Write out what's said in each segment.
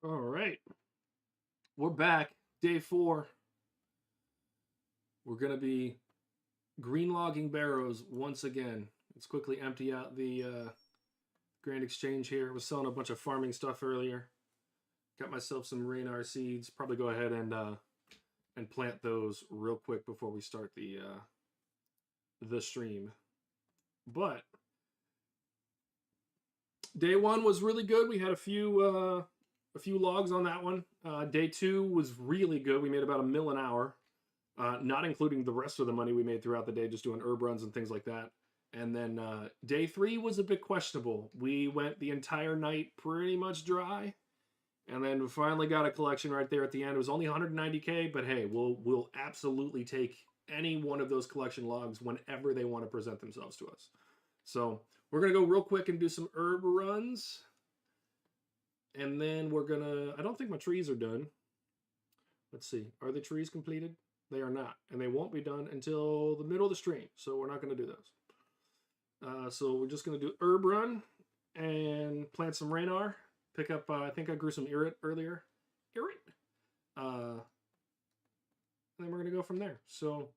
All right, we're back. Day 4. We're going to be green logging Barrows once again. Let's quickly empty out the Grand Exchange here. I was selling a bunch of farming stuff earlier. Got myself some Raynar seeds. Probably go ahead and plant those real quick before we start the stream. But day 1 was really good. We had a few logs on that one. Day 2 was really good. We made about $1 mil an hour, not including the rest of the money we made throughout the day, just doing herb runs and things like that. And then day 3 was a bit questionable. We went the entire night pretty much dry, and then we finally got a collection right there at the end. It was only 190K, but hey, we'll absolutely take any one of those collection logs whenever they want to present themselves to us. So we're gonna go real quick and do some herb runs. And then we're gonna, I don't think my trees are done. Let's see, are the trees completed? They are not, and they won't be done until the middle of the stream, so we're not gonna do those. So we're just gonna do herb run and plant some Raynar. Pick up, I think I grew some Irrit earlier. And then we're gonna go from there. So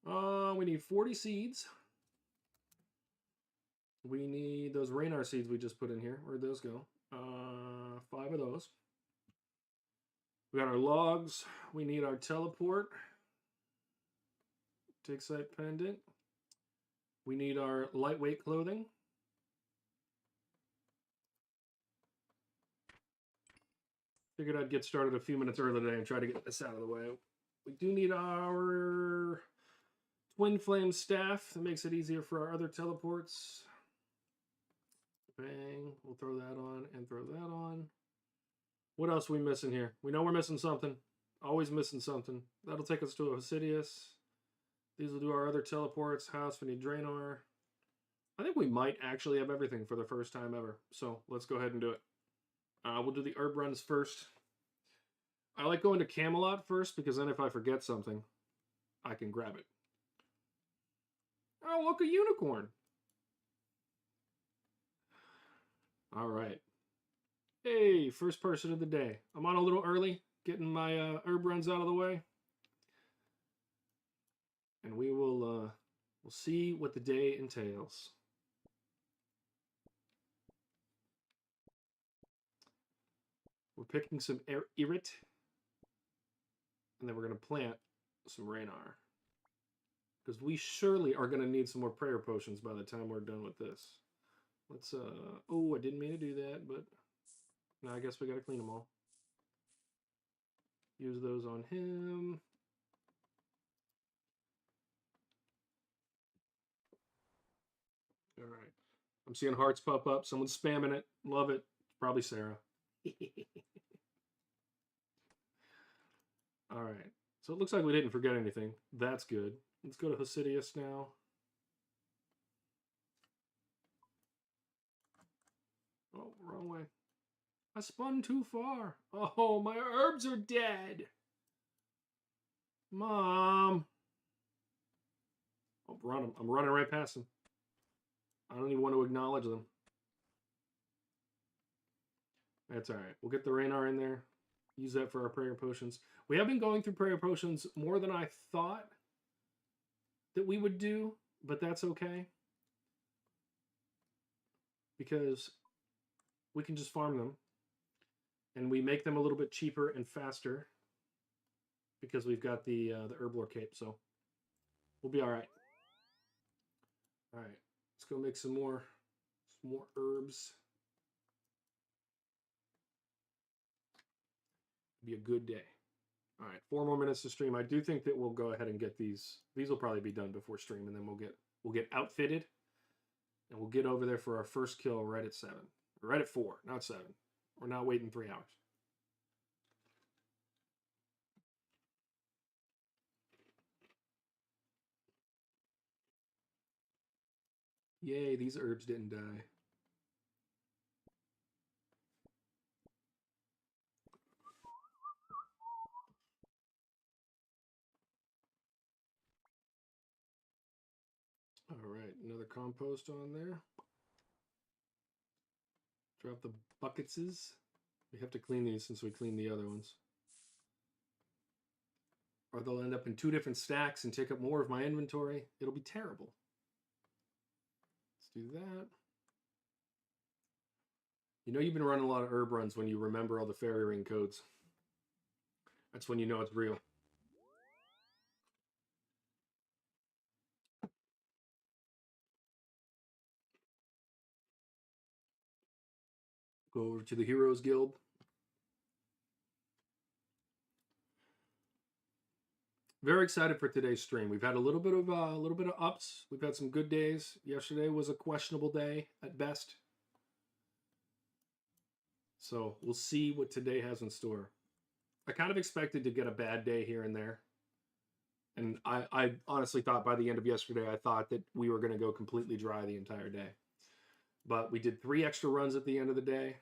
we need 40 seeds. We need those Raynar seeds we just put in here. Where'd those go? 5 of those. We got our logs. We need our teleport. Dig site pendant. We need our lightweight clothing. Figured I'd get started a few minutes early today and try to get this out of the way. We do need our twin flame staff. That makes it easier for our other teleports. Bang. We'll throw that on and throw that on. What else are we missing here? We know we're missing something. Always missing something. That'll take us to a Hosidius. These will do our other teleports. House, we need Draenor. I think we might actually have everything for the first time ever. So let's go ahead and do it. We'll do the herb runs first. I like going to Camelot first because then if I forget something, I can grab it. Oh, look, a unicorn. All right. Hey, first person of the day. I'm on a little early, getting my herb runs out of the way. And we will we'll see what the day entails. We're picking some Irrit. And then we're going to plant some Raynar. Because we surely are going to need some more prayer potions by the time we're done with this. Let's, oh, I didn't mean to do that, but now I guess we got to clean them all. Use those on him. All right. I'm seeing hearts pop up. Someone's spamming it. Love it. Probably Sarah. All right. So it looks like we didn't forget anything. That's good. Let's go to Hosidius now. Oh, wrong way. I spun too far. Oh, my herbs are dead. Mom. Oh, I'm running right past them. I don't even want to acknowledge them. That's all right. We'll get the Raynar in there. Use that for our prayer potions. We have been going through prayer potions more than I thought that we would do, but that's okay. Because we can just farm them. And we make them a little bit cheaper and faster because we've got the Herblore cape, so we'll be all right. All right, let's go make some more herbs. It'll be a good day. All right, 4 more minutes to stream. I do think that we'll go ahead and get these. These will probably be done before stream, and then we'll get outfitted, and we'll get over there for our first kill right at 7. Right at 4, not 7. We're not waiting 3 hours. Yay, these herbs didn't die. All right, another compost on there. Drop the bucketses. We have to clean these since we cleaned the other ones. Or they'll end up in 2 different stacks and take up more of my inventory. It'll be terrible. Let's do that. You know you've been running a lot of herb runs when you remember all the fairy ring codes. That's when you know it's real. Go over to the Heroes Guild. Very excited for today's stream. We've had a little bit of ups. We've had some good days. Yesterday was a questionable day at best. So we'll see what today has in store. I kind of expected to get a bad day here and there. And I honestly thought by the end of yesterday, I thought that we were going to go completely dry the entire day. But we did 3 extra runs at the end of the day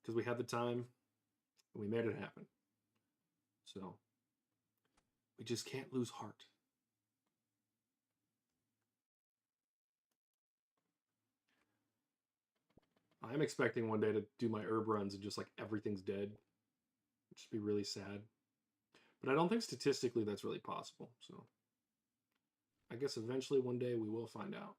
because we had the time and we made it happen. So we just can't lose heart. I'm expecting one day to do my herb runs and just like everything's dead. It'd just be really sad. But I don't think statistically that's really possible. So I guess eventually one day we will find out.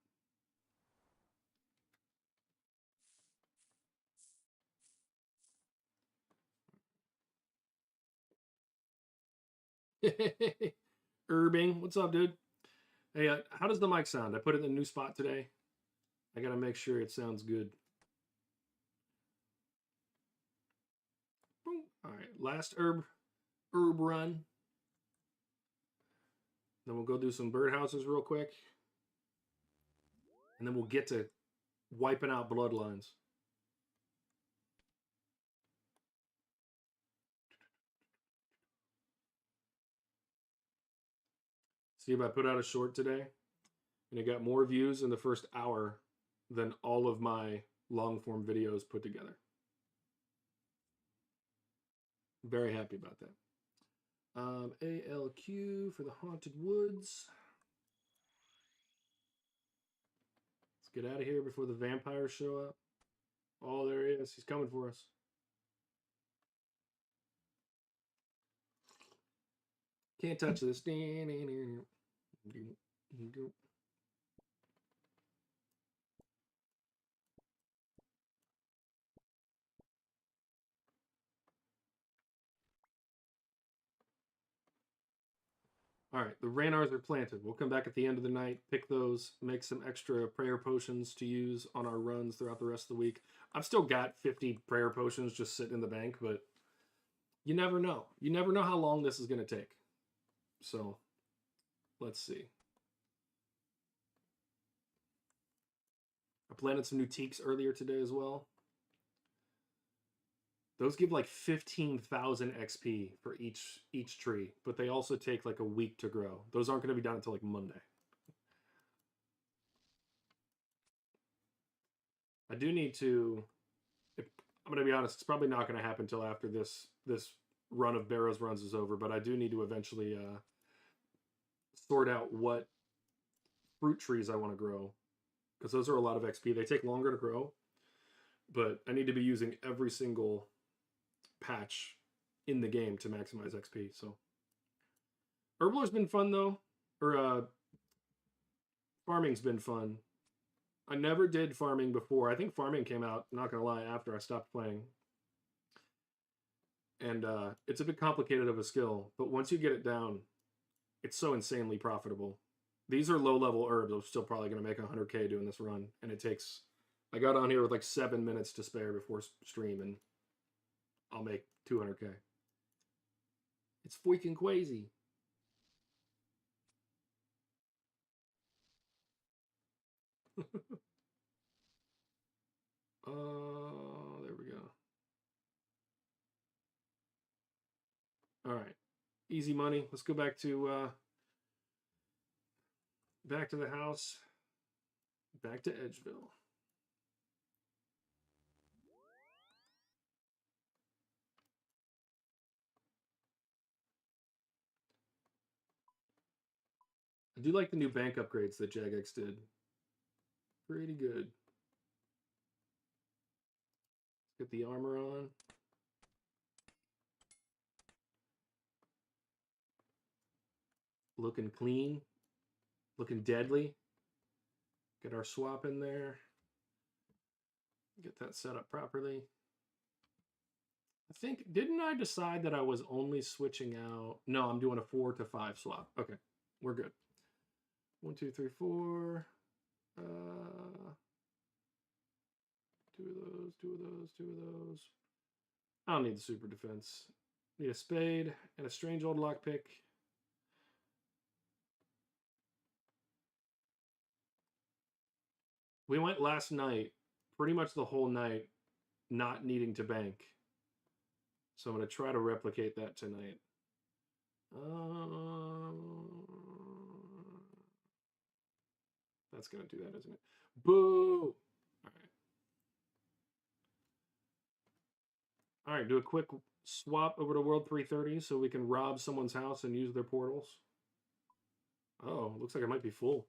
Herbing, what's up, dude? Hey, how does the mic sound? I put it in a new spot today. I gotta make sure it sounds good. Boom. All right, last herb run. Then we'll go do some birdhouses real quick. And then we'll get to wiping out bloodlines. See if I put out a short today and it got more views in the first hour than all of my long form videos put together. I'm very happy about that. ALQ for the Haunted Woods. Let's get out of here before the vampires show up. Oh, there he is. He's coming for us. Can't touch this. All right, the Raynars are planted. We'll come back at the end of the night, pick those, make some extra prayer potions to use on our runs throughout the rest of the week. I've still got 50 prayer potions just sitting in the bank, but you never know. You never know how long this is going to take. So let's see. I planted some new teaks earlier today as well. Those give like 15,000 XP for each tree, but they also take like a week to grow. Those aren't going to be done until like Monday. I do need to, I'm going to be honest, it's probably not going to happen until after this run of Barrows runs is over, but I do need to eventually sort out what fruit trees I want to grow, because those are a lot of XP. They take longer to grow, but I need to be using every single patch in the game to maximize XP. So Herbler's been fun though, or farming's been fun. I never did farming before. I think farming came out, not gonna lie, after I stopped playing. And it's a bit complicated of a skill, but once you get it down, it's so insanely profitable. These are low-level herbs. I'm still probably going to make 100K doing this run, and it takes... I got on here with like 7 minutes to spare before stream, and I'll make 200K. It's freaking crazy. There we go. All right, easy money. Let's go back to the house, back to Edgeville. I do like the new bank upgrades that Jagex did. Pretty good. Let's get the armor on. Looking clean. Looking deadly. Get our swap in there. Get that set up properly. I think, didn't I decide that I was only switching out? No, I'm doing a 4 to 5 swap. Okay, we're good. 1, 2, 3, 4. 2 of those, 2 of those, 2 of those. I don't need the super defense. Need a spade and a strange old lockpick. We went last night, pretty much the whole night, not needing to bank. So I'm going to try to replicate that tonight. That's going to do that, isn't it? Boo! All right, do a quick swap over to World 330 so we can rob someone's house and use their portals. Oh, looks like it might be full.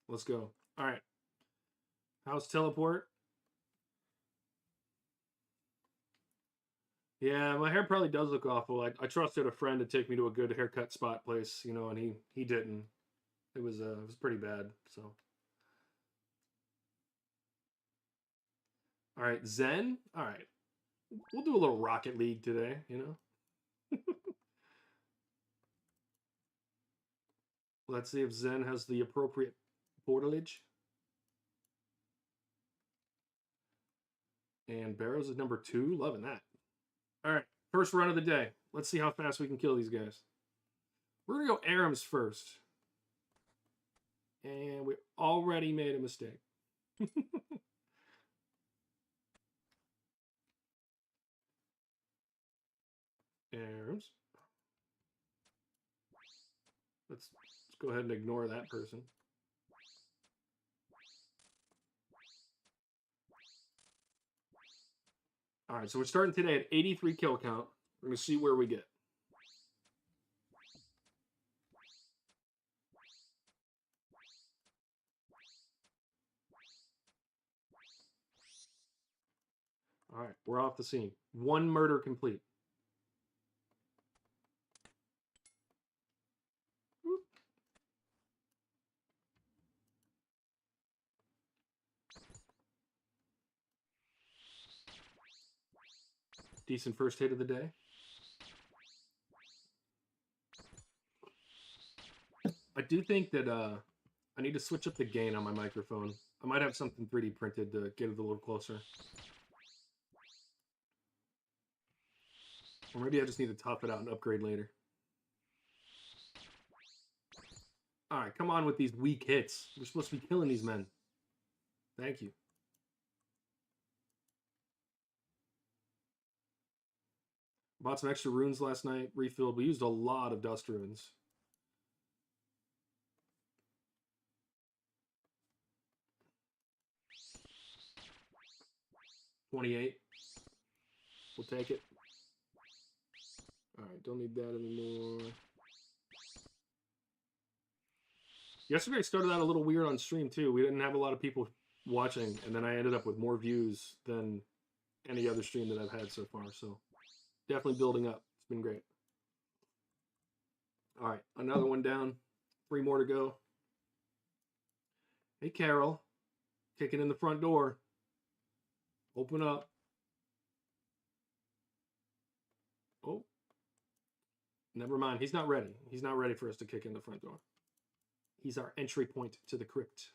Let's go. All right. House teleport. Yeah, my hair probably does look awful. I trusted a friend to take me to a good haircut spot place, you know, and he didn't. It was pretty bad. So, all right, Zen. All right, we'll do a little Rocket League today, you know. Let's see if Zen has the appropriate portalage. And Barrows is number 2. Loving that. All right, first run of the day. Let's see how fast we can kill these guys. We're going to go Arams first. And we already made a mistake. Arams. Let's go ahead and ignore that person. All right, so we're starting today at 83 kill count. We're going to see where we get. All right, we're off the scene. 1 murder complete. Whoop. Decent first hit of the day. I do think that I need to switch up the gain on my microphone. I might have something 3D printed to get it a little closer. Or maybe I just need to top it out and upgrade later. All right, come on with these weak hits. We're supposed to be killing these men. Thank you. Bought some extra runes last night, refilled. We used a lot of dust runes. $28. We'll take it. All right, don't need that anymore. Yesterday started out a little weird on stream too. We didn't have a lot of people watching, and then I ended up with more views than any other stream that I've had so far. So definitely building up. It's been great. All right, another one down. 3 more to go. Hey, Carol. Kicking in the front door. Open up. Oh. Never mind. He's not ready. He's not ready for us to kick in the front door. He's our entry point to the crypt.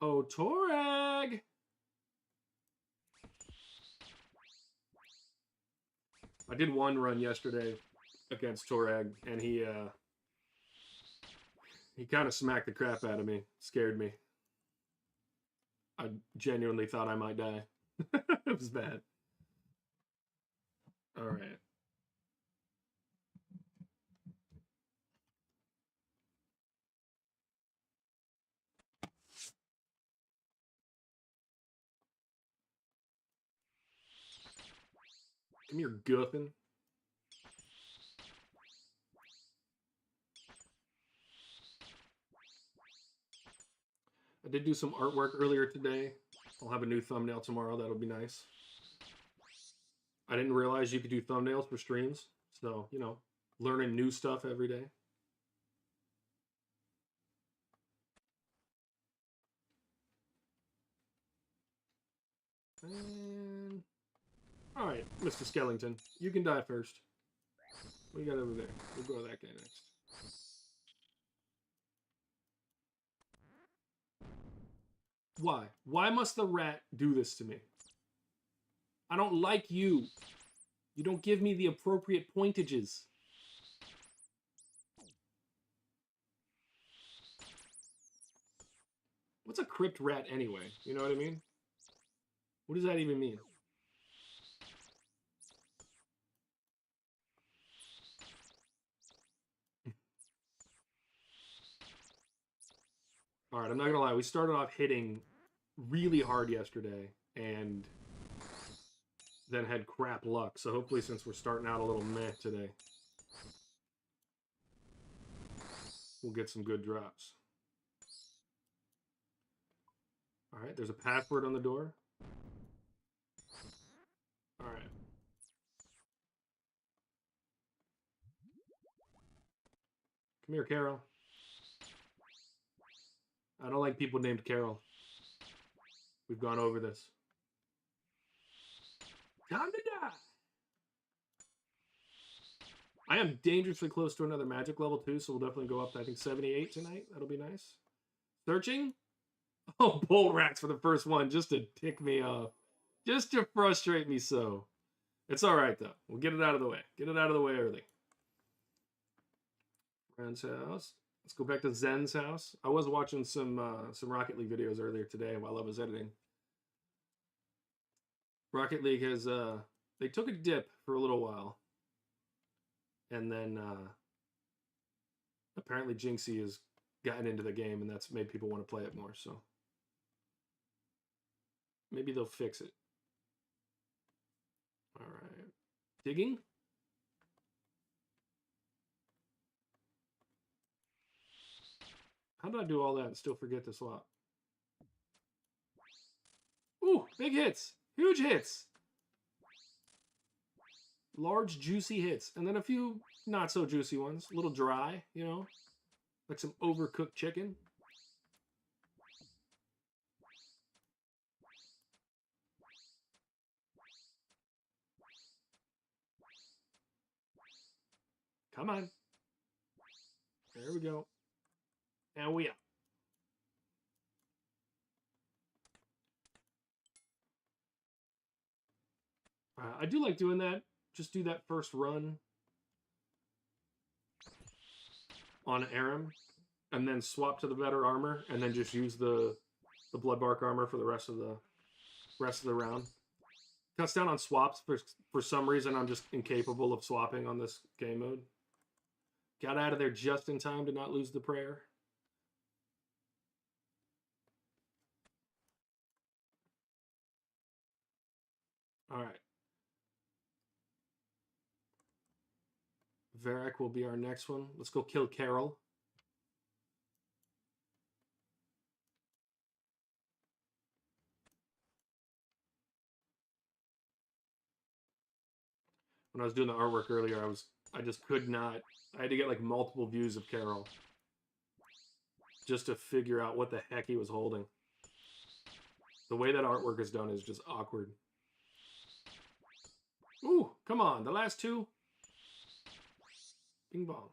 Oh, Torag! I did one run yesterday against Torag, and he kind of smacked the crap out of me. Scared me. I genuinely thought I might die. It was bad. All right. Come here, Guffin. I did do some artwork earlier today. I'll have a new thumbnail tomorrow. That'll be nice. I didn't realize you could do thumbnails for streams. So, you know, learning new stuff every day. And... all right, Mr. Skellington, you can die first. What do you got over there? We'll go to that guy next. Why? Why must the rat do this to me? I don't like you. You don't give me the appropriate pointages. What's a crypt rat anyway? You know what I mean? What does that even mean? All right, I'm not gonna lie. We started off hitting really hard yesterday and then had crap luck. So hopefully, since we're starting out a little meh today, we'll get some good drops. All right, there's a password on the door. All right. Come here, Carol. I don't like people named Carol. We've gone over this. Time to die! I am dangerously close to another magic level too, so we'll definitely go up to, I think, 78 tonight. That'll be nice. Searching? Oh, bolt rats for the first one, just to tick me off. Just to frustrate me so. It's alright, though. We'll get it out of the way. Get it out of the way early. Friend's house. Let's go back to Zen's house. I was watching some Rocket League videos earlier today while I was editing. Rocket League has, they took a dip for a little while. And then, apparently Jinxie has gotten into the game, and that's made people want to play it more, so. Maybe they'll fix it. All right. Digging? How did I do all that and still forget this lot? Ooh, big hits. Huge hits. Large, juicy hits. And then a few not so juicy ones. A little dry, you know? Like some overcooked chicken. Come on. There we go. And we up. I do like doing that. Just do that first run on Aram, and then swap to the better armor, and then just use the Bloodbark armor for the rest of the round. Cuts down on swaps for some reason. I'm just incapable of swapping on this game mode. Got out of there just in time to not lose the prayer. All right. Varric will be our next one. Let's go kill Carol. When I was doing the artwork earlier, I just could not. I had to get like multiple views of Carol just to figure out what the heck he was holding. The way that artwork is done is just awkward. Ooh, come on. The last two. Bing bong.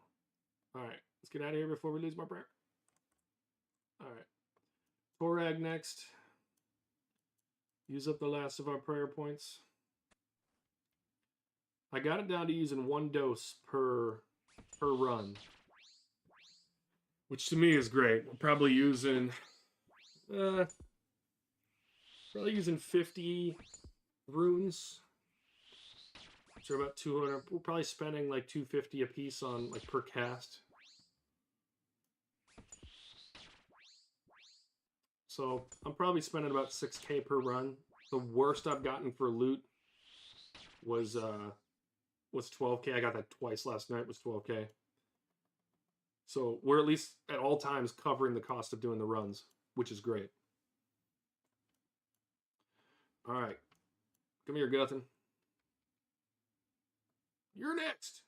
All right. Let's get out of here before we lose my prayer. All right. Torag next. Use up the last of our prayer points. I got it down to using 1 dose per run, which to me is great. I'm probably using 50 runes. So about 200. We're probably spending like 250 a piece on like per cast. So I'm probably spending about 6K per run. The worst I've gotten for loot was 12K. I got that twice last night. Was 12K. So we're at least at all times covering the cost of doing the runs, which is great. All right, come here, Guthin. You're next.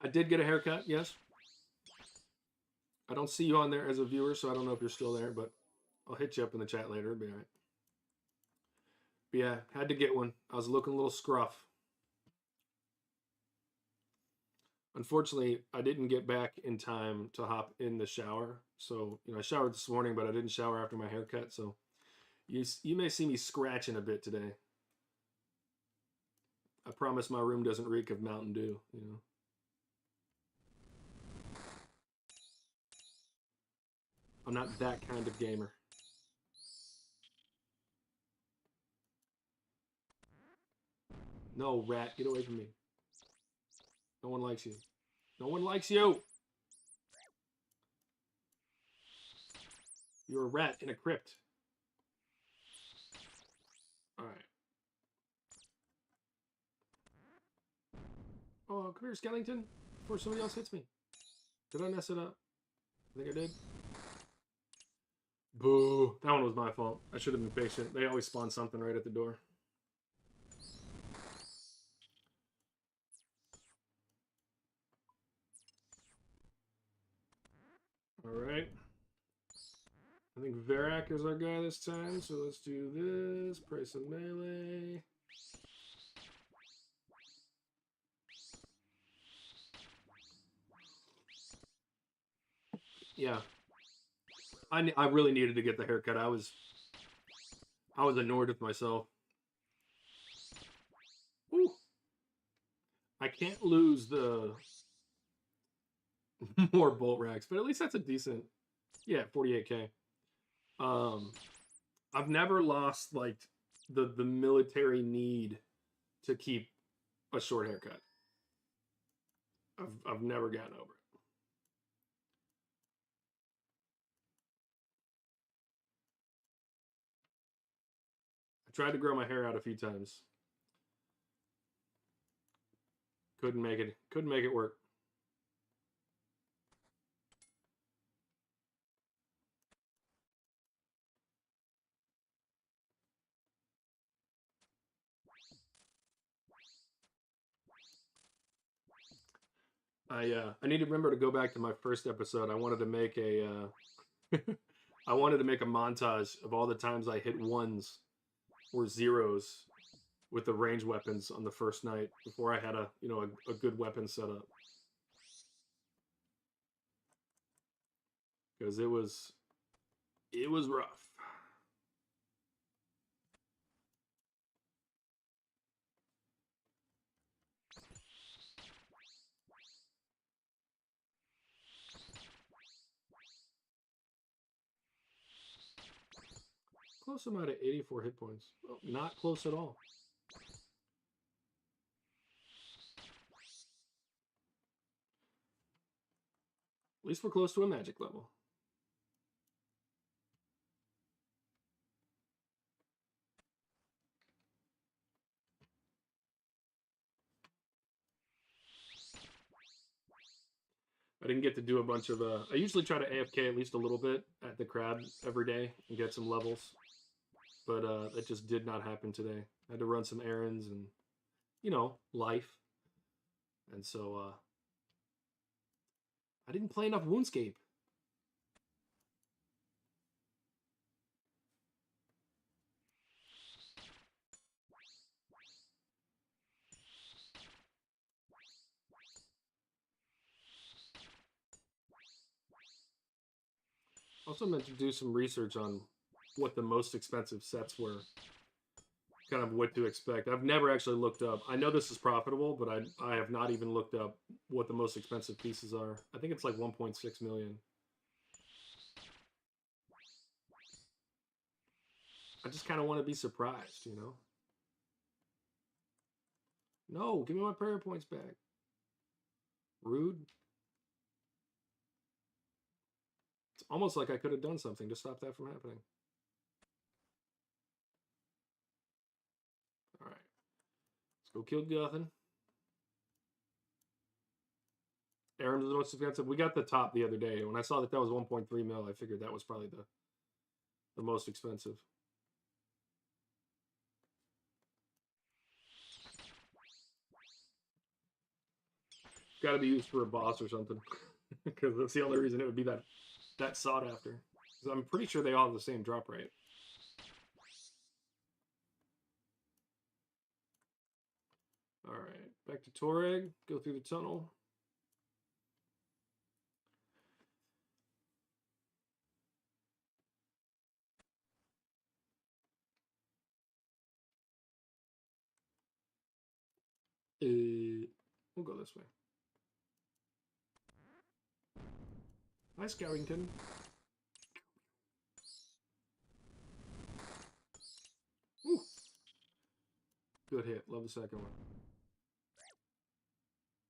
I did get a haircut, yes. I don't see you on there as a viewer, so I don't know if you're still there, but I'll hit you up in the chat later. It'll be all right. But yeah, had to get one. I was looking a little scruff. Unfortunately, I didn't get back in time to hop in the shower. So, I showered this morning, but I didn't shower after my haircut. So you may see me scratching a bit today. I promise my room doesn't reek of Mountain Dew, I'm not that kind of gamer. No, rat, get away from me. No one likes you. No one likes you! You're a rat in a crypt. Alright. Oh, come here, Skellington. Before somebody else hits me. Did I mess it up? I think I did. Boo. That one was my fault. I should have been patient. They always spawn something right at the door. Alright. I think Varak is our guy this time, so let's do this. Price of melee. Yeah. I really needed to get the haircut. I was annoyed with myself. Woo. I can't lose the more bolt racks, but at least that's a decent, yeah, 48k. I've never lost like the military need to keep a short haircut. I've never gotten over it. I tried to grow my hair out a few times. Couldn't make it work. I need to remember to go back to my first episode. I wanted to make a I wanted to make a montage of all the times I hit ones or zeros with the range weapons on the first night before I had a good weapon set up. Because it was rough. Close amount of 84 hit points. Oh, not close at all. At least we're close to a magic level. I didn't get to do a bunch of... I usually try to AFK at least a little bit at the crab every day and get some levels. But that just did not happen today. I had to run some errands and, life. And so I didn't play enough RuneScape. Also meant to do some research on what the most expensive sets were. Kind of what to expect. I've never actually looked up. I know this is profitable, but I have not even looked up what the most expensive pieces are. I think it's like 1.6 million. I just kind of want to be surprised, No, give me my prayer points back. Rude. It's almost like I could have done something to stop that from happening. All right. Let's go kill Guthin. Aram's the most expensive. We got the top the other day. When I saw that was 1.3 mil, I figured that was probably the most expensive. Got to be used for a boss or something, because that's the only reason it would be that sought after. I'm pretty sure they all have the same drop rate. All right, back to Toreg. Go through the tunnel. We'll go this way. Hi, Scoutington. Ooh. Good hit. Love the second one.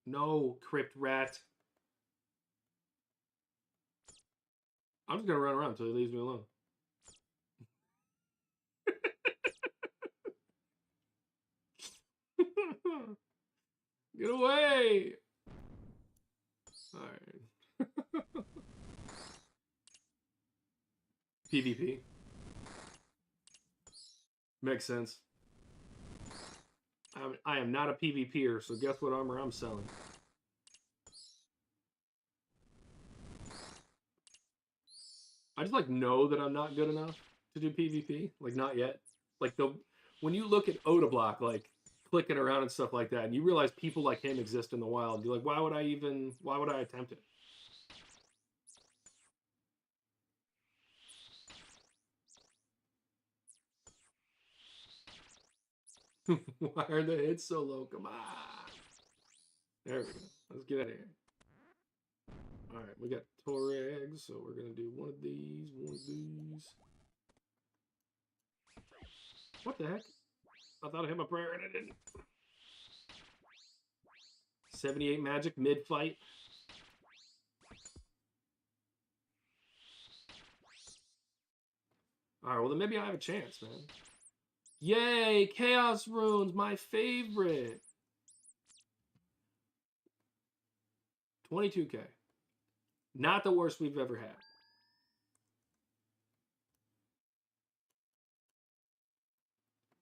No, Crypt Rat. I'm just going to run around until he leaves me alone. Get away! Alright. PvP. Makes sense. I am not a PvPer, so guess what armor I'm selling? I just like know that I'm not good enough to do PvP. Like not yet. Like when you look at Odablock, like clicking around and stuff like that, and you realize people like him exist in the wild, you're like, why would I attempt it? Why are the hits so low? Come on. There we go. Let's get out of here. Alright, we got Toreg, so we're going to do one of these. What the heck? I thought I hit my prayer and I didn't. 78 magic mid-fight. Alright, well then maybe I have a chance, man. Yay! Chaos Runes, my favorite! 22k. Not the worst we've ever had.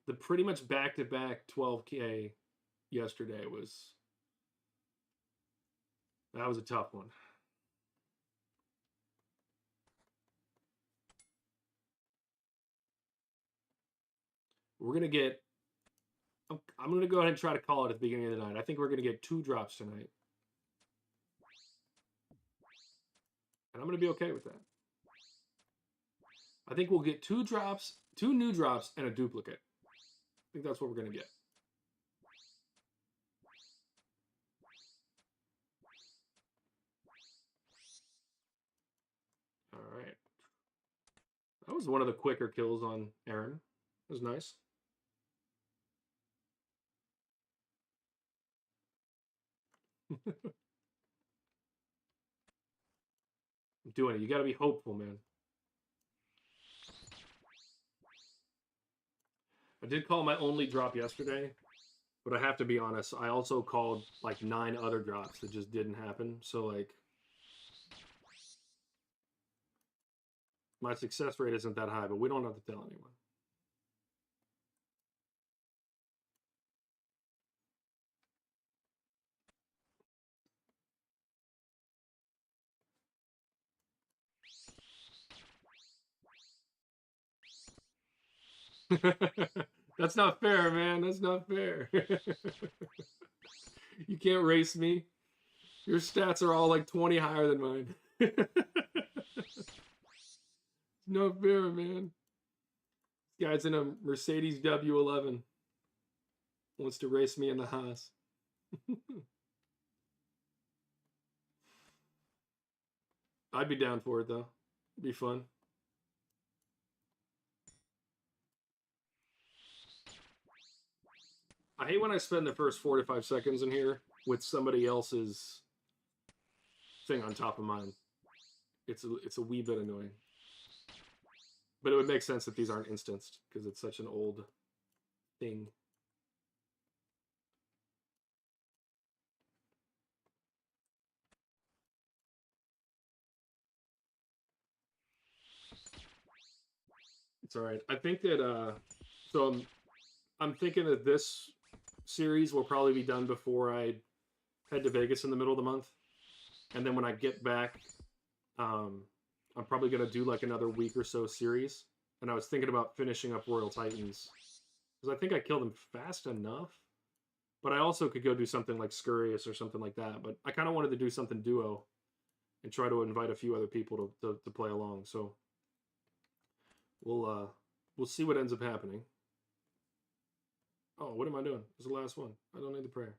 The pretty much back-to-back 12k yesterday was... That was a tough one. We're going to get... I'm going to go ahead and try to call it at the beginning of the night. I think we're going to get 2 drops tonight. And I'm going to be okay with that. I think we'll get 2 drops, 2 new drops, and a duplicate. I think that's what we're going to get. All right. That was one of the quicker kills on Aaron. It was nice. I'm doing it. You got to be hopeful, man. I did call my only drop yesterday, but I have to be honest. I also called like 9 other drops that just didn't happen. So like, my success rate isn't that high, but we don't have to tell anyone. That's not fair, man. That's not fair. You can't race me. Your stats are all like 20 higher than mine. No fair, man. This guy's in a Mercedes W11. Wants to race me in the Haas. I'd be down for it, though. It'd be fun. I hate when I spend the first 4 to 5 seconds in here with somebody else's thing on top of mine. It's a wee bit annoying. But it would make sense that these aren't instanced, because it's such an old thing. It's all right. I think that so I'm thinking that this series will probably be done before I head to Vegas in the middle of the month, and then when I get back, um, I'm probably gonna do like another week or so series. And I was thinking about finishing up Royal Titans because I think I killed them fast enough. But I also could go do something like Scurious or something like that. But I kind of wanted to do something duo and try to invite a few other people to play along. So we'll see what ends up happening. Oh, what am I doing? This is the last one. I don't need the prayer.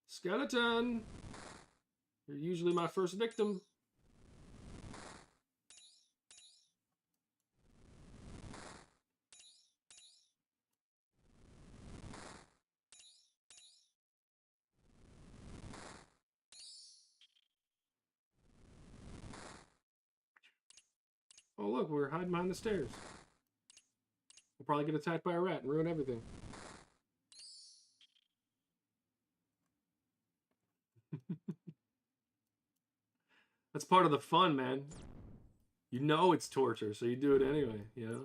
Skeleton! You're usually my first victim. Oh, look, we're hiding behind the stairs. We'll probably get attacked by a rat and ruin everything. That's part of the fun, man. You know it's torture, so you do it anyway, you know?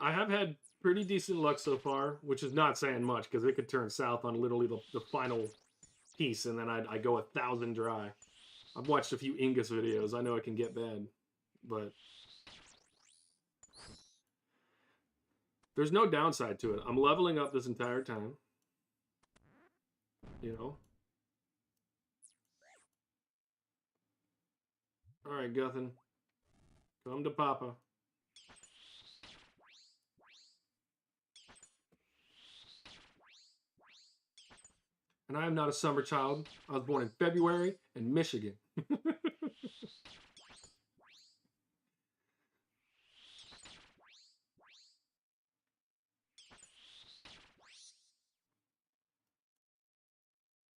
I have had pretty decent luck so far, which is not saying much because it could turn south on literally the final piece, and then I go 1,000 dry. I've watched a few Ingus videos. I know it can get bad, but there's no downside to it. I'm leveling up this entire time, you know? All right, Guthin. Come to Papa. And I am not a summer child. I was born in February in Michigan.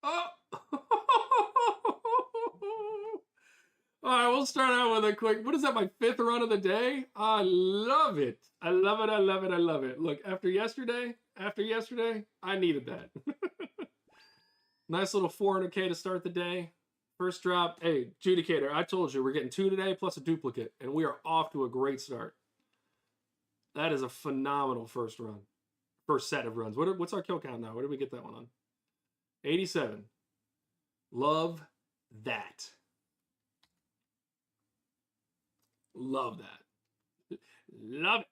Oh! All right, we'll start out with a quick. What is that? My 5th run of the day. I love it. I love it. I love it. I love it. Look, after yesterday, I needed that. Nice little 400K to start the day. First drop. Hey, Judicator, I told you we're getting 2 today plus a duplicate, and we are off to a great start. That is a phenomenal first run. First set of runs. What's our kill count now? Where did we get that one on? 87. Love that. Love that. Love it.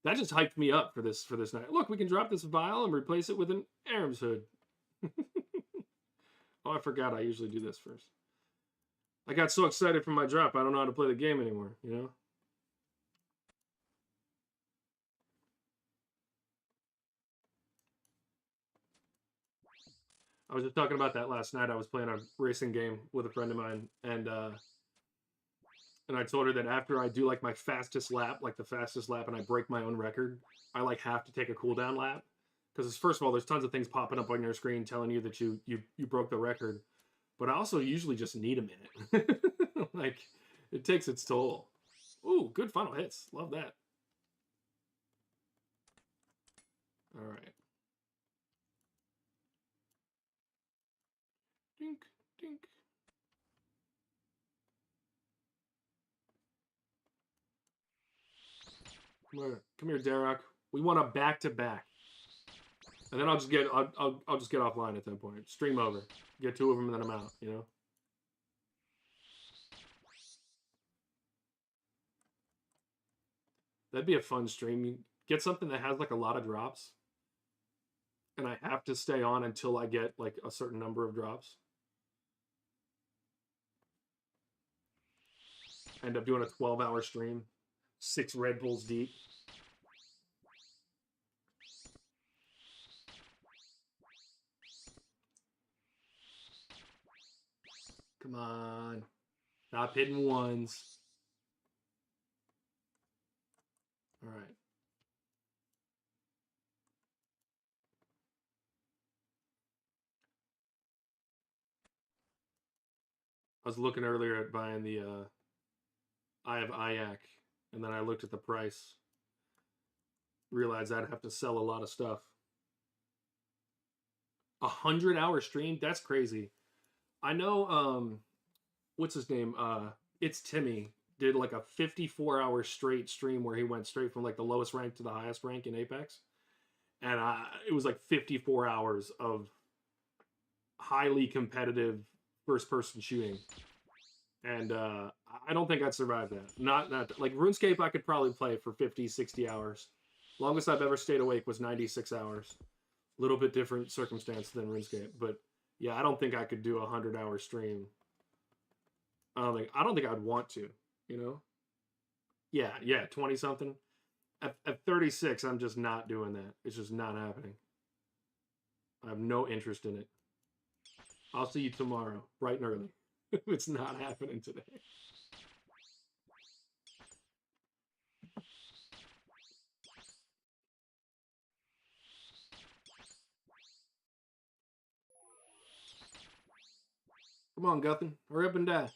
That just hyped me up for this night. Look, we can drop this vial and replace it with an Aram's hood. Oh, I forgot I usually do this first. I got so excited for my drop, I don't know how to play the game anymore, you know? I was just talking about that last night. I was playing a racing game with a friend of mine, and I told her that after I do like my fastest lap, like the fastest lap, and I break my own record, I like have to take a cooldown lap because first of all, there's tons of things popping up on your screen telling you that you broke the record, but I also usually just need a minute. Like it takes its toll. Ooh, good final hits. Love that. All right. Dink, dink. Come here, Derek. We want a back-to-back. And then I'll just get I'll just get offline at that point. Stream over. Get 2 of them and then I'm out, you know? That'd be a fun stream. You get something that has like a lot of drops. And I have to stay on until I get like a certain number of drops. End up doing a 12-hour stream. 6 Red Bulls deep. Come on. Stop hitting ones. All right. I was looking earlier at buying the Eye of Ayak, and then I looked at the price. Realized I'd have to sell a lot of stuff. 100-hour stream? That's crazy. I know. What's his name? It's Timmy did like a 54-hour straight stream where he went straight from like the lowest rank to the highest rank in Apex, and it was like 54 hours of highly competitive first-person shooting. And I don't think I'd survive that. Not like RuneScape. I could probably play for 50, 60 hours. Longest I've ever stayed awake was 96 hours. A little bit different circumstance than RuneScape, but yeah, I don't think I could do a 100-hour stream. I don't think I'd want to. You know? Yeah, 20 something. At 36, I'm just not doing that. It's just not happening. I have no interest in it. I'll see you tomorrow, bright and early. It's not happening today. Come on, Guthin. Hurry up and die.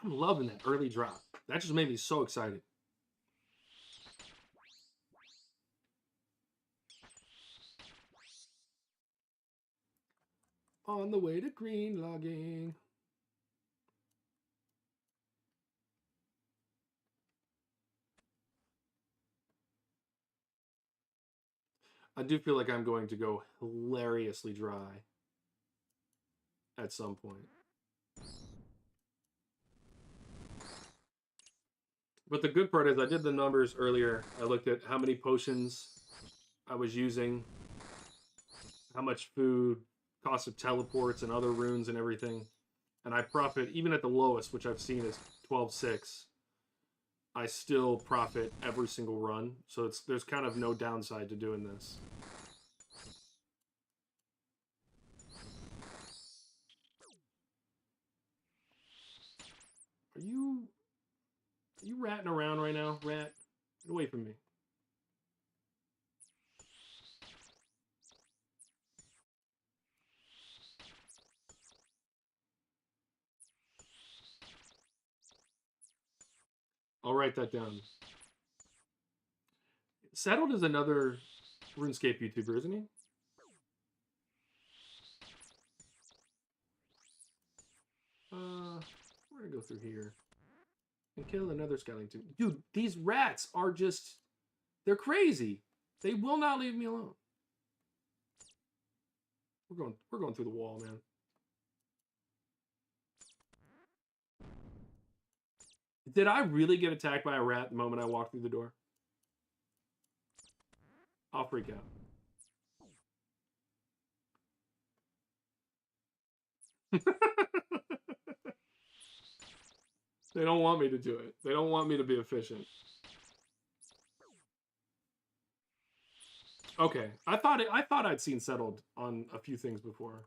I'm loving that early drop. That just made me so excited. On the way to green logging. I do feel like I'm going to go hilariously dry at some point. But the good part is I did the numbers earlier. I looked at how many potions I was using, how much food, cost of teleports and other runes and everything. And I profit, even at the lowest, which I've seen is 12.6, I still profit every single run. So there's kind of no downside to doing this. Are you ratting around right now, rat? Get away from me. I'll write that down. Settled is another RuneScape YouTuber, isn't he? We're gonna go through here and kill another Skellington. Dude, these rats are just, they're crazy. They will not leave me alone. We're going through the wall, man. Did I really get attacked by a rat the moment I walked through the door? I'll freak out. They don't want me to do it. They don't want me to be efficient. Okay, I thought I'd seen settled on a few things before.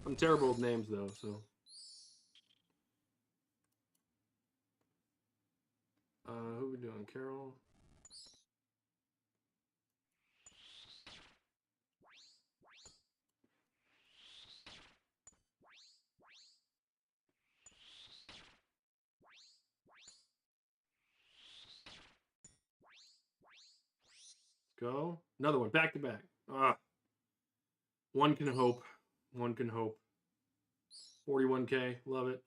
I'm terrible with names though, so. Who are we doing? Carol? Go. Another one, back to back. One can hope. One can hope. 41K, love it.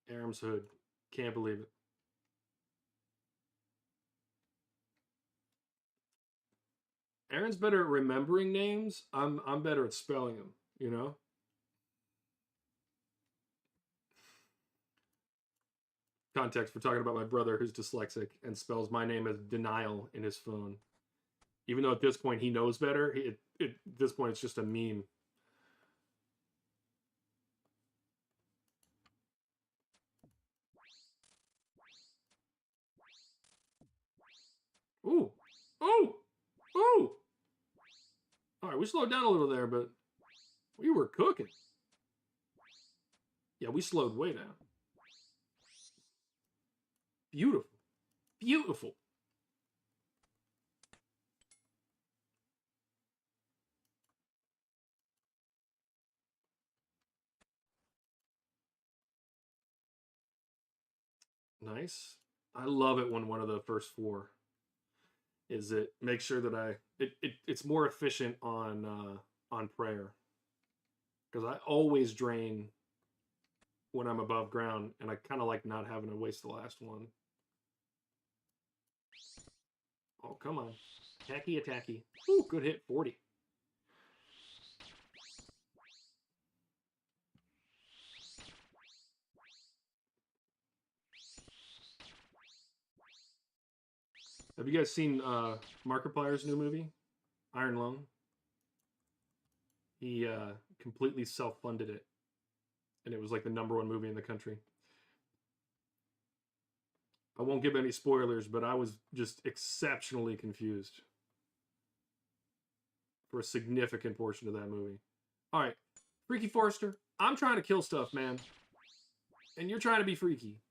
Aram's Hood, can't believe it. Aaron's better at remembering names. I'm better at spelling them, you know? Context, we're talking about my brother who's dyslexic and spells my name as denial in his phone. Even though at this point he knows better, at this point it's just a meme. Ooh! Ooh! Ooh! Alright, we slowed down a little there, but we were cooking. Yeah, we slowed way down. Beautiful. Beautiful. Nice. I love it when one of the first four is it makes sure that it's more efficient on prayer because I always drain when I'm above ground, and I kind of like not having to waste the last one. Oh, come on. Attacky, attacky. Ooh, good hit. 40. Have you guys seen Markiplier's new movie, Iron Lung? He completely self-funded it, and it was like the #1 movie in the country. I won't give any spoilers, but I was just exceptionally confused for a significant portion of that movie. All right, Freaky Forrester, I'm trying to kill stuff, man, and you're trying to be freaky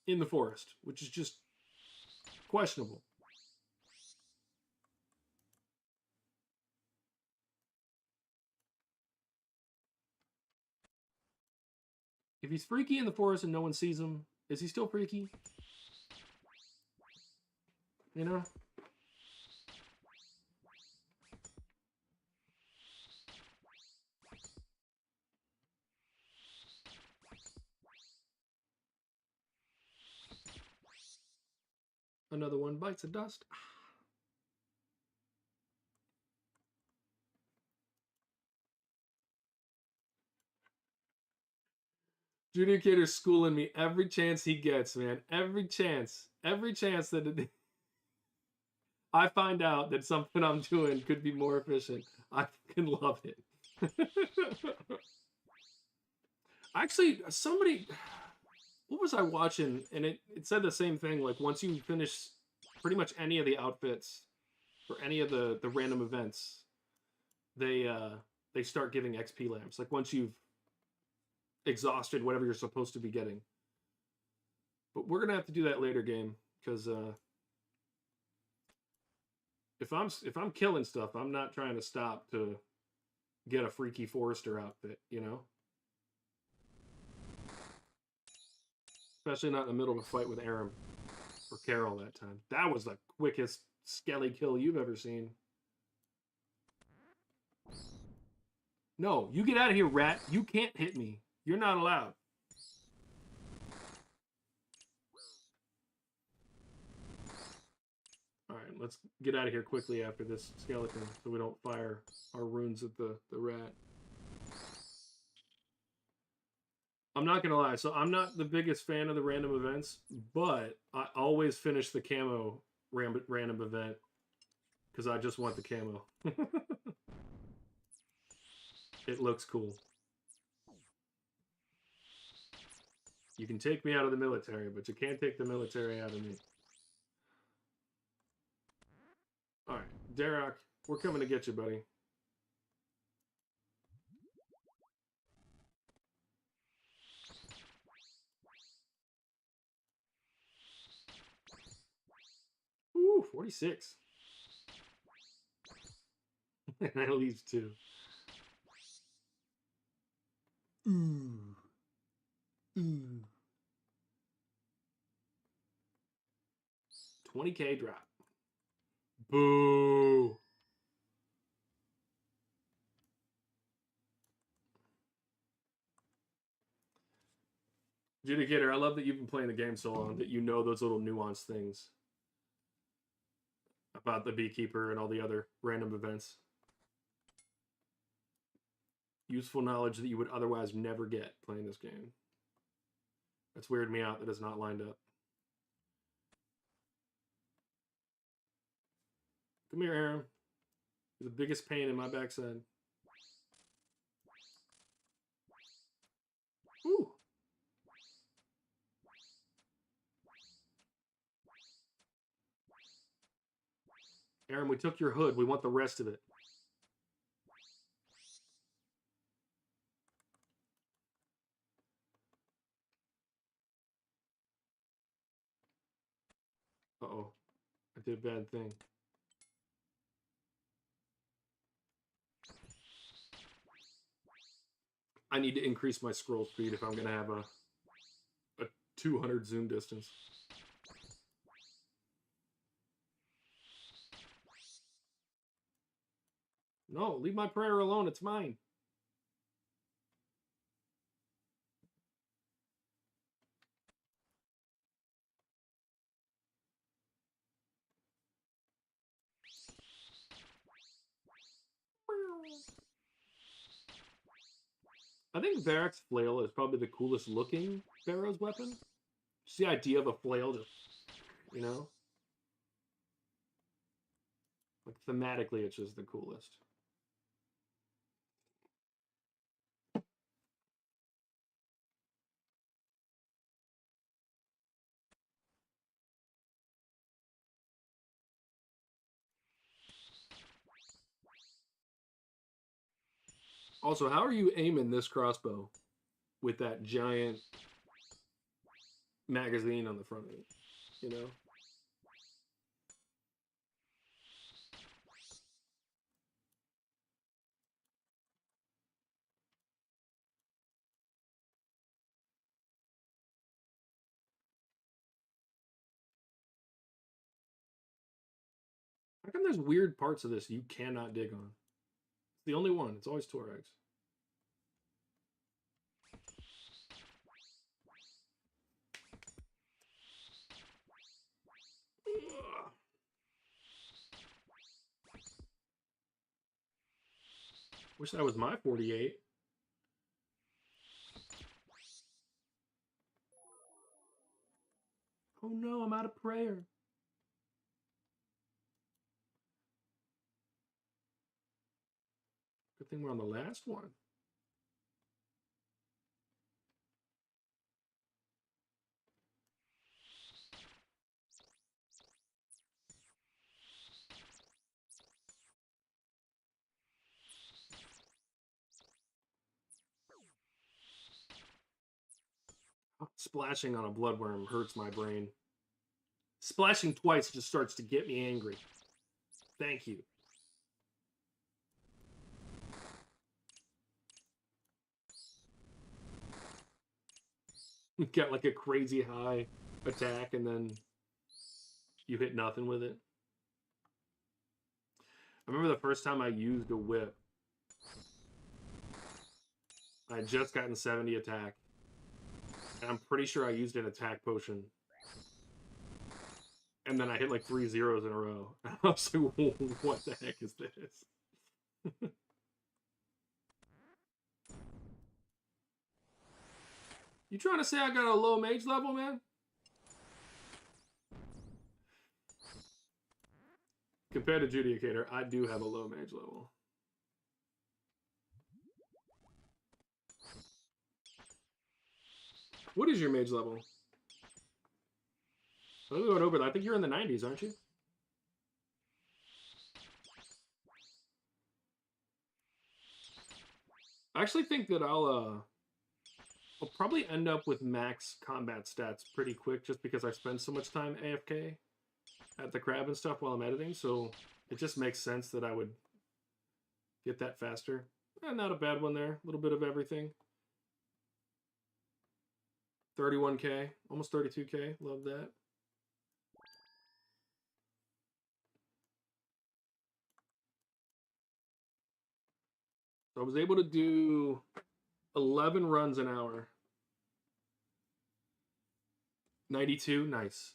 in the forest, which is just questionable. If he's freaky in the forest and no one sees him, is he still freaky? You know? Another one bites the dust. Judicator's schooling me every chance he gets, man. Every chance. Every chance that I find out that something I'm doing could be more efficient. I fucking love it. Actually, somebody... What was I watching? And it said the same thing. Like, once you finish pretty much any of the outfits for any of the random events, they start giving XP lamps. Like, once you've exhausted whatever you're supposed to be getting. But we're gonna have to do that later game because if I'm killing stuff, I'm not trying to stop to get a Freaky Forester outfit, you know. Especially not in the middle of a fight with Aram or Carol that time. That was the quickest skelly kill you've ever seen. No, you get out of here, rat. You can't hit me. You're not allowed. All right, let's get out of here quickly after this skeleton so we don't fire our runes at the rat. I'm not gonna lie, so I'm not the biggest fan of the random events, but I always finish the camo random event because I just want the camo. It looks cool. You can take me out of the military, but you can't take the military out of me. All right, Derek, we're coming to get you, buddy. Ooh, 46. That leaves 2. Ooh. Ooh. 20k drop. Boo. Judicator, I love that you've been playing the game so long that you know those little nuanced things about the beekeeper and all the other random events. Useful knowledge that you would otherwise never get playing this game. That's weirded me out that it's not lined up. Come here, Aaron. You're the biggest pain in my backside. Ooh. Aaron, we took your hood. We want the rest of it. did a bad thing. I need to increase my scroll speed if I'm going to have a 200 zoom distance. No, leave my prayer alone. It's mine. I think Varric's flail is probably the coolest looking Barrows weapon. Just the idea of a flail, just, you know? Like, thematically, it's just the coolest. Also, how are you aiming this crossbow with that giant magazine on the front of it? You know? How come there's weird parts of this you cannot dig on? It's the only one. It's always Torregs. Wish that was my 48. Oh no, I'm out of prayer. Good thing we're on the last one. Splashing on a bloodworm hurts my brain. Splashing twice just starts to get me angry. Thank you. You get like a crazy high attack and then you hit nothing with it. I remember the first time I used a whip. I had just gotten 70 attack. And I'm pretty sure I used an attack potion. And then I hit like 3 zeros in a row. I was like, what the heck is this? You trying to say I got a low mage level, man? Compared to Judicator, I do have a low mage level. What is your mage level? I'm going over that. I think you're in the 90s, aren't you? I actually think that I'll probably end up with max combat stats pretty quick just because I spend so much time AFK at the crab and stuff while I'm editing, so it just makes sense that I would get that faster. Not a bad one there. A little bit of everything. 31k, almost 32k. Love that. So I was able to do 11 runs an hour. 92, nice.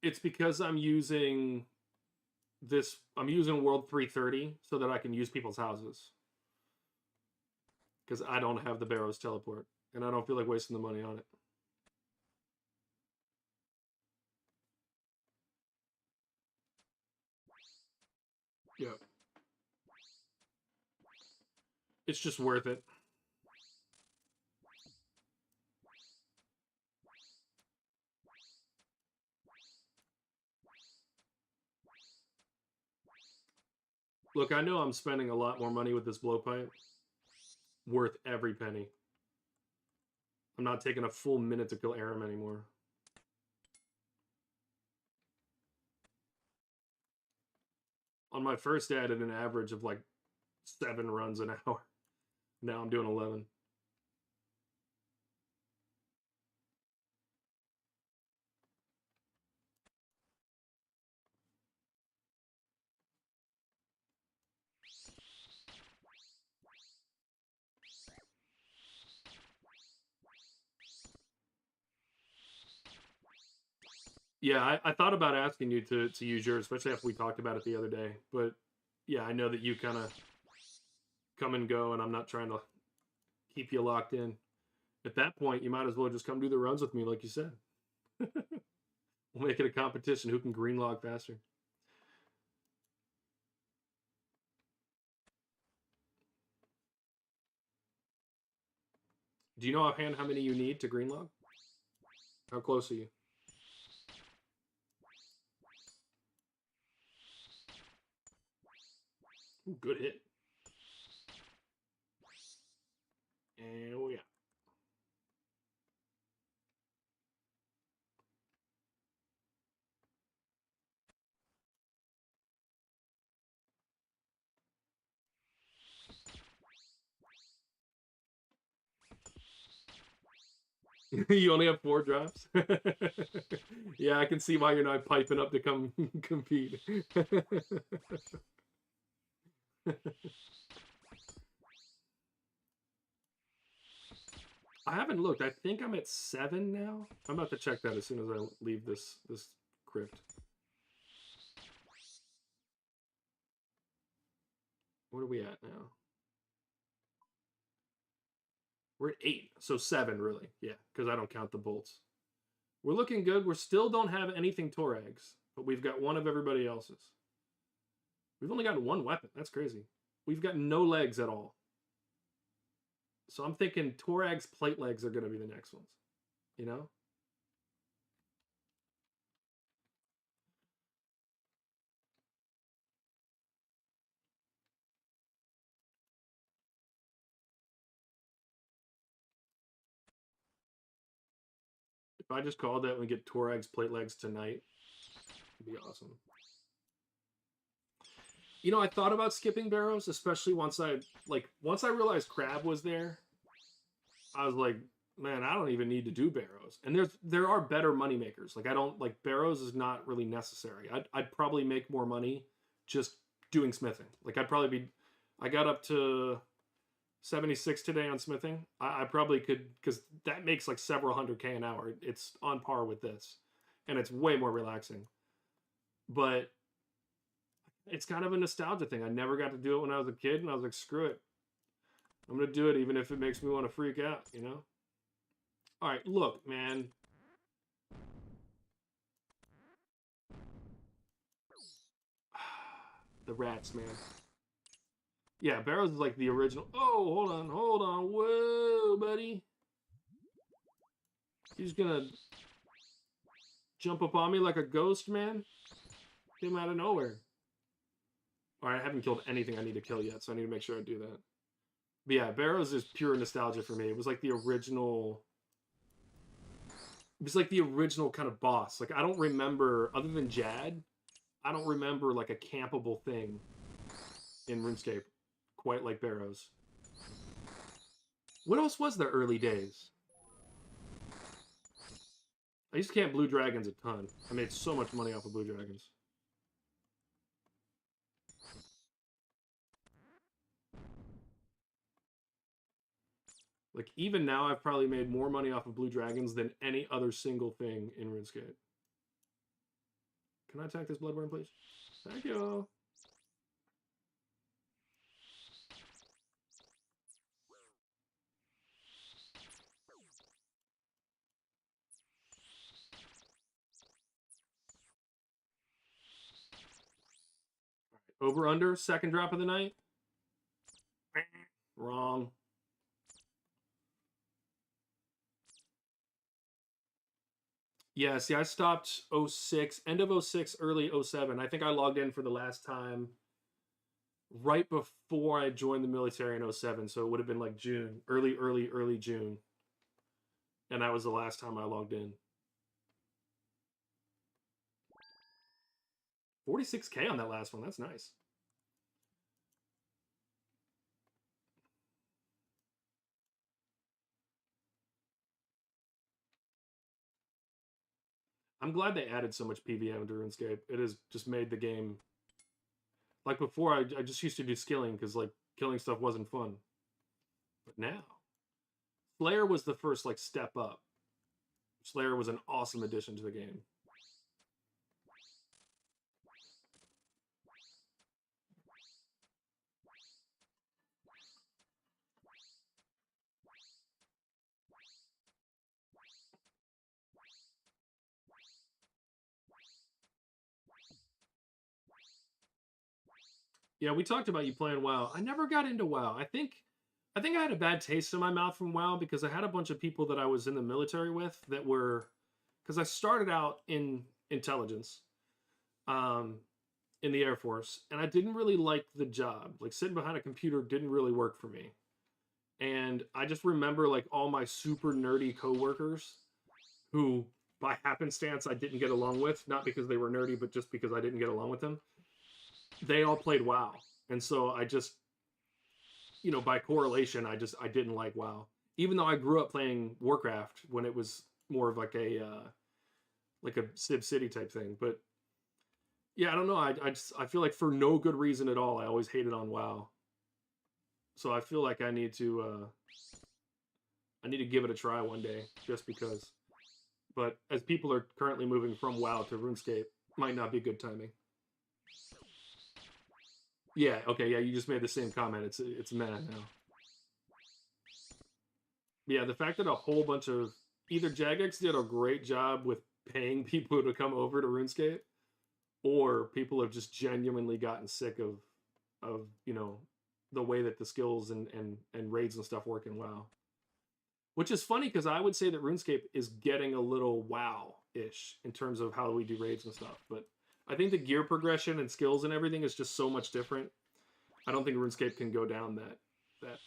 It's because I'm using World 330 so that I can use people's houses. Because I don't have the Barrows teleport, and I don't feel like wasting the money on it. Yeah. It's just worth it. Look, I know I'm spending a lot more money with this blowpipe. Worth every penny. I'm not taking a full minute to kill Aram anymore. On my first day, I did an average of like 7 runs an hour. Now I'm doing 11. Yeah, I thought about asking you to use yours, especially after we talked about it the other day. But yeah, I know that you kind of come and go, and I'm not trying to keep you locked in. At that point, you might as well just come do the runs with me, like you said. We'll make it a competition. Who can green log faster? Do you know offhand how many you need to green log? How close are you? Ooh, good hit. And oh yeah. You only have 4 drops? Yeah, I can see why you're not piping up to come compete. I haven't looked. I think I'm at 7 now. I'm about to check that as soon as I leave this crypt. What are we at now? We're at 8, so 7 really. Yeah, because I don't count the bolts. We're looking good. We still don't have anything Torags, but we've got one of everybody else's. We've only got 1 weapon. That's crazy. We've got no legs at all. So I'm thinking Torag's plate legs are going to be the next ones. You know? If I just called that and we get Torag's plate legs tonight, it'd be awesome. You know, I thought about skipping Barrows, especially once I realized Crab was there. I was like, man, I don't even need to do Barrows. And there are better money makers. Like I don't like Barrows is not really necessary. I'd probably make more money just doing smithing. Like I got up to 76 today on smithing. I probably could, because that makes like several hundred K an hour. It's on par with this, and it's way more relaxing. But it's kind of a nostalgia thing. I never got to do it when I was a kid, and I was like, screw it. I'm gonna do it even if it makes me want to freak out, you know? All right, look, man. The rats, man. Yeah, Barrows is like the original. Oh, hold on. Whoa, buddy. He's gonna jump up on me like a ghost, man. Came out of nowhere. All right, I haven't killed anything I need to kill yet, so I need to make sure I do that. But yeah, Barrows is pure nostalgia for me. It was like the original. It was like the original kind of boss. Like I don't remember, other than Jad, I don't remember like a campable thing in RuneScape quite like Barrows. What else was there early days? I used to camp blue dragons a ton. I made so much money off of blue dragons. Like even now, I've probably made more money off of blue dragons than any other single thing in RuneScape. Can I attack this bloodworm, please? Thank you. Over under, second drop of the night. Wrong. Yeah, see, I stopped 06, end of 06, early 07. I think I logged in for the last time right before I joined the military in 07. So it would have been like June, early June. And that was the last time I logged in. 46K on that last one. That's nice. I'm glad they added so much PVM to RuneScape. It has just made the game, like before. I just used to do skilling because like killing stuff wasn't fun, but now Slayer was the first like step up. Slayer was an awesome addition to the game. Yeah, we talked about you playing WoW. I never got into WoW. I think I had a bad taste in my mouth from WoW because I had a bunch of people that I was in the military with that were, because I started out in intelligence, um, in the Air Force, and I didn't really like the job. Like sitting behind a computer didn't really work for me. And I just remember like all my super nerdy coworkers who by happenstance I didn't get along with, not because they were nerdy, but just because I didn't get along with them. They all played WoW. And so I just, by correlation, I didn't like WoW. Even though I grew up playing Warcraft when it was more of like a Civ City type thing. But yeah, I don't know. I feel like for no good reason at all, I always hated on WoW. So I feel like I need to give it a try one day just because. But as people are currently moving from WoW to RuneScape, might not be good timing. Yeah, okay, yeah, you just made the same comment. It's mad now. Yeah, the fact that a whole bunch of either Jagex did a great job with paying people to come over to RuneScape, or people have just genuinely gotten sick of the way that the skills and raids and stuff work in WoW. Which is funny because I would say that RuneScape is getting a little WoW-ish in terms of how we do raids and stuff. But I think the gear progression and skills and everything is just so much different. I don't think RuneScape can go down that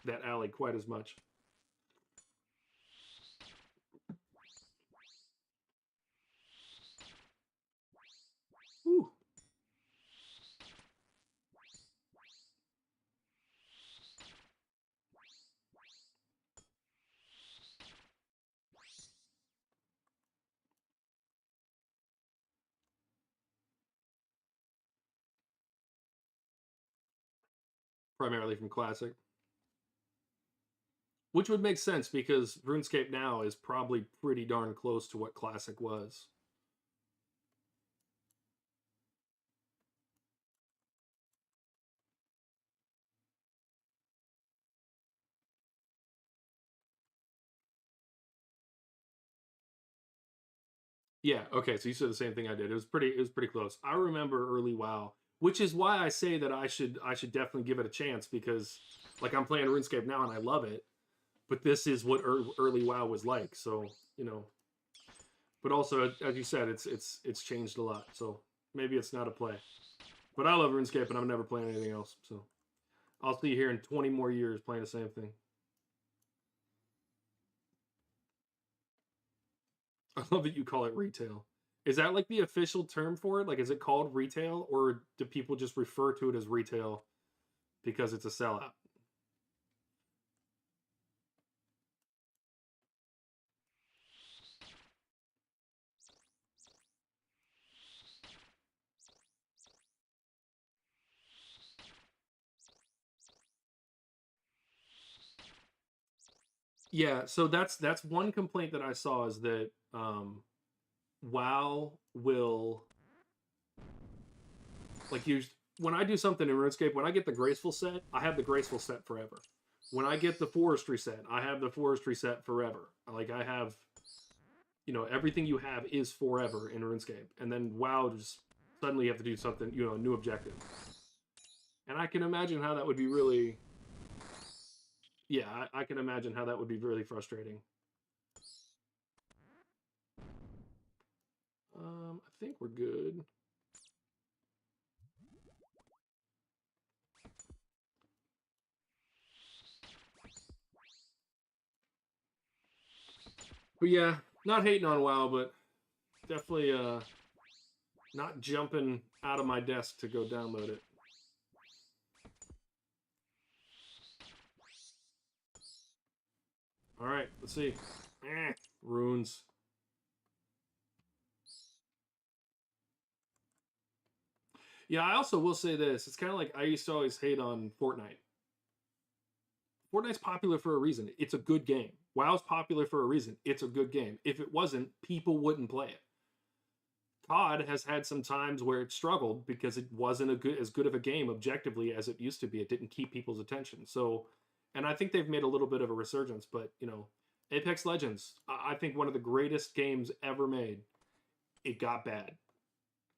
that alley quite as much. Whew. Primarily from Classic. Which would make sense because RuneScape now is probably pretty darn close to what Classic was. Yeah, okay, so you said the same thing I did. It was pretty close. I remember early WoW, which is why I say that I should definitely give it a chance because like I'm playing RuneScape now and I love it, but this is what early WoW was like. So, you know, but also as you said it's changed a lot. So maybe it's not a play. But I love RuneScape and I'm never playing anything else. So I'll see you here in 20 more years playing the same thing. I love that you call it retail. Is that like the official term for it? Like, is it called retail, or do people just refer to it as retail because it's a sellout? Yeah, so that's one complaint that I saw is that WoW will like use when I do something in RuneScape. When I get the graceful set, I have the graceful set forever. When I get the forestry set, I have the forestry set forever. Like I have, everything you have is forever in RuneScape, and then WoW just suddenly you have to do something, a new objective. And I can imagine how that would be really, yeah, I can imagine how that would be really frustrating. I think we're good. But yeah, not hating on WoW, but definitely not jumping out of my desk to go download it. All right, let's see. Runes. Yeah, I also will say this. It's kind of like I used to always hate on Fortnite. Fortnite's popular for a reason. It's a good game. WoW's popular for a reason. It's a good game. If it wasn't, people wouldn't play it. COD has had some times where it struggled because it wasn't as good of a game objectively as it used to be. It didn't keep people's attention. So, and I think they've made a little bit of a resurgence. But Apex Legends, I think one of the greatest games ever made. It got bad,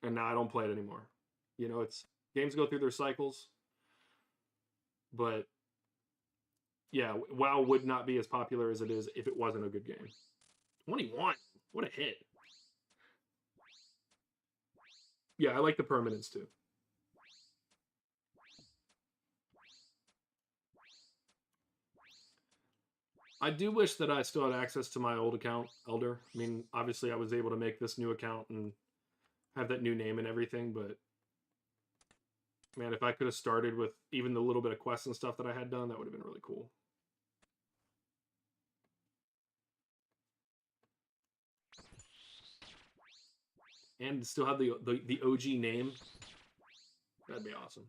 and now I don't play it anymore. It's games go through their cycles, but yeah, WoW would not be as popular as it is if it wasn't a good game. 21, what a hit! Yeah, I like the permanence too. I do wish that I still had access to my old account, Elder. I mean, obviously, I was able to make this new account and have that new name and everything, but man, if I could have started with even the little bit of quests and stuff that I had done, that would have been really cool. And still have the OG name. That'd be awesome.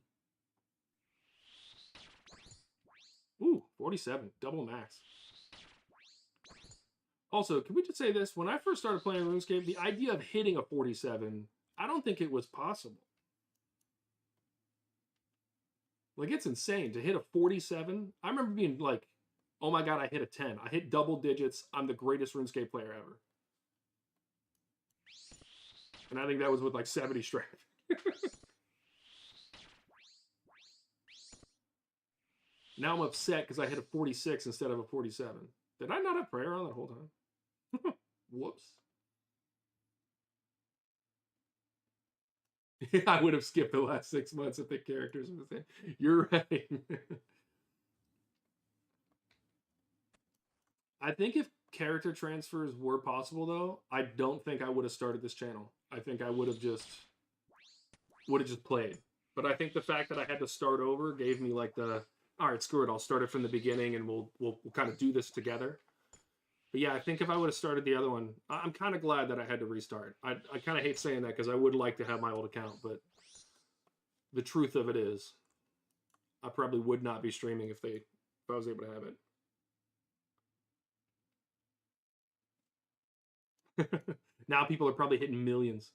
Ooh, 47, double max. Also, can we just say this? When I first started playing RuneScape, the idea of hitting a 47, I don't think it was possible. Like, it's insane to hit a 47. I remember being like, oh my god, I hit a 10. I hit double digits. I'm the greatest RuneScape player ever. And I think that was with like 70 strength. Now I'm upset because I hit a 46 instead of a 47. Did I not have prayer on that whole time? Whoops. I would have skipped the last 6 months if the characters were the same. You're right. I think if character transfers were possible, though, I don't think I would have started this channel. I think I would have just played. But I think the fact that I had to start over gave me like the, all right, screw it, I'll start it from the beginning and we'll kind of do this together. But yeah, I think if I would have started the other one, I'm kind of glad that I had to restart. I kind of hate saying that because I would like to have my old account, but the truth of it is, I probably would not be streaming if I was able to have it. Now people are probably hitting millions.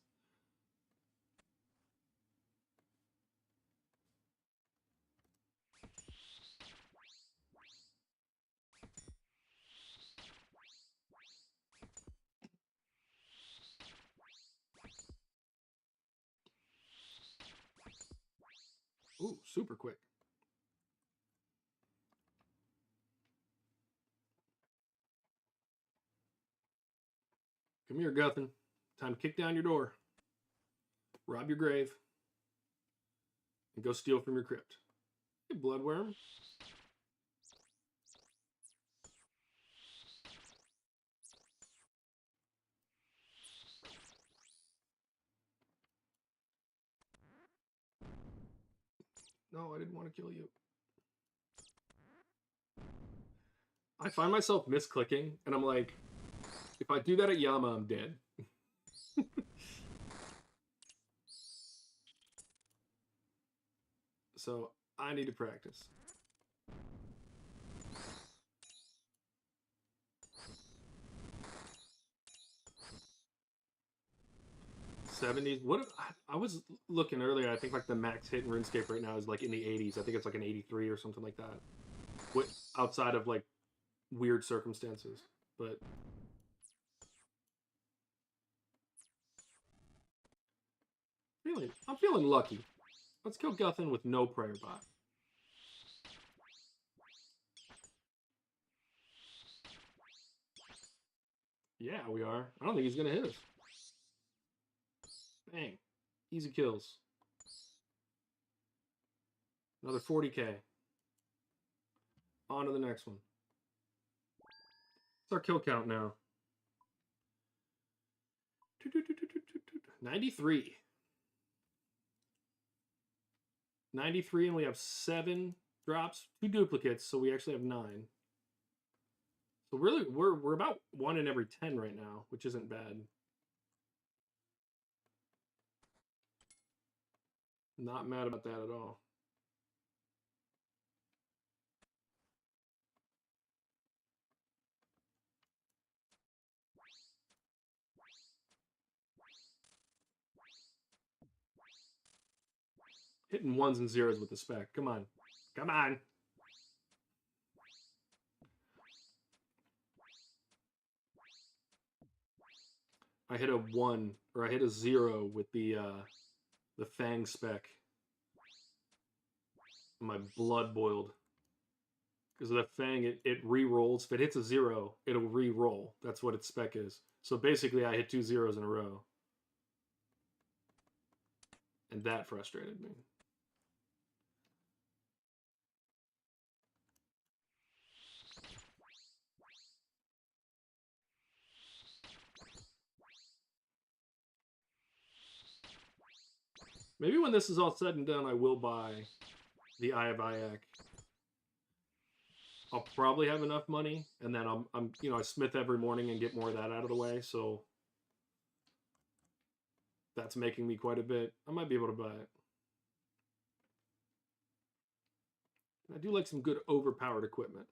Ooh, super quick. Come here, Guthin. Time to kick down your door, rob your grave, and go steal from your crypt. Hey, bloodworm. No, I didn't want to kill you. I find myself misclicking, and I'm like, if I do that at Yama, I'm dead. So I need to practice. '70s. What I was looking earlier, I think like the max hit in RuneScape right now is like in the 80s. I think it's like an 83 or something like that. Outside of like weird circumstances, but I'm feeling lucky. Let's kill Guthin with no prayer bot. Yeah, we are. I don't think he's gonna hit us. Bang. Easy kills. Another 40k. On to the next one. What's our kill count now? 93. 93, and we have 7 drops, 2 duplicates, so we actually have 9. So really, we're about 1 in every 10 right now, which isn't bad. Not mad about that at all. Hitting ones and zeros with the spec. Come on. Come on. I hit a 1 or I hit a 0 with the Fang spec. My blood boiled. Because of the Fang, it re-rolls. If it hits a 0, it'll re-roll. That's what its spec is. So basically, I hit 2 zeros in a row. And that frustrated me. Maybe when this is all said and done, I will buy the Eye of Ayak. I'll probably have enough money, and then I smith every morning and get more of that out of the way, so that's making me quite a bit. I might be able to buy it. I do like some good overpowered equipment.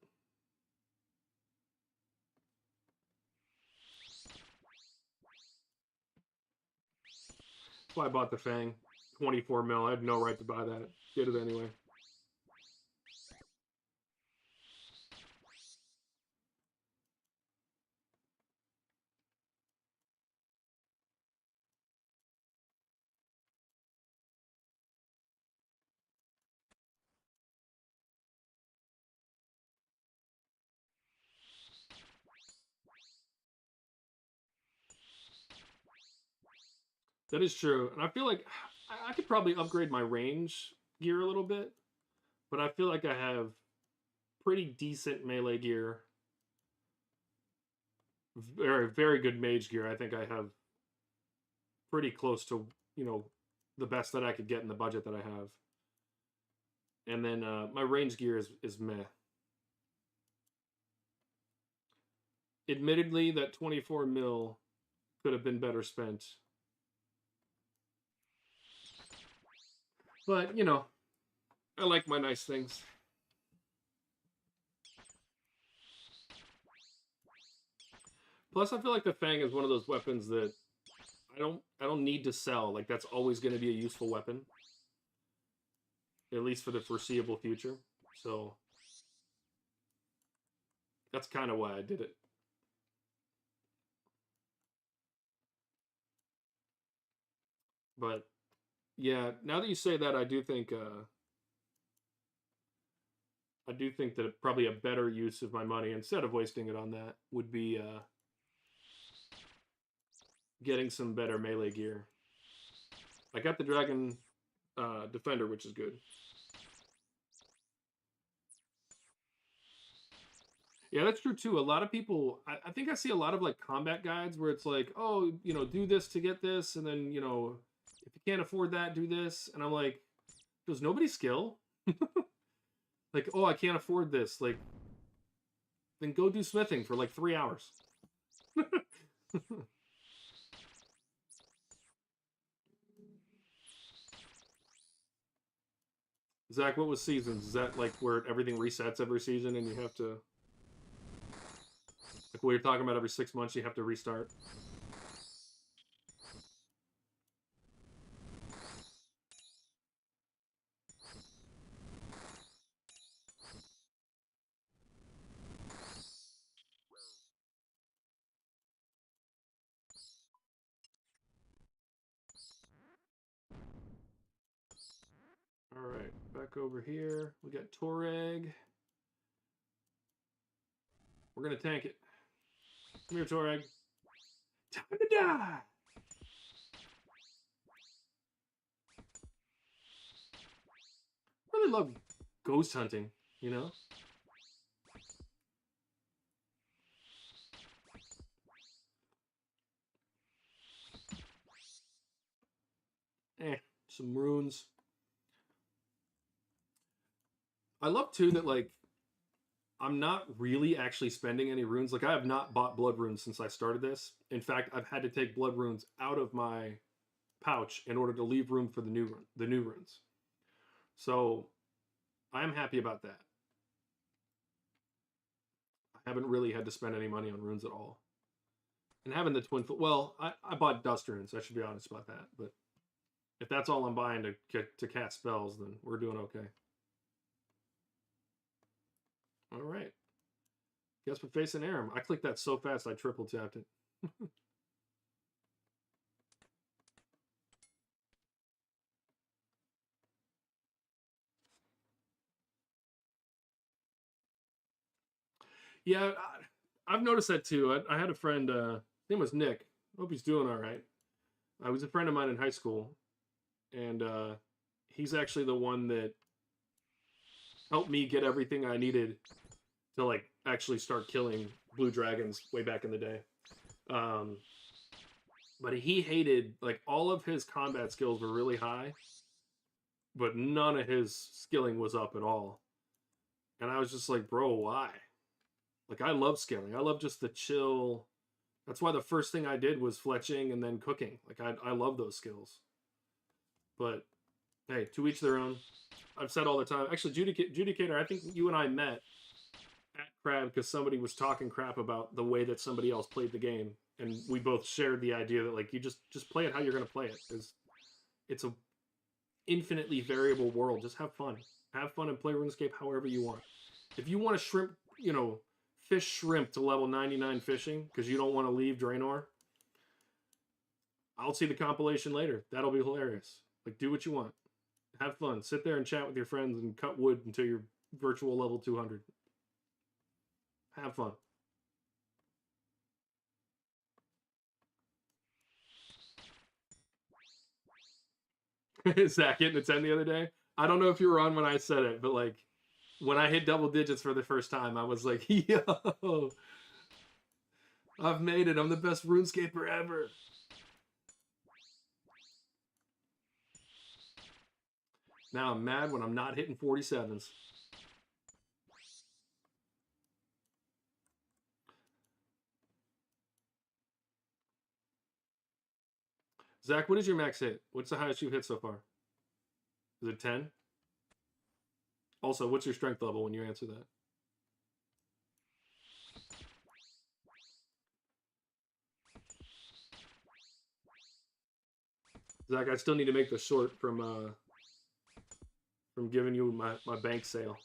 That's why I bought the Fang. 24 mil. I had no right to buy that. Did it anyway. That is true. And I feel like I could probably upgrade my range gear a little bit, but I feel like I have pretty decent melee gear. Very, very good mage gear. I think I have pretty close to, the best that I could get in the budget that I have. And then my range gear is meh. Admittedly, that 24 mil could have been better spent. But, I like my nice things. Plus, I feel like the Fang is one of those weapons that I don't need to sell. Like, that's always going to be a useful weapon, at least for the foreseeable future. So that's kind of why I did it. But yeah, now that you say that, I do think that probably a better use of my money instead of wasting it on that would be getting some better melee gear. I got the Dragon Defender, which is good. Yeah, that's true too. A lot of people, I think I see a lot of like combat guides where it's like, oh, do this to get this, and then if you can't afford that, do this. And I'm like, does nobody skill? Like, oh, I can't afford this. Like, then go do smithing for like 3 hours. Zach, what was seasons? Is that like where everything resets every season and you have to, like what you're talking about, every 6 months you have to restart? All right, back over here. We got Toreg. We're going to tank it. Come here, Toreg. Time to die! I really love ghost hunting, Some runes. I love too that like I'm not really actually spending any runes. Like I have not bought blood runes since I started this. In fact, I've had to take blood runes out of my pouch in order to leave room for the new runes. So I'm happy about that. I haven't really had to spend any money on runes at all. And having the twin foot, well, I bought dust runes. I should be honest about that. But if that's all I'm buying to cast spells, then we're doing okay. All right. Guess we're facing Aram. I clicked that so fast I triple tapped it. Yeah, I've noticed that too. I had a friend, his name was Nick. Hope he's doing all right. I was a friend of mine in high school, and he's actually the one that helped me get everything I needed to like actually start killing blue dragons way back in the day. But he hated, like, all of his combat skills were really high, but none of his skilling was up at all. And I was just like, bro, why? Like, I love skilling. I love just the chill. That's why the first thing I did was fletching and then cooking. Like, I love those skills. But hey, to each their own. I've said all the time. Actually, Judicator, I think you and I met at Crab because somebody was talking crap about the way that somebody else played the game, and we both shared the idea that, like, you just play it how you're going to play it. It's a infinitely variable world. Just have fun. Have fun and play RuneScape however you want. If you want to fish shrimp to level 99 fishing because you don't want to leave Draenor, I'll see the compilation later. That'll be hilarious. Like, do what you want. Have fun. Sit there and chat with your friends and cut wood until you're virtual level 200. Have fun. Zach hitting a 10 the other day. I don't know if you were on when I said it, but like when I hit double digits for the first time, I was like, yo, I've made it. I'm the best RuneScaper ever. Now I'm mad when I'm not hitting 47s. Zach, what is your max hit? What's the highest you've hit so far? Is it 10? Also, what's your strength level when you answer that? Zach, I still need to make the short from giving you my bank sale.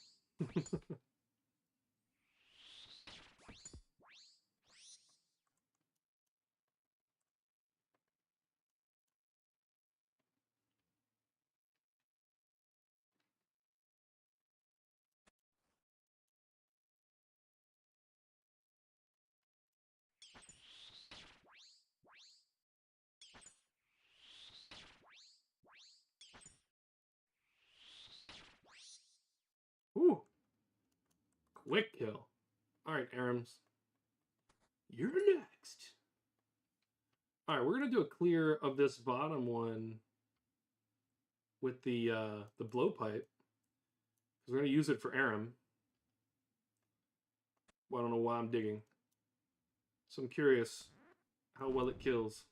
Ooh. Quick kill. All right, Arams. You're next. All right, we're gonna do a clear of this bottom one with the blowpipe. We're gonna use it for Aram. Well, I don't know why I'm digging. So I'm curious how well it kills.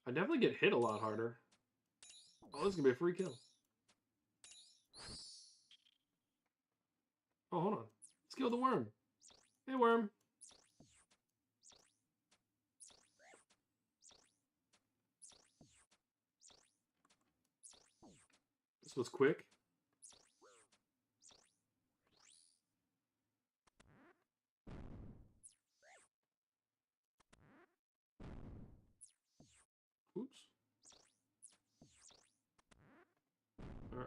I definitely get hit a lot harder. Oh, this is gonna be a free kill. Oh, hold on. Let's kill the worm. Hey, worm. This was quick. Oops. All right.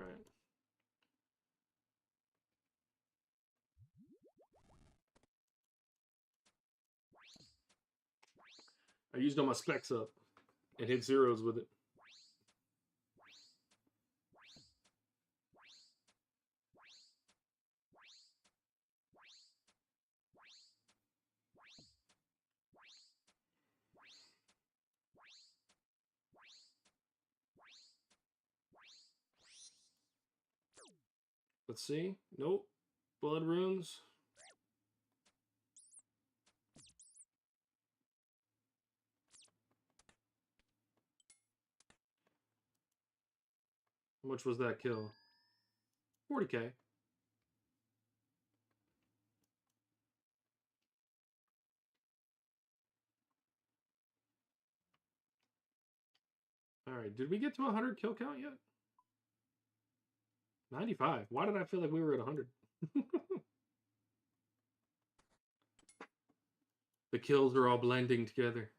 I used all my specs up and hit zeros with it. Let's see. Nope. Blood runes. How much was that kill? 40k. Alright, did we get to 100 kill count yet? 95. Why did I feel like we were at 100? The kills are all blending together.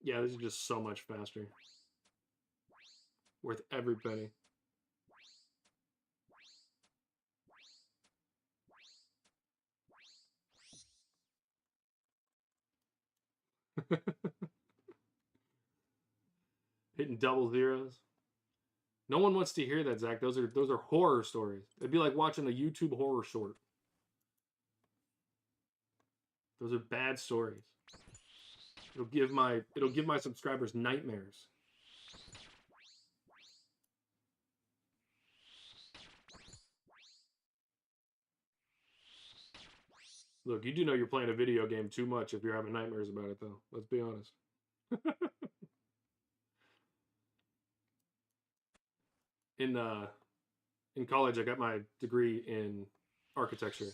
Yeah, this is just so much faster. Worth every penny. Hitting double zeros. No one wants to hear that, Zach. Those are horror stories. It'd be like watching a YouTube horror short. Those are bad stories. It'll give my subscribers nightmares. Look, you do know you're playing a video game too much if you're having nightmares about it, though. Let's be honest. In college, I got my degree in architecture,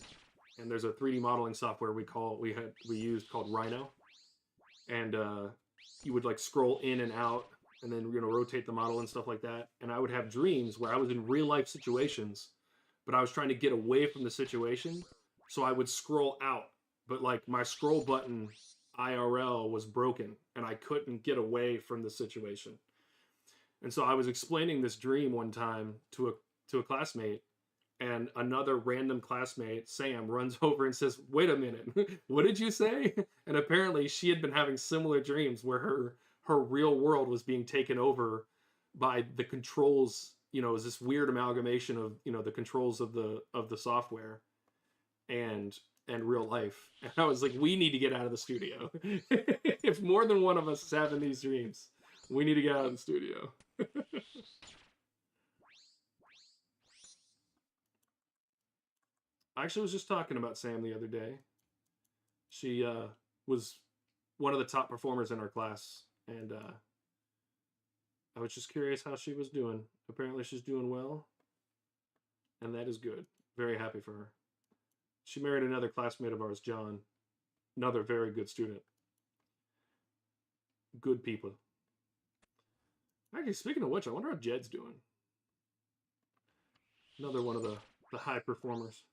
and there's a 3D modeling software we used called Rhino, and you would like scroll in and out, and then rotate the model and stuff like that. And I would have dreams where I was in real life situations, but I was trying to get away from the situation, so I would scroll out, but like my scroll button IRL was broken, and I couldn't get away from the situation. And so I was explaining this dream one time to a classmate, and another random classmate, Sam, runs over and says, "Wait a minute, what did you say?" And apparently she had been having similar dreams where her real world was being taken over by the controls. It was this weird amalgamation of the controls of the software and real life. And I was like, we need to get out of the studio. If more than one of us is having these dreams, we need to get out of the studio. I actually was just talking about Sam the other day. She was one of the top performers in our class, and I was just curious how she was doing. Apparently she's doing well, and that is good. Very happy for her. She married another classmate of ours, John. Another very good student. Good people. Actually, speaking of which, I wonder how Jed's doing. Another one of the high performers.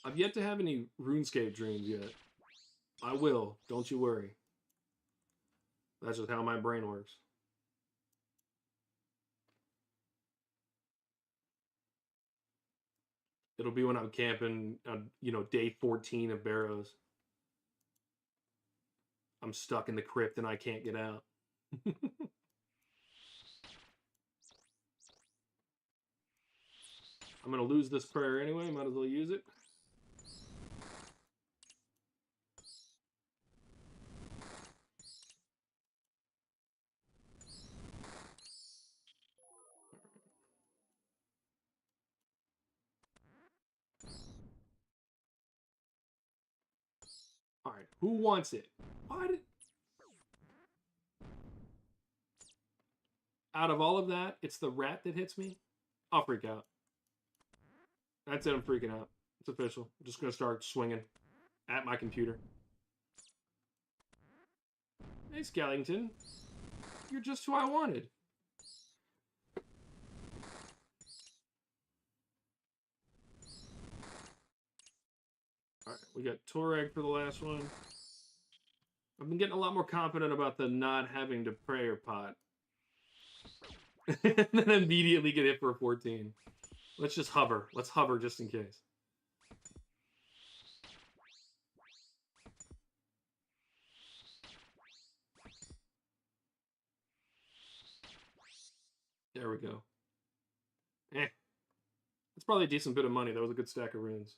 I've yet to have any RuneScape dreams yet. I will, don't you worry. That's just how my brain works. It'll be when I'm camping on, day 14 of Barrows. I'm stuck in the crypt and I can't get out. I'm going to lose this prayer anyway. Might as well use it. All right, who wants it? Why did... Out of all of that, it's the rat that hits me? I'll freak out. That's it, I'm freaking out. It's official. I'm just going to start swinging at my computer. Hey, Skellington. You're just who I wanted. Alright, we got Torag for the last one. I've been getting a lot more confident about the not having to prayer pot. And then immediately get hit for a 14. Let's just hover. Let's hover just in case. There we go. Eh. It's probably a decent bit of money. That was a good stack of runes.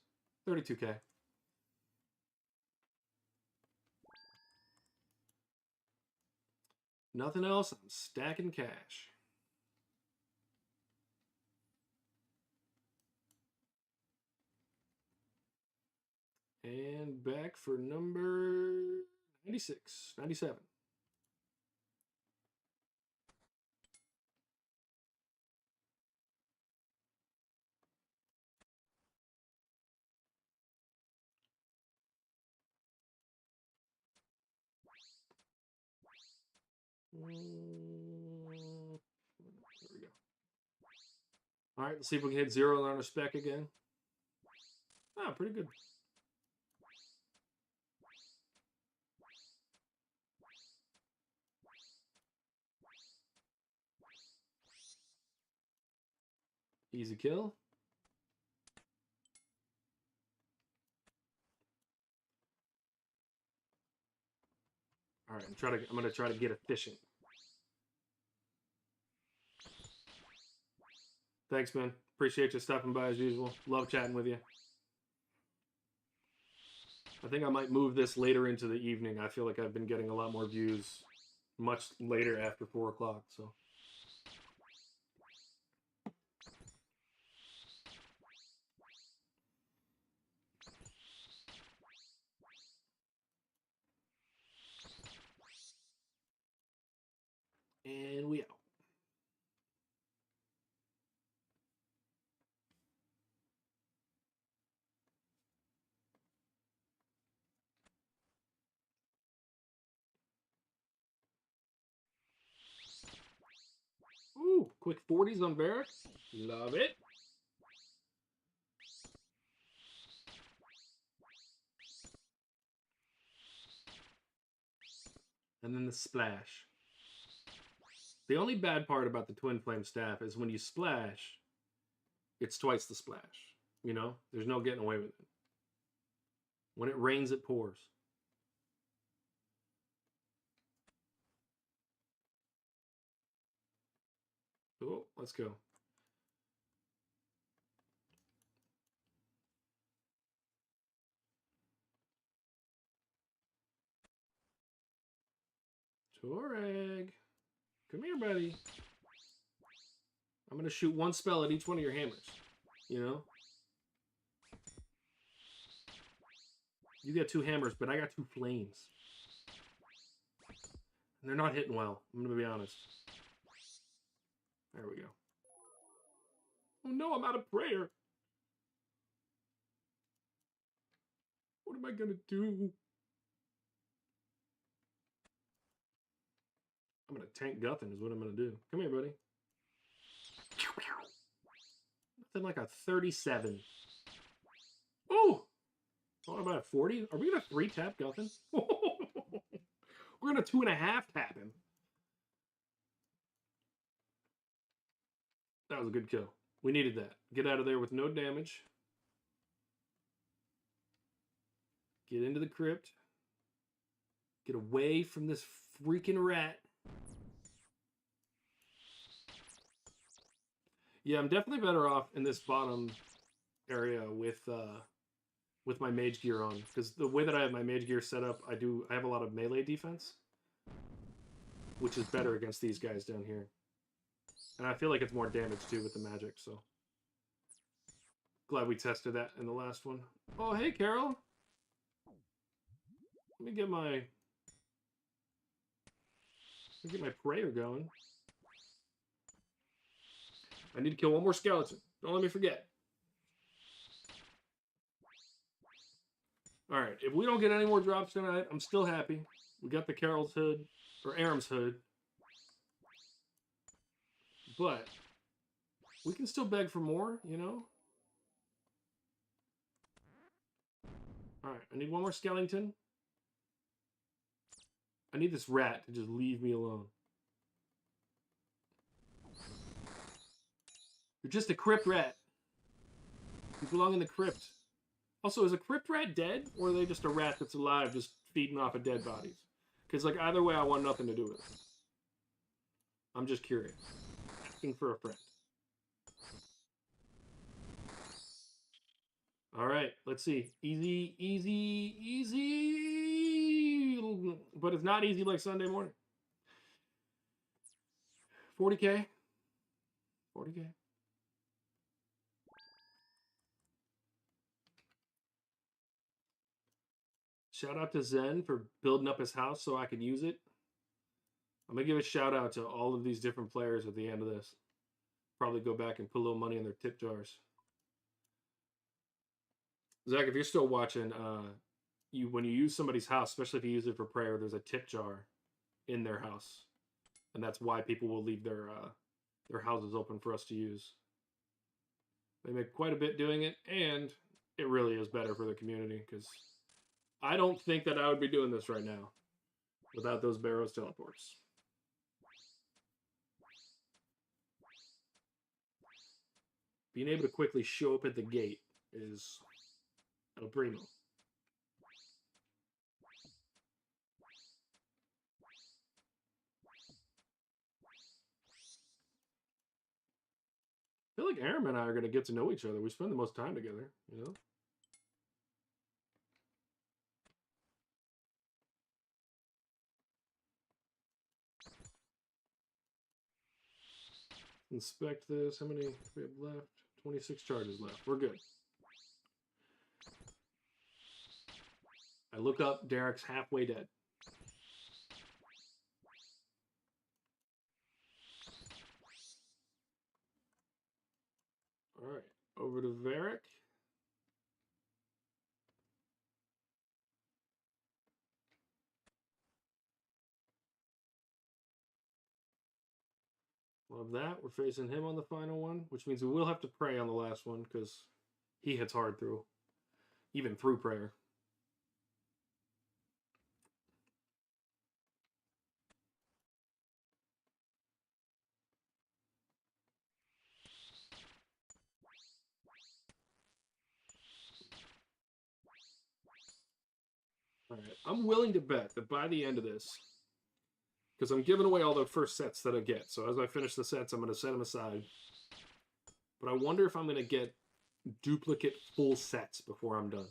32k. Nothing else. I'm stacking cash. And back for number 96, 97. There we go. All right, let's see if we can hit 0 on our spec again. Ah, pretty good. Easy kill. All right, I'm gonna try to get efficient. Thanks, man. Appreciate you stopping by as usual. Love chatting with you. I think I might move this later into the evening. I feel like I've been getting a lot more views much later after 4 o'clock, so. And we out. Ooh, quick 40s on Barracks. Love it. And then the splash. The only bad part about the Twin Flame Staff is when you splash, it's twice the splash. You know, there's no getting away with it. When it rains, it pours. Oh, let's go. Torag. Come here, buddy. I'm going to shoot one spell at each one of your hammers. You know? You get 2 hammers, but I got 2 flames. And they're not hitting well. I'm going to be honest. There we go. Oh no, I'm out of prayer. What am I going to do? I'm going to tank Guthin is what I'm going to do. Come here, buddy. Nothing like a 37. Oh! What about a 40? Are we going to 3-tap Guthin? We're going to 2.5 tap him. That was a good kill. We needed that. Get out of there with no damage. Get into the crypt. Get away from this freaking rat. Yeah, I'm definitely better off in this bottom area with my mage gear on, because the way that I have my mage gear set up, I have a lot of melee defense, which is better against these guys down here. And I feel like it's more damage too with the magic, so glad we tested that in the last one. Oh, hey, Carol. Let me get my prayer going. I need to kill one more skeleton. Don't let me forget. All right, if we don't get any more drops tonight, I'm still happy. We got the Carol's hood, or Aram's hood. But we can still beg for more, you know? All right, I need one more skeleton. I need this rat to just leave me alone. You're just a crypt rat. You belong in the crypt. Also, is a crypt rat dead, or are they just a rat that's alive just feeding off of dead bodies? Because, like, either way, I want nothing to do with it. I'm just curious. asking for a friend. All right, let's see. Easy, easy, easy. But it's not easy like Sunday morning. 40K. 40K. Shout out to Zen for building up his house so I can use it. I'm going to give a shout out to all of these different players at the end of this. Probably go back and put a little money in their tip jars. Zach, if you're still watching, when you use somebody's house, especially if you use it for prayer, there's a tip jar in their house. And that's why people will leave their houses open for us to use. They make quite a bit doing it, and it really is better for the community, because I don't think that I would be doing this right now without those Barrows teleports. Being able to quickly show up at the gate is El Primo. I feel like Aram and I are going to get to know each other. We spend the most time together, you know? Inspect this. How many we have left? 26 charges left. We're good. I look up. Derek's halfway dead. All right. Over to Varric. Love that. We're facing him on the final one, which means we will have to pray on the last one because he hits hard through, even through prayer. All right. I'm willing to bet that by the end of this, because I'm giving away all the first sets that I get. So as I finish the sets, I'm going to set them aside. But I wonder if I'm going to get duplicate full sets before I'm done.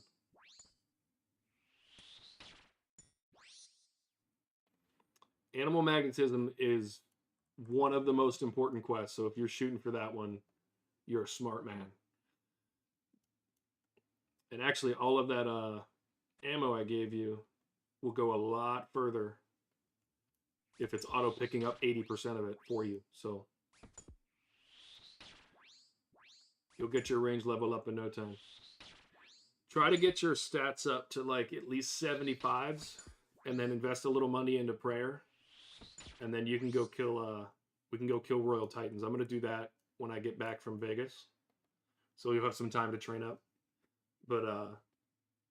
Animal magnetism is one of the most important quests. So if you're shooting for that one, you're a smart man. And actually, all of that ammo I gave you will go a lot further if it's auto picking up 80% of it for you. So you'll get your range level up in no time. Try to get your stats up to like at least 75s and then invest a little money into prayer. And then you can go kill we can go kill Royal Titans. I'm going to do that when I get back from Vegas. So you'll have some time to train up. But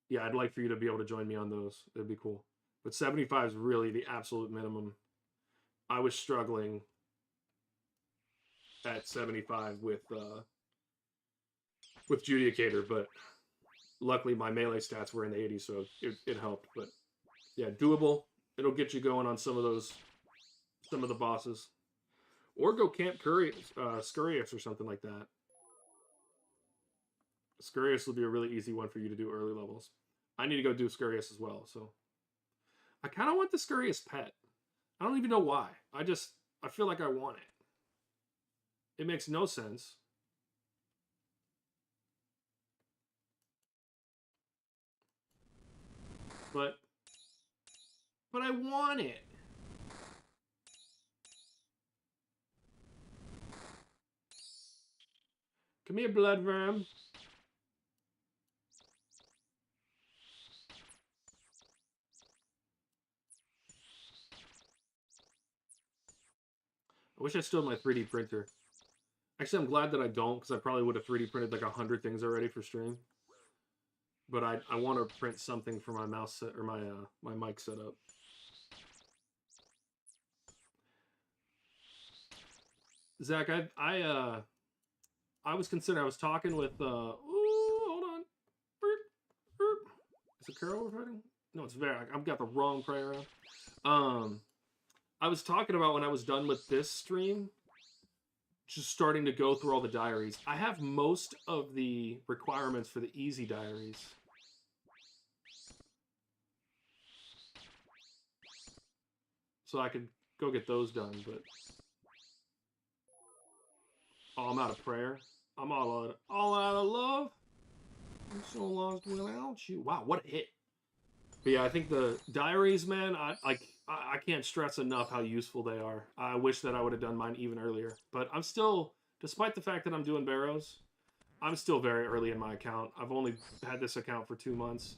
yeah, I'd like for you to be able to join me on those. That'd be cool. But 75 is really the absolute minimum. I was struggling at 75 with Judicator, but luckily my melee stats were in the 80s, so it helped. But yeah, doable. It'll get you going on some of the bosses. Or go camp Scurious or something like that. Scurious will be a really easy one for you to do early levels. I need to go do Scurious as well, so. I kind of want the Scurious pet. I don't even know why. I feel like I want it. It makes no sense. But I want it. Come here, blood worm. I wish I still had my 3D printer. Actually, I'm glad that I don't, because I probably would have 3D printed like 100 things already for stream. But I want to print something for my mouse set, or my mic setup. Zach, I was considering. I was talking with. Ooh, hold on. Is it Carol we're fighting? No, it's Varric. I've got the wrong prayer on. I was talking about when I was done with this stream, just starting to go through all the diaries. I have most of the requirements for the easy diaries. So I could go get those done, but... Oh, I'm out of prayer. I'm all out of love. I'm so lost without you. Wow, what a hit. But yeah, I think the diaries, man, I can't stress enough how useful they are. I wish that I would have done mine even earlier. But I'm still, despite the fact that I'm doing Barrows, I'm still very early in my account. I've only had this account for 2 months.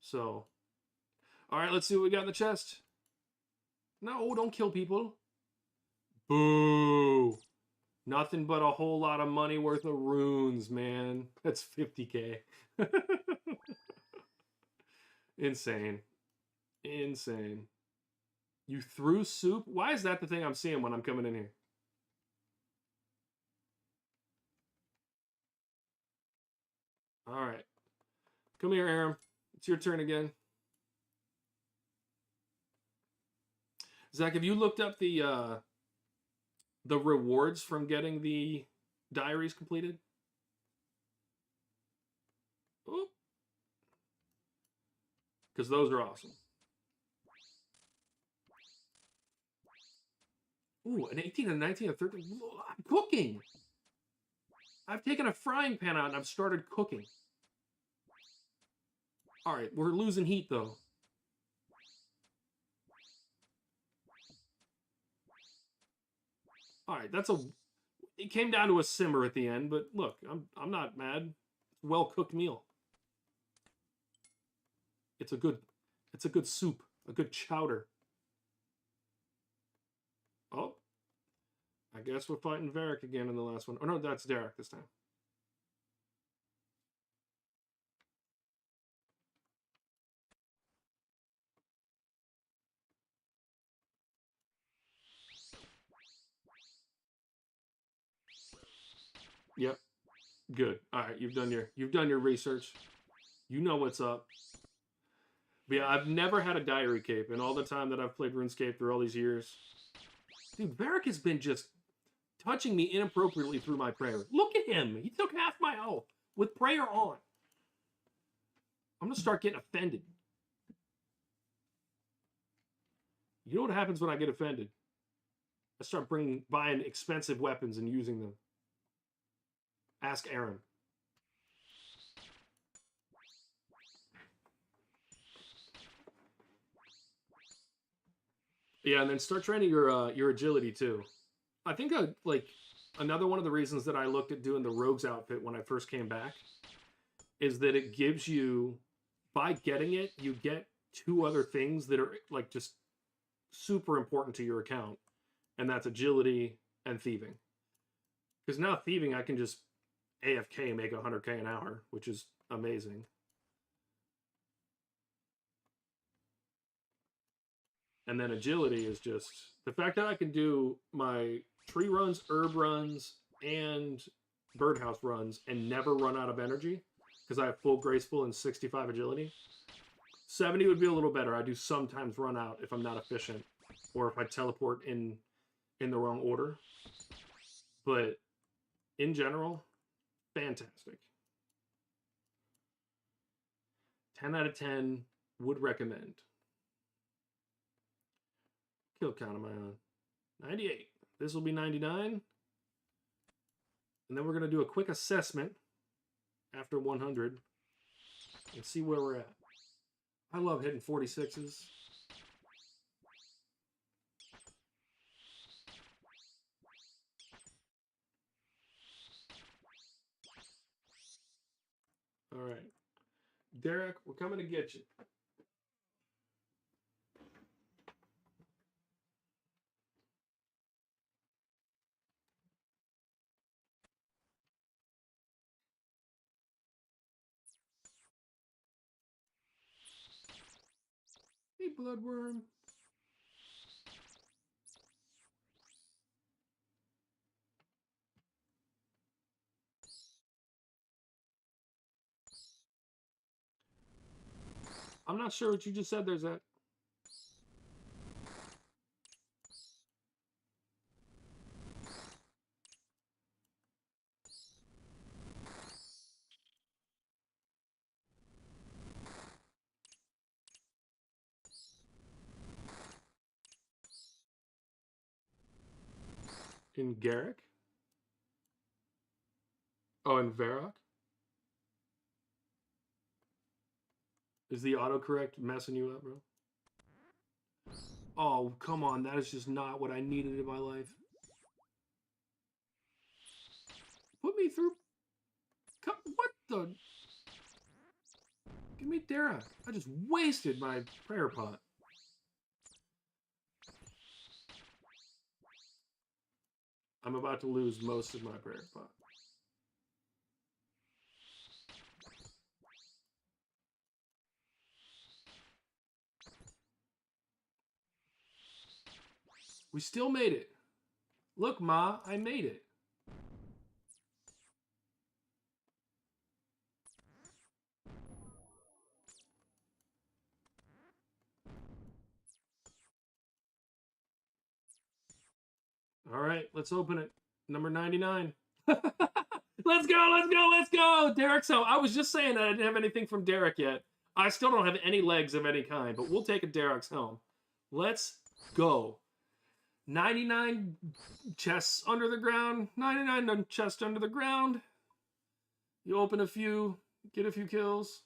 So, all right, let's see what we got in the chest. No, don't kill people. Boo. Nothing but a whole lot of money worth of runes, man. That's 50K. Insane. Insane. You threw soup? Why is that the thing I'm seeing when I'm coming in here? All right. Come here, Aram. It's your turn again. Zach, have you looked up the rewards from getting the diaries completed? Oh. Because those are awesome. Ooh, an 18, a 19, a 13. I'm cooking. I've taken a frying pan out and I've started cooking. All right, we're losing heat though. All right, it came down to a simmer at the end, but look, I'm not mad. Well cooked meal. It's a good soup, a good chowder. Oh, I guess we're fighting Varric again in the last one. Oh no, that's Derek this time. Yep. Good. All right, you've done your research. You know what's up. But yeah, I've never had a diary cape in all the time that I've played RuneScape through all these years. Dude, Varric has been just touching me inappropriately through my prayer. Look at him. He took half my health with prayer on. I'm going to start getting offended. You know what happens when I get offended? I start buying expensive weapons and using them. Ask Aaron. Yeah, and then start training your agility too. I think another one of the reasons that I looked at doing the rogue's outfit when I first came back is that it gives you, by getting it, you get 2 other things that are like just super important to your account, and that's agility and thieving. Because now thieving, I can just AFK and make 100K an hour, which is amazing. And then agility is just the fact that I can do my tree runs, herb runs, and birdhouse runs and never run out of energy because I have full graceful and 65 agility. 70 would be a little better. I do sometimes run out if I'm not efficient or if I teleport in the wrong order. But in general, fantastic. 10 out of 10 would recommend. Kill count am I on? 98. This will be 99. And then we're going to do a quick assessment after 100 and see where we're at. I love hitting 46s. All right. Derek, we're coming to get you. Hey, bloodworm. I'm not sure what you just said there, Zach. In Garrick? Oh, in Varrock? Is the autocorrect messing you up, bro? Oh, come on. That is just not what I needed in my life. Put me through... What the... Give me Dara. I just wasted my prayer pot. I'm about to lose most of my prayer pot. We still made it. Look, Ma, I made it. All right, let's open it. Number 99. Let's go, let's go, let's go. Derek's home. I was just saying I didn't have anything from Derek yet. I still don't have any legs of any kind, but we'll take a Derek's helm. Let's go. 99 chests under the ground. 99 chests under the ground. You open a few, get a few kills.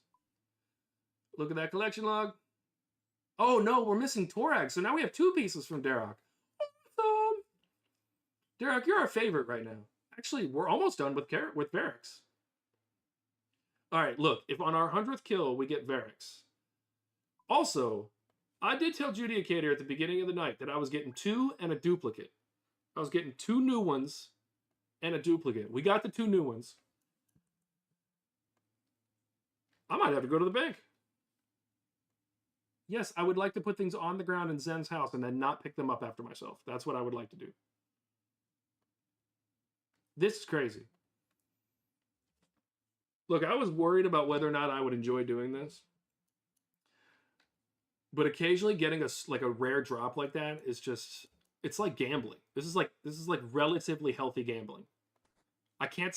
Look at that collection log. Oh no, we're missing Torag. So now we have 2 pieces from Derek. Awesome. Derek, you're our favorite right now. Actually, we're almost done with Varix. All right, look, if on our 100th kill we get Varix. Also, I did tell Judicator at the beginning of the night that I was getting 2 and a duplicate. I was getting 2 new ones and a duplicate. We got the 2 new ones. I might have to go to the bank. Yes, I would like to put things on the ground in Zen's house and then not pick them up after myself. That's what I would like to do. This is crazy. Look, I was worried about whether or not I would enjoy doing this. But occasionally getting a rare drop like that is just, it's like gambling. This is like relatively healthy gambling. I can't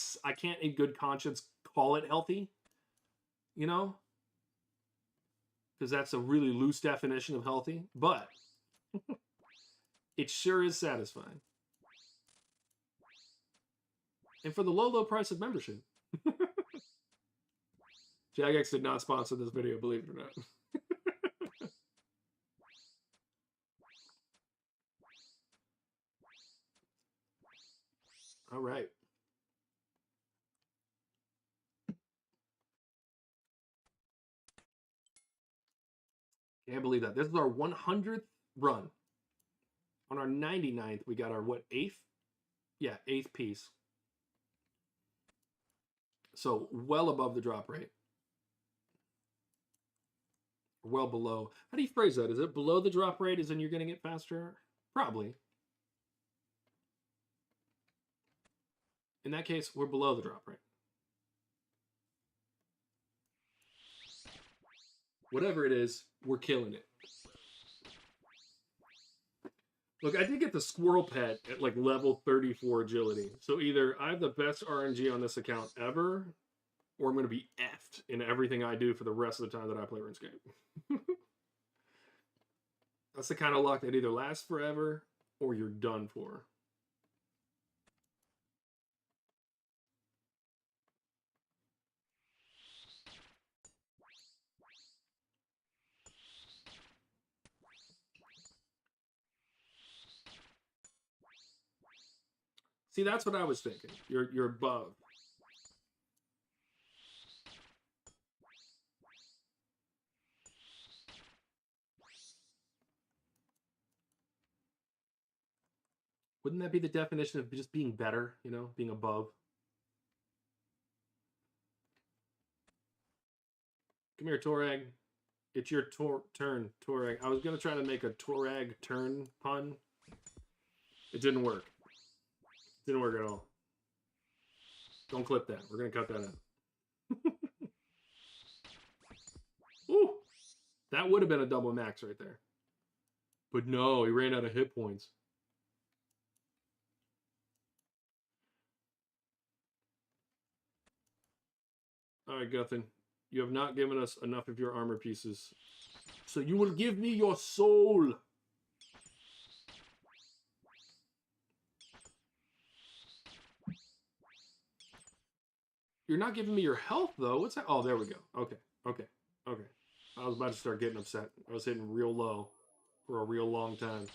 in good conscience call it healthy, you know? Because that's a really loose definition of healthy, but it sure is satisfying. And for the low price of membership. Jagex did not sponsor this video, believe it or not. All right. Can't believe that. This is our 100th run. On our 99th, we got our, what, 8th? Yeah, 8th piece. So well above the drop rate. Well below. How do you phrase that? Is it below the drop rate as in you're getting it faster? Probably. In that case, we're below the drop rate. Whatever it is, we're killing it. Look, I did get the squirrel pet at like level 34 agility. So either I have the best RNG on this account ever, or I'm going to be effed in everything I do for the rest of the time that I play RuneScape. That's the kind of luck that either lasts forever or you're done for. See, that's what I was thinking. You're above. Wouldn't that be the definition of just being better, you know, being above? Come here, Torag. It's your turn, Torag. I was going to try to make a Torag turn pun. It didn't work. Didn't work at all. Don't clip that. We're going to cut that out. Ooh! That would have been a double max right there. But no, he ran out of hit points. All right, Guthin. You have not given us enough of your armor pieces. So you will give me your soul. You're not giving me your health, though. What's that? Oh, there we go. Okay, okay, okay. I was about to start getting upset. I was hitting real low for a real long time.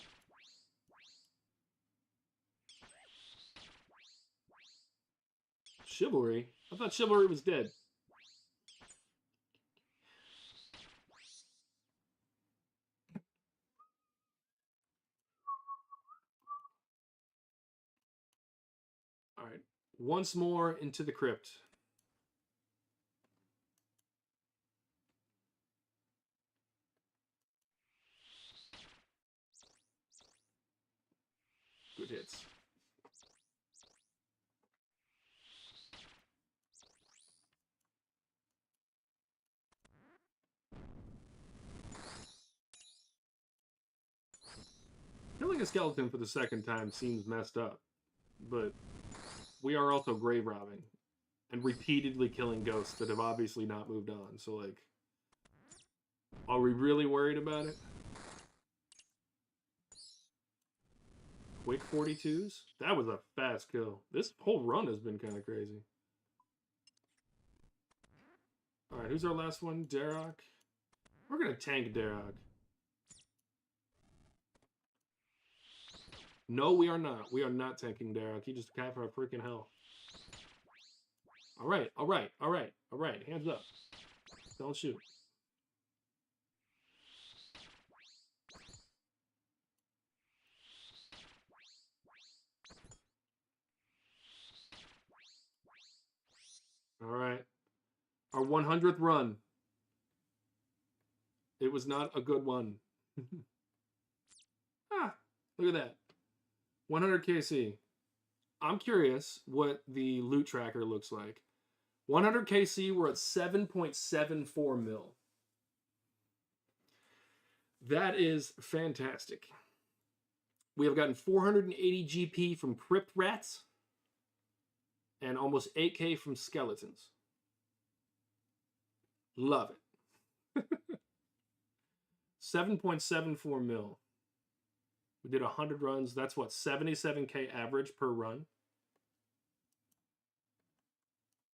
Chivalry? I thought Chivalry was dead. All right. Once more into the crypt. Good hits. Killing a skeleton for the second time seems messed up, but we are also grave robbing and repeatedly killing ghosts that have obviously not moved on. So, like, are we really worried about it? Quick 42s? That was a fast kill. This whole run has been kind of crazy. All right, who's our last one? Darok. We're going to tank Darok. No, we are not. We are not tanking Darok. He just capped our freaking hell. All right, all right, all right, all right. Hands up. Don't shoot. All right. Our 100th run. It was not a good one. Ah, look at that. 100 KC. I'm curious what the loot tracker looks like. 100 KC, we're at 7.74 mil. That is fantastic. We have gotten 480 GP from crypt rats and almost 8K from skeletons. Love it. 7.74 mil. We did 100 runs. That's what, 77K average per run.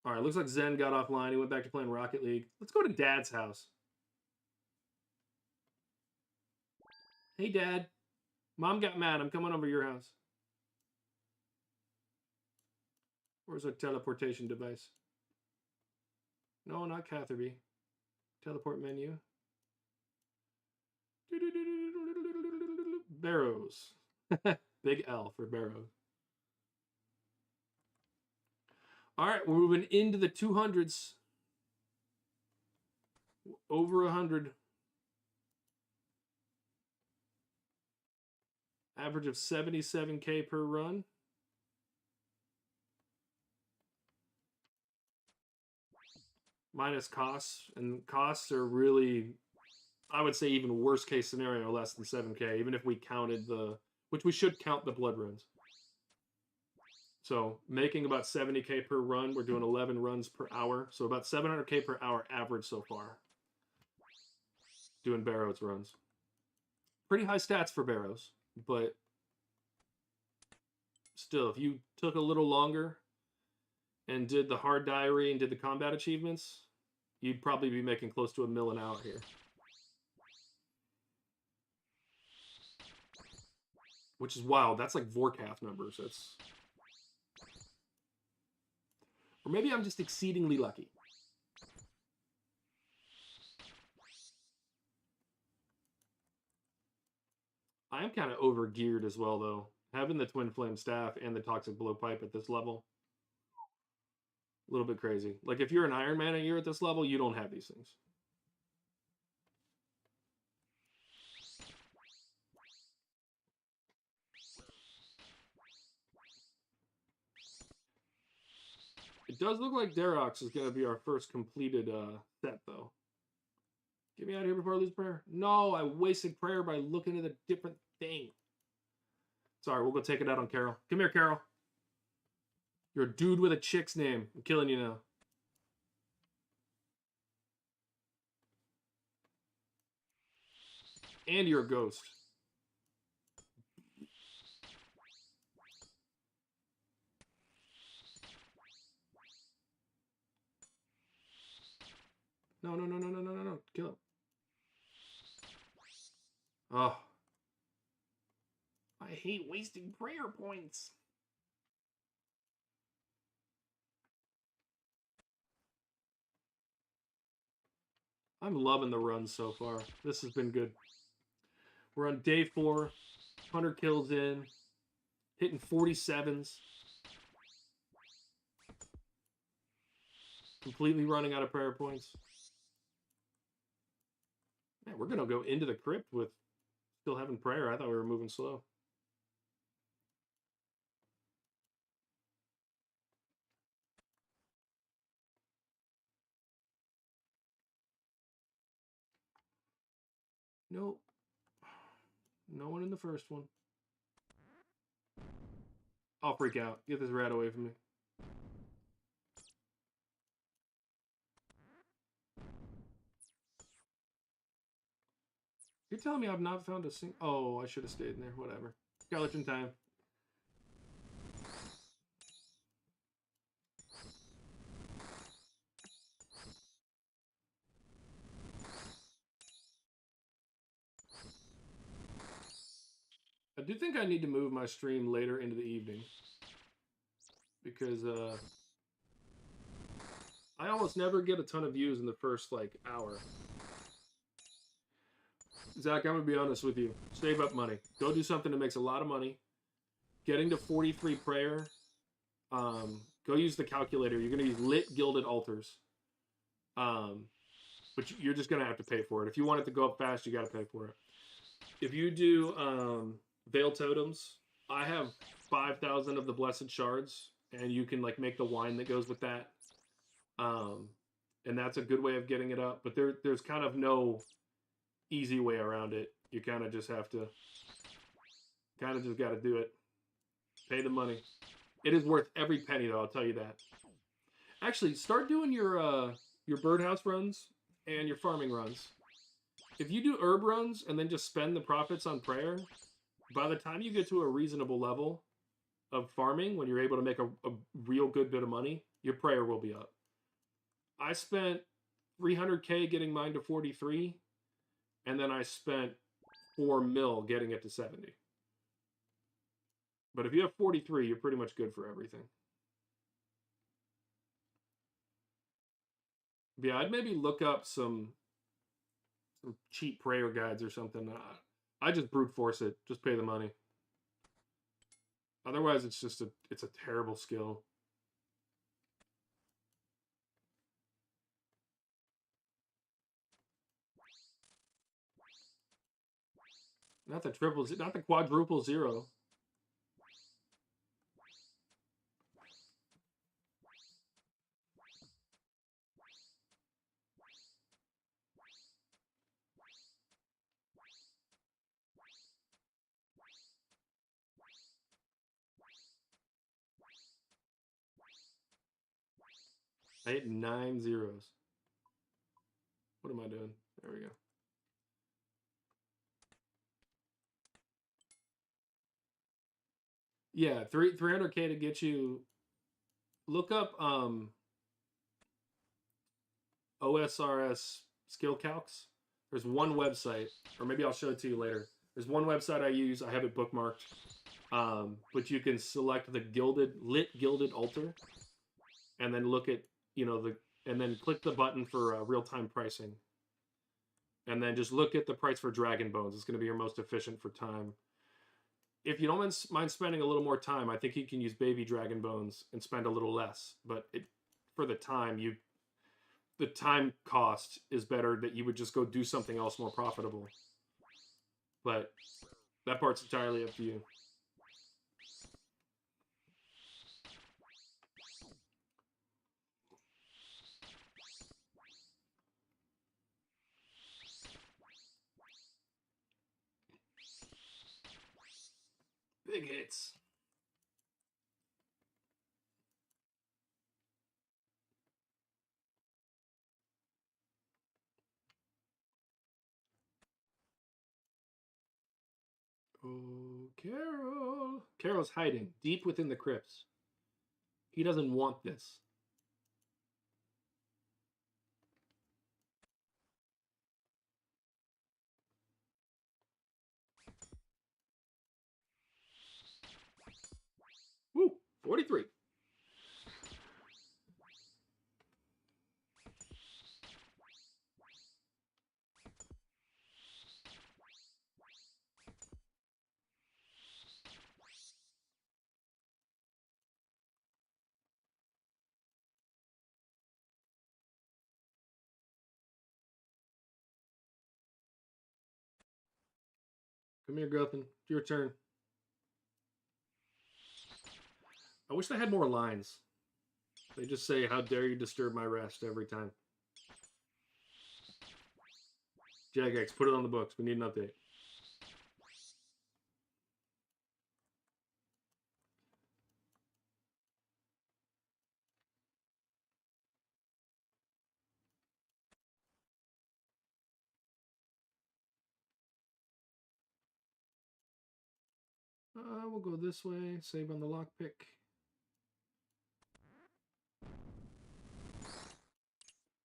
All right, looks like Zen got offline. He went back to playing Rocket League. Let's go to Dad's house. Hey, Dad. Mom got mad. I'm coming over your house. Where's our teleportation device? No, not Catherby. Teleport menu. Barrows. Big L for Barrows. All right, we're moving into the 200s. Over 100. Average of 77K per run. Minus costs. And costs are really, I would say, even worst case scenario, less than 7K, even if we counted the, which we should count the blood runs. So making about 70K per run. We're doing 11 runs per hour. So about 700K per hour average so far. Doing Barrows runs. Pretty high stats for Barrows, but still, if you took a little longer and did the hard diary and did the combat achievements, you'd probably be making close to $1 mil an hour here. Which is wild. That's like Vorkath numbers. That's... Or maybe I'm just exceedingly lucky. I am kind of over-geared as well, though. Having the Twin Flame Staff and the Toxic Blowpipe at this level, a little bit crazy. Like, if you're an Iron Man and you're at this level, you don't have these things. It does look like Darox is going to be our first completed set, though. Get me out of here before I lose prayer. No, I wasted prayer by looking at a different thing. Sorry, we'll go take it out on Carol. Come here, Carol. You're a dude with a chick's name. I'm killing you now. And you're a ghost. No, no, no, no, no, no, no, no. Kill him. Oh. I hate wasting prayer points. I'm loving the run so far. This has been good. We're on day 4. 100 kills in. Hitting 47s. Completely running out of prayer points. Man, we're going to go into the crypt with still having prayer. I thought we were moving slow. Nope. No one in the first one. I'll freak out. Get this rat away from me. You're telling me I've not found a single... Oh, I should have stayed in there. Whatever. Skeleton time. I do think I need to move my stream later into the evening. Because, I almost never get a ton of views in the first, like, hour. Zach, I'm going to be honest with you. Save up money. Go do something that makes a lot of money. Getting to 43 prayer. Go use the calculator. You're going to use lit gilded altars. But you're just going to have to pay for it. If you want it to go up fast, you got to pay for it. If you do Veil Totems, I have 5,000 of the Blessed Shards, and you can like make the wine that goes with that. And that's a good way of getting it up. But there's kind of no easy way around it. You kind of just have to, kind of just got to do it. Pay the money. It is worth every penny, though. I'll tell you that. Actually, start doing your birdhouse runs and your farming runs. If you do herb runs and then just spend the profits on prayer, by the time you get to a reasonable level of farming, when you're able to make a real good bit of money, your prayer will be up. I spent 300K getting mine to 43, and then I spent 4 mil getting it to 70. But if you have 43, you're pretty much good for everything. Yeah, I'd maybe look up some cheap prayer guides or something. I just brute force it. Just pay the money. Otherwise, it's just it's a terrible skill. Not the triple, not the quadruple zero. I hit 9 zeros. What am I doing? There we go. Yeah, 300K to get you. Look up OSRS skill calcs. There's one website, or maybe I'll show it to you later. There's one website I use. I have it bookmarked. But you can select the lit gilded altar, and then look at and then click the button for real-time pricing, and then just look at the price for Dragon Bones. It's going to be your most efficient for time. If you don't mind spending a little more time, I think you can use Baby Dragon Bones and spend a little less. But for the time cost is better that you would just go do something else more profitable. But that part's entirely up to you. Big hits. Oh, Carol. Carol's hiding deep within the crypts. He doesn't want this. 43. Come here, Guthin. It's your turn. I wish they had more lines. They just say, "How dare you disturb my rest," every time. Jagex, put it on the books. We need an update. We'll go this way. Save on the lockpick.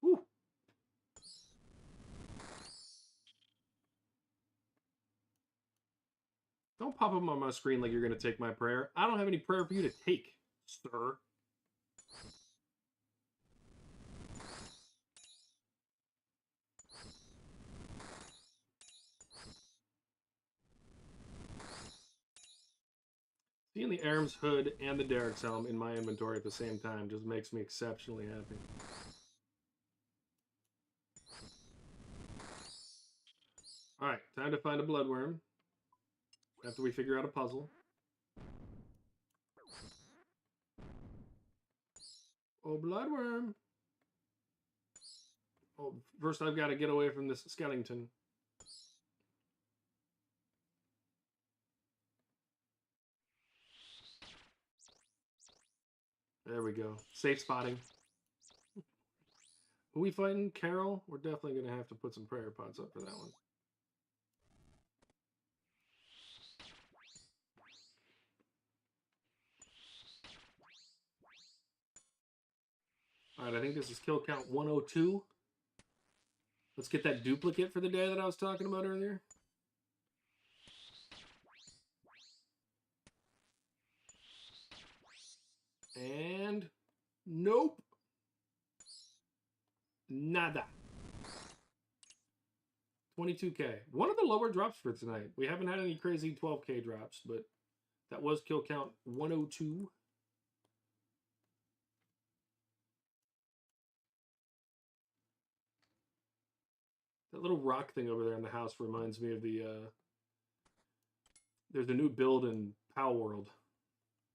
Woo! Don't pop up on my screen like you're going to take my prayer. I don't have any prayer for you to take, sir. Seeing the Aram's hood and the Derek's helm in my inventory at the same time just makes me exceptionally happy. Alright, time to find a bloodworm. After we figure out a puzzle. Oh, bloodworm. Oh, first I've got to get away from this skeleton. There we go. Safe spotting. Who we fighting? Carol? We're definitely going to have to put some prayer pods up for that one. Alright, I think this is kill count 102. Let's get that duplicate for the day that I was talking about earlier. And nope. Nada. 22k. One of the lower drops for tonight. We haven't had any crazy 12k drops, but that was kill count 102. That little rock thing over there in the house reminds me of the there's a new build in Pal World.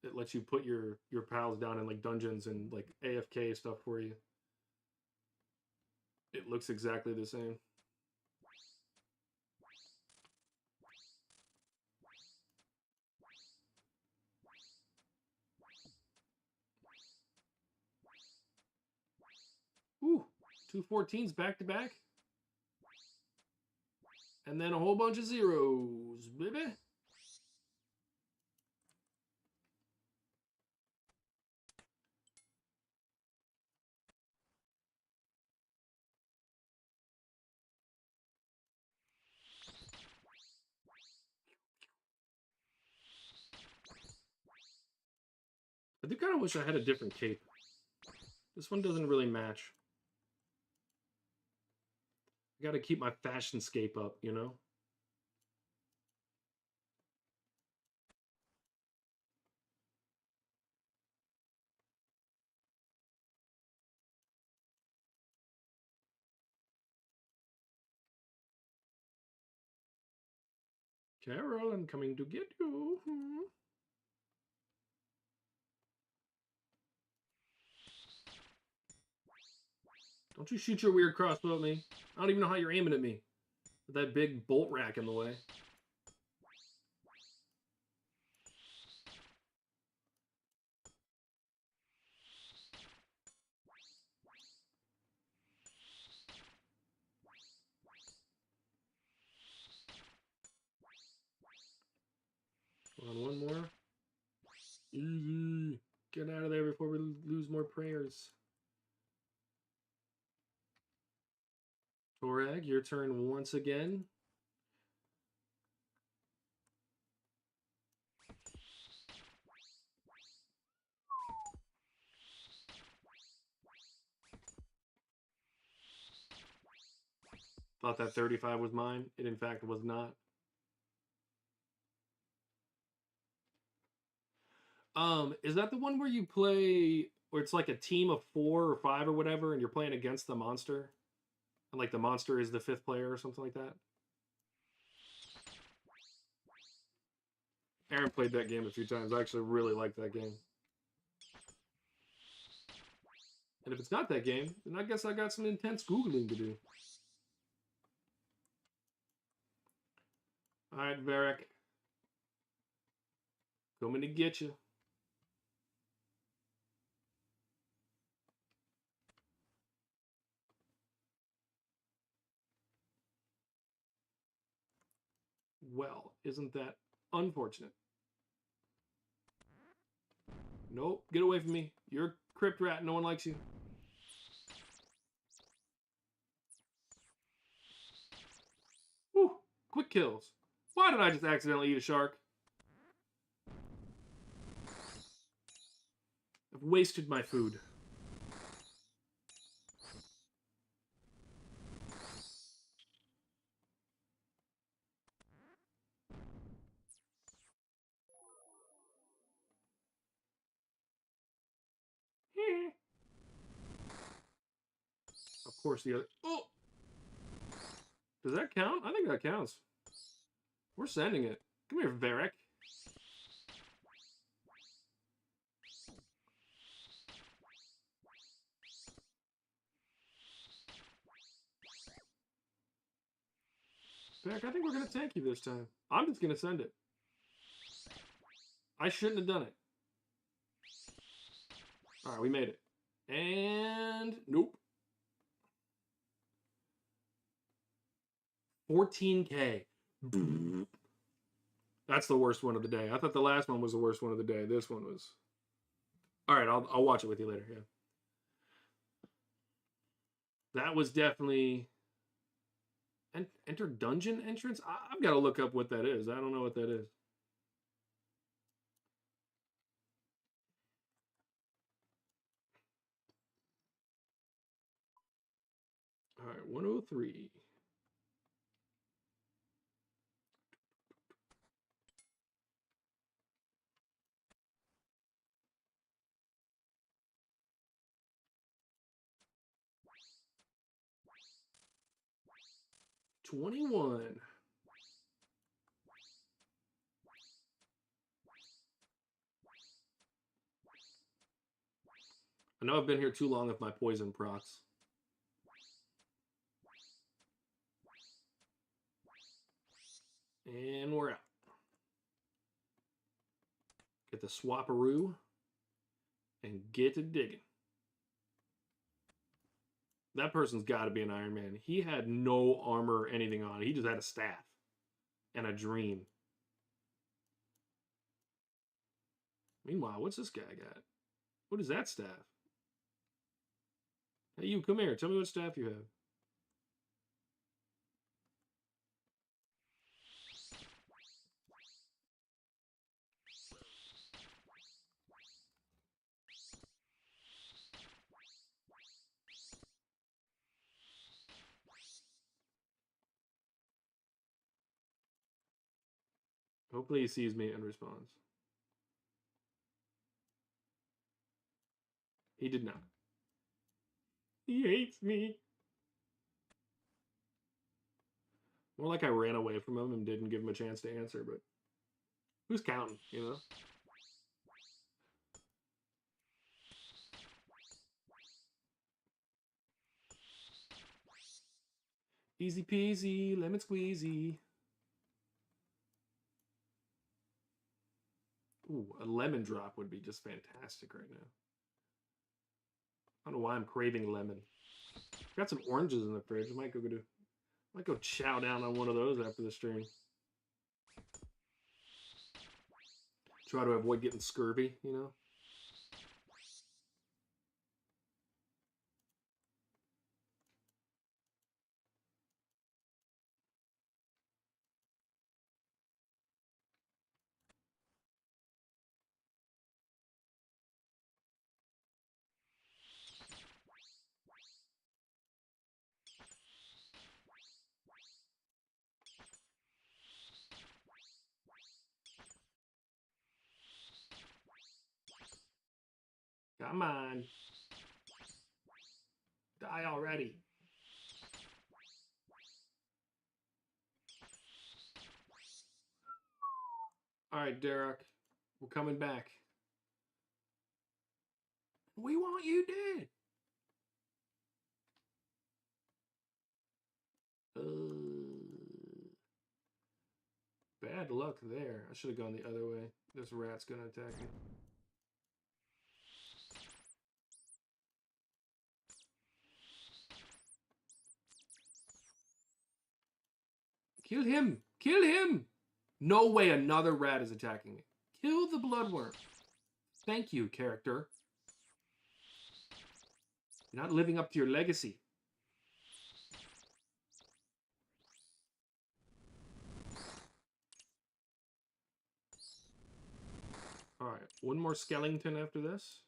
It lets you put your pals down in like dungeons and like AFK stuff for you. It looks exactly the same. Ooh, 2 14s back to back. And then a whole bunch of zeros, baby. I do kind of wish I had a different cape. This one doesn't really match. I gotta keep my fashionscape up, you know? Carol, I'm coming to get you. Don't you shoot your weird crossbow at me. I don't even know how you're aiming at me. With that big bolt rack in the way. Come on, one more. Easy. Get out of there before we lose more prayers. Torag, your turn once again. Thought that 35 was mine. It in fact was not. Is that the one where you play, where it's like a team of 4 or 5 or whatever, and you're playing against the monster, and like the monster is the 5th player or something like that? Aaron played that game a few times. I actually really like that game. And if it's not that game, then I guess I got some intense Googling to do. All right, Varric. Coming to get you. Well, isn't that unfortunate? Nope, get away from me. You're a crypt rat. No one likes you. Whew, quick kills. Why did I just accidentally eat a shark? I've wasted my food. Of course, the other. Oh! Does that count? I think that counts. We're sending it. Come here, Varric. Varric, I think we're going to tank you this time. I'm just going to send it. I shouldn't have done it. All right, we made it. And nope. 14K. That's the worst one of the day. I thought the last one was the worst one of the day. This one was. All right, I'll watch it with you later. Yeah. That was definitely. Enter dungeon entrance? I've got to look up what that is. I don't know what that is. All right, 103. $21. I know I've been here too long with my poison procs. And we're out. Get the swapperoo and get to digging. That person's got to be an Iron Man. He had no armor or anything on. He just had a staff and a dream. Meanwhile, what's this guy got? What is that staff? Hey, you, come here. Tell me what staff you have. Hopefully he sees me and responds. He did not. He hates me. More like I ran away from him and didn't give him a chance to answer, but who's counting, you know? Easy peasy, lemon squeezy. Ooh, a lemon drop would be just fantastic right now. I don't know why I'm craving lemon. Got some oranges in the fridge. Might go chow down on one of those after the stream. Try to avoid getting scurvy, you know? Come on. Die already. All right, Derek. We're coming back. We want you dead. Bad luck there. I should have gone the other way. This rat's gonna attack me. Kill him! Kill him! No way another rat is attacking me. Kill the bloodworm. Thank you, character. You're not living up to your legacy. Alright, one more skeleton after this.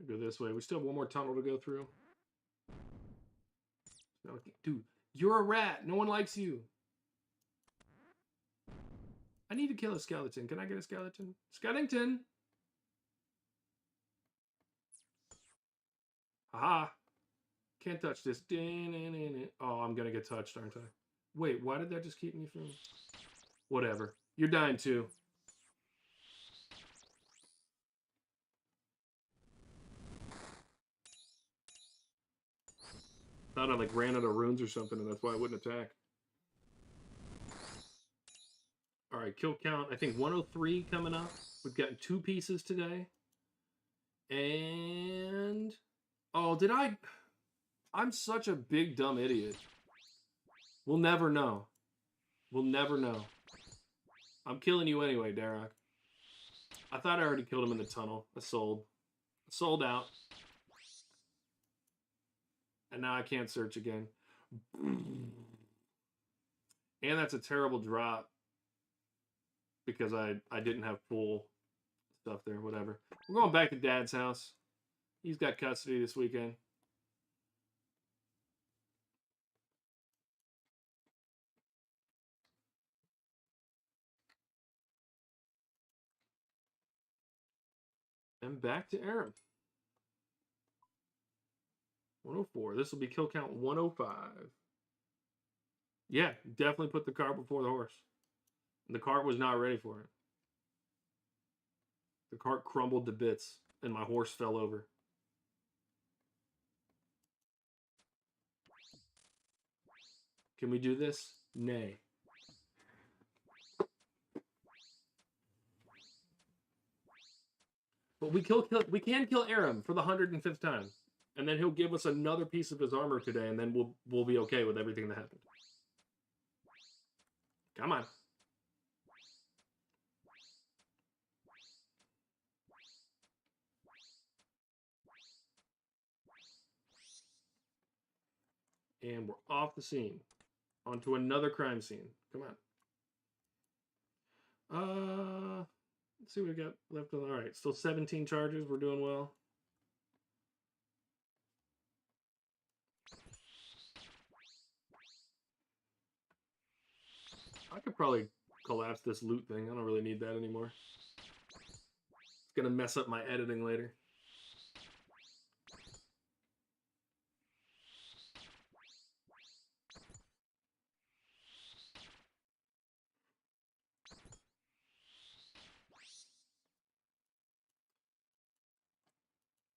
Go this way. We still have one more tunnel to go through. Dude, you're a rat. No one likes you. I need to kill a skeleton. Can I get a skeleton? Skeleton! Aha! Can't touch this. Oh, I'm gonna get touched, aren't I? Wait, why did that just keep me from... Whatever. You're dying too. Thought I like ran out of runes or something, and that's why I wouldn't attack. All right, kill count. I think 103 coming up. We've gotten 2 pieces today. And... Oh, did I... I'm such a big, dumb idiot. We'll never know. We'll never know. I'm killing you anyway, Derek. I thought I already killed him in the tunnel. I sold. Sold out. And now I can't search again. And that's a terrible drop. Because I didn't have full stuff there, whatever. We're going back to Dad's house. He's got custody this weekend. And back to Aram. 104. This will be kill count 105. Yeah, definitely put the cart before the horse. And the cart was not ready for it. The cart crumbled to bits, and my horse fell over. Can we do this? Nay. But we can kill Aram for the 105th time. And then he'll give us another piece of his armor today, and then we'll be okay with everything that happened. Come on. And we're off the scene. Onto another crime scene. Come on. Let's see what we got left. All right, still 17 charges. We're doing well. I could probably collapse this loot thing. I don't really need that anymore. It's going to mess up my editing later.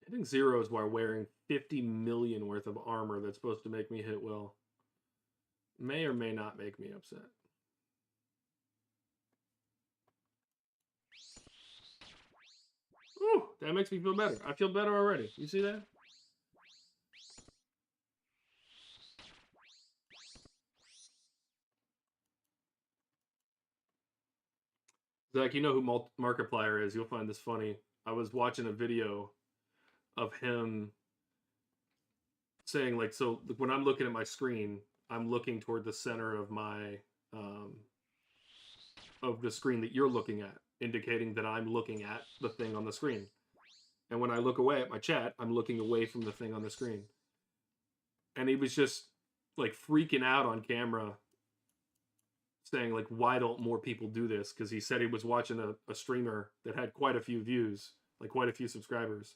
Hitting 0 is while wearing 50 million worth of armor that's supposed to make me hit well. May or may not make me upset. Ooh, that makes me feel better. I feel better already. You see that? Zach, you know who Markiplier is. You'll find this funny. I was watching a video of him saying, like, so when I'm looking at my screen, I'm looking toward the center of my of the screen that you're looking at, indicating that I'm looking at the thing on the screen. And when I look away at my chat, I'm looking away from the thing on the screen. and he was just like freaking out on camera, saying like, why don't more people do this? Because he said he was watching a streamer that had quite a few views, like quite a few subscribers,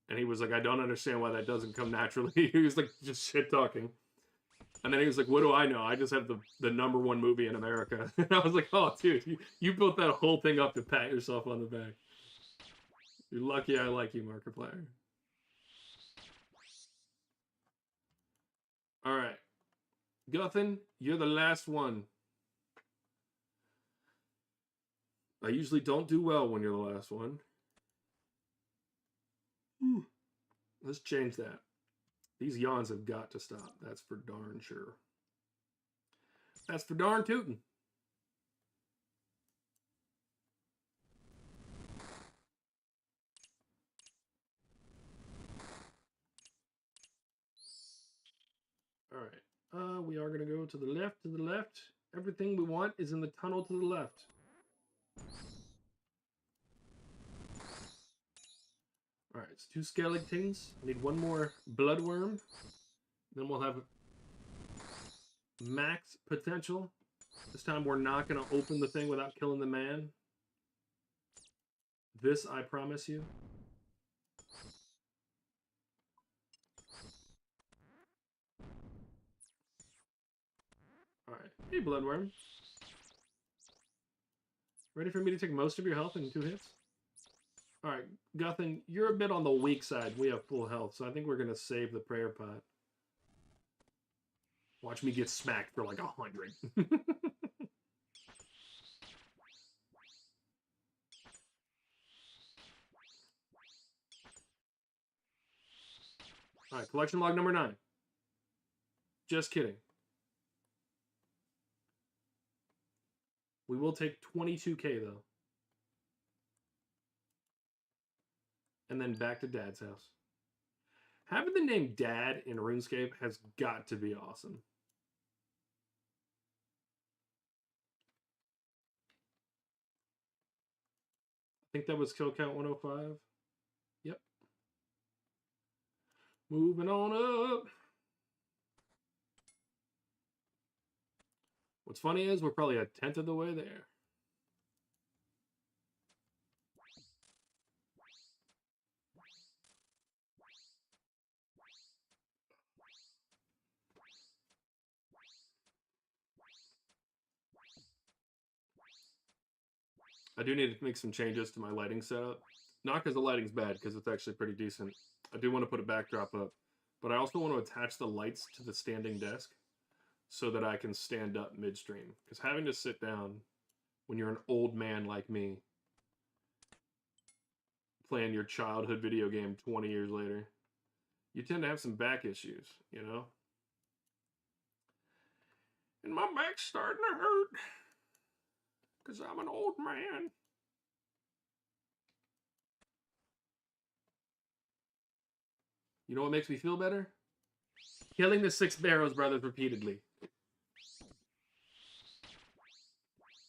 and he was like, I don't understand why that doesn't come naturally. He was like just shit talking. And then he was like, what do I know? I just have the #1 movie in America. And I was like, oh, dude, you built that whole thing up to pat yourself on the back. You're lucky I like you, Markiplier. All right. Guthin, you're the last one. I usually don't do well when you're the last one. Let's change that. These yawns have got to stop. That's for darn sure. That's for darn tootin'. All right. We are going to go to the left, to the left. Everything we want is in the tunnel to the left. All right, it's 2 skeletons. I need 1 more bloodworm. Then we'll have max potential. This time we're not going to open the thing without killing the man. This I promise you. All right. Hey, bloodworm. Ready for me to take most of your health in 2 hits? All right, Guthin, you're a bit on the weak side. We have full health, so I think we're going to save the prayer pot. Watch me get smacked for like 100. All right, collection log number 9. Just kidding. We will take 22K, though. And then back to Dad's house. Having the name Dad in RuneScape has got to be awesome. I think that was kill count 105. Yep. Moving on up. What's funny is we're probably 1/10 of the way there. I do need to make some changes to my lighting setup. Not because the lighting's bad, because it's actually pretty decent. I do want to put a backdrop up, but I also want to attach the lights to the standing desk so that I can stand up midstream. Because having to sit down when you're an old man like me, playing your childhood video game 20 years later, you tend to have some back issues, you know? And my back's starting to hurt because I'm an old man. You know what makes me feel better? Killing the 6 Barrows brothers repeatedly.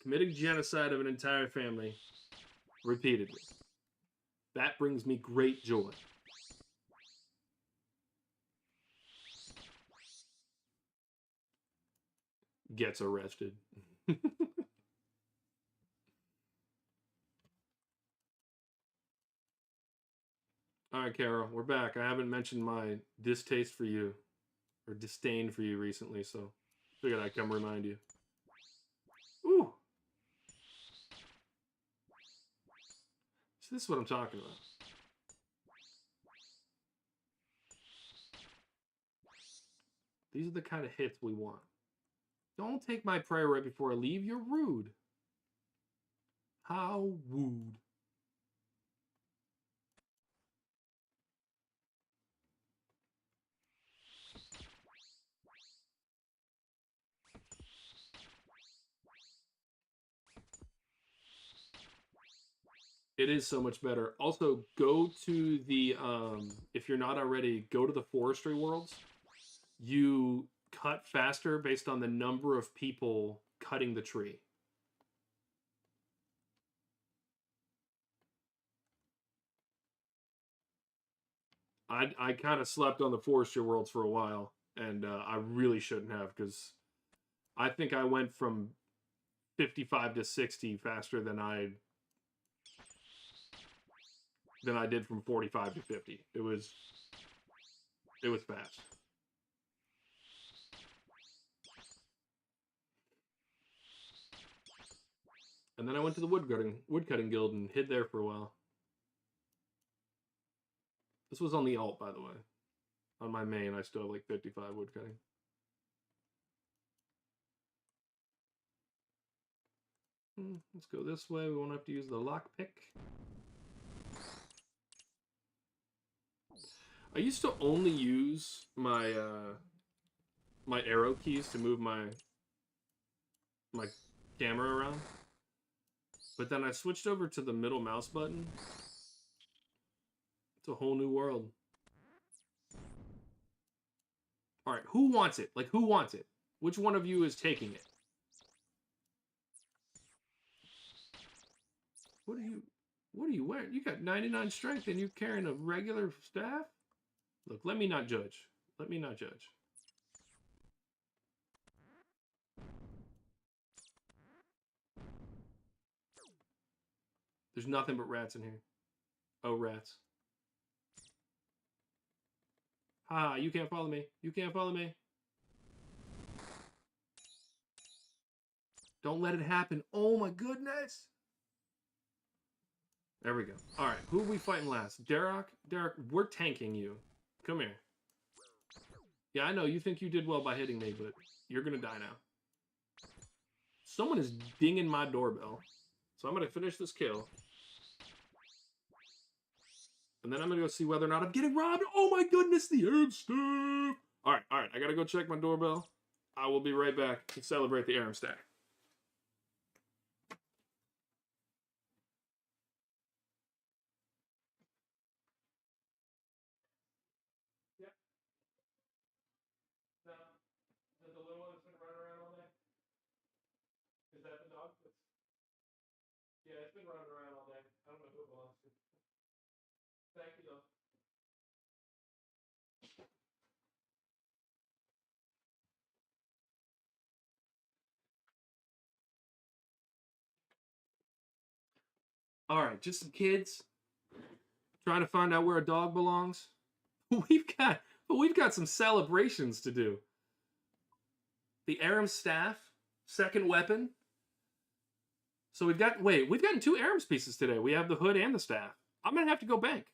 Committing genocide of an entire family repeatedly. That brings me great joy. Gets arrested. All right, Carol, we're back. I haven't mentioned my distaste for you or disdain for you recently, so figured I'd come remind you. Ooh. So this is what I'm talking about. These are the kind of hits we want. Don't take my prayer right before I leave. You're rude. How rude. It is so much better. Also, go to the, if you're not already, go to the forestry worlds. You cut faster based on the number of people cutting the tree. I kind of slept on the Forestry Worlds for a while, and I really shouldn't have, because I think I went from 55 to 60 faster than I did from 45 to 50. It was fast. And then I went to the woodcutting guild and hid there for a while. This was on the alt, by the way. On my main, I still have like 55 woodcutting. Let's go this way. We won't have to use the lockpick. I used to only use my my arrow keys to move my camera around. But then I switched over to the middle mouse button. It's a whole new world. All right, who wants it? Like, who wants it? Which one of you is taking it? What are you wearing? You got 99 strength and you're carrying a regular staff? Look, let me not judge. Let me not judge. There's nothing but rats in here. Oh, rats. Ha, you can't follow me. You can't follow me. Don't let it happen. Oh my goodness. There we go. All right, who are we fighting last? Derek, we're tanking you. Come here. Yeah, I know you think you did well by hitting me, but you're gonna die now. Someone is dinging my doorbell. So I'm gonna finish this kill. And then I'm gonna go see whether or not I'm getting robbed. Oh my goodness, the Arab staff. All right, I gotta go check my doorbell. I will be right back to celebrate the Arab staff. Yep. No, is that the little one that's been running around all day? Is that the dog? Yeah, it's been running around all day. I don't know who it belongs to. Thank you, though. All right, just some kids trying to find out where a dog belongs. We've got some celebrations to do. The Aram staff, second weapon. So we've gotten 2 Arams pieces today. We have the hood and the staff. I'm gonna have to go bank.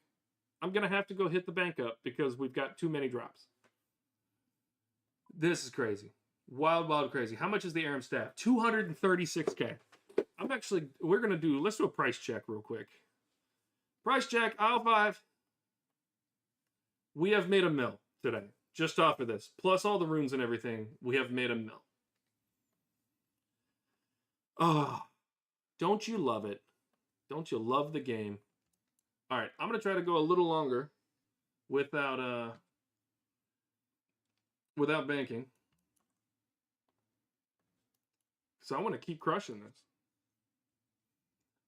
I'm gonna have to go hit the bank up because we've got too many drops. This is crazy. Wild, wild crazy. How much is the Aram staff? 236K. Let's do a price check real quick. Price check, aisle 5. We have made a mill today, just off of this. Plus all the runes and everything, we have made a mill. Oh, don't you love it? Don't you love the game? All right, I'm going to try to go a little longer without banking. So I want to keep crushing this.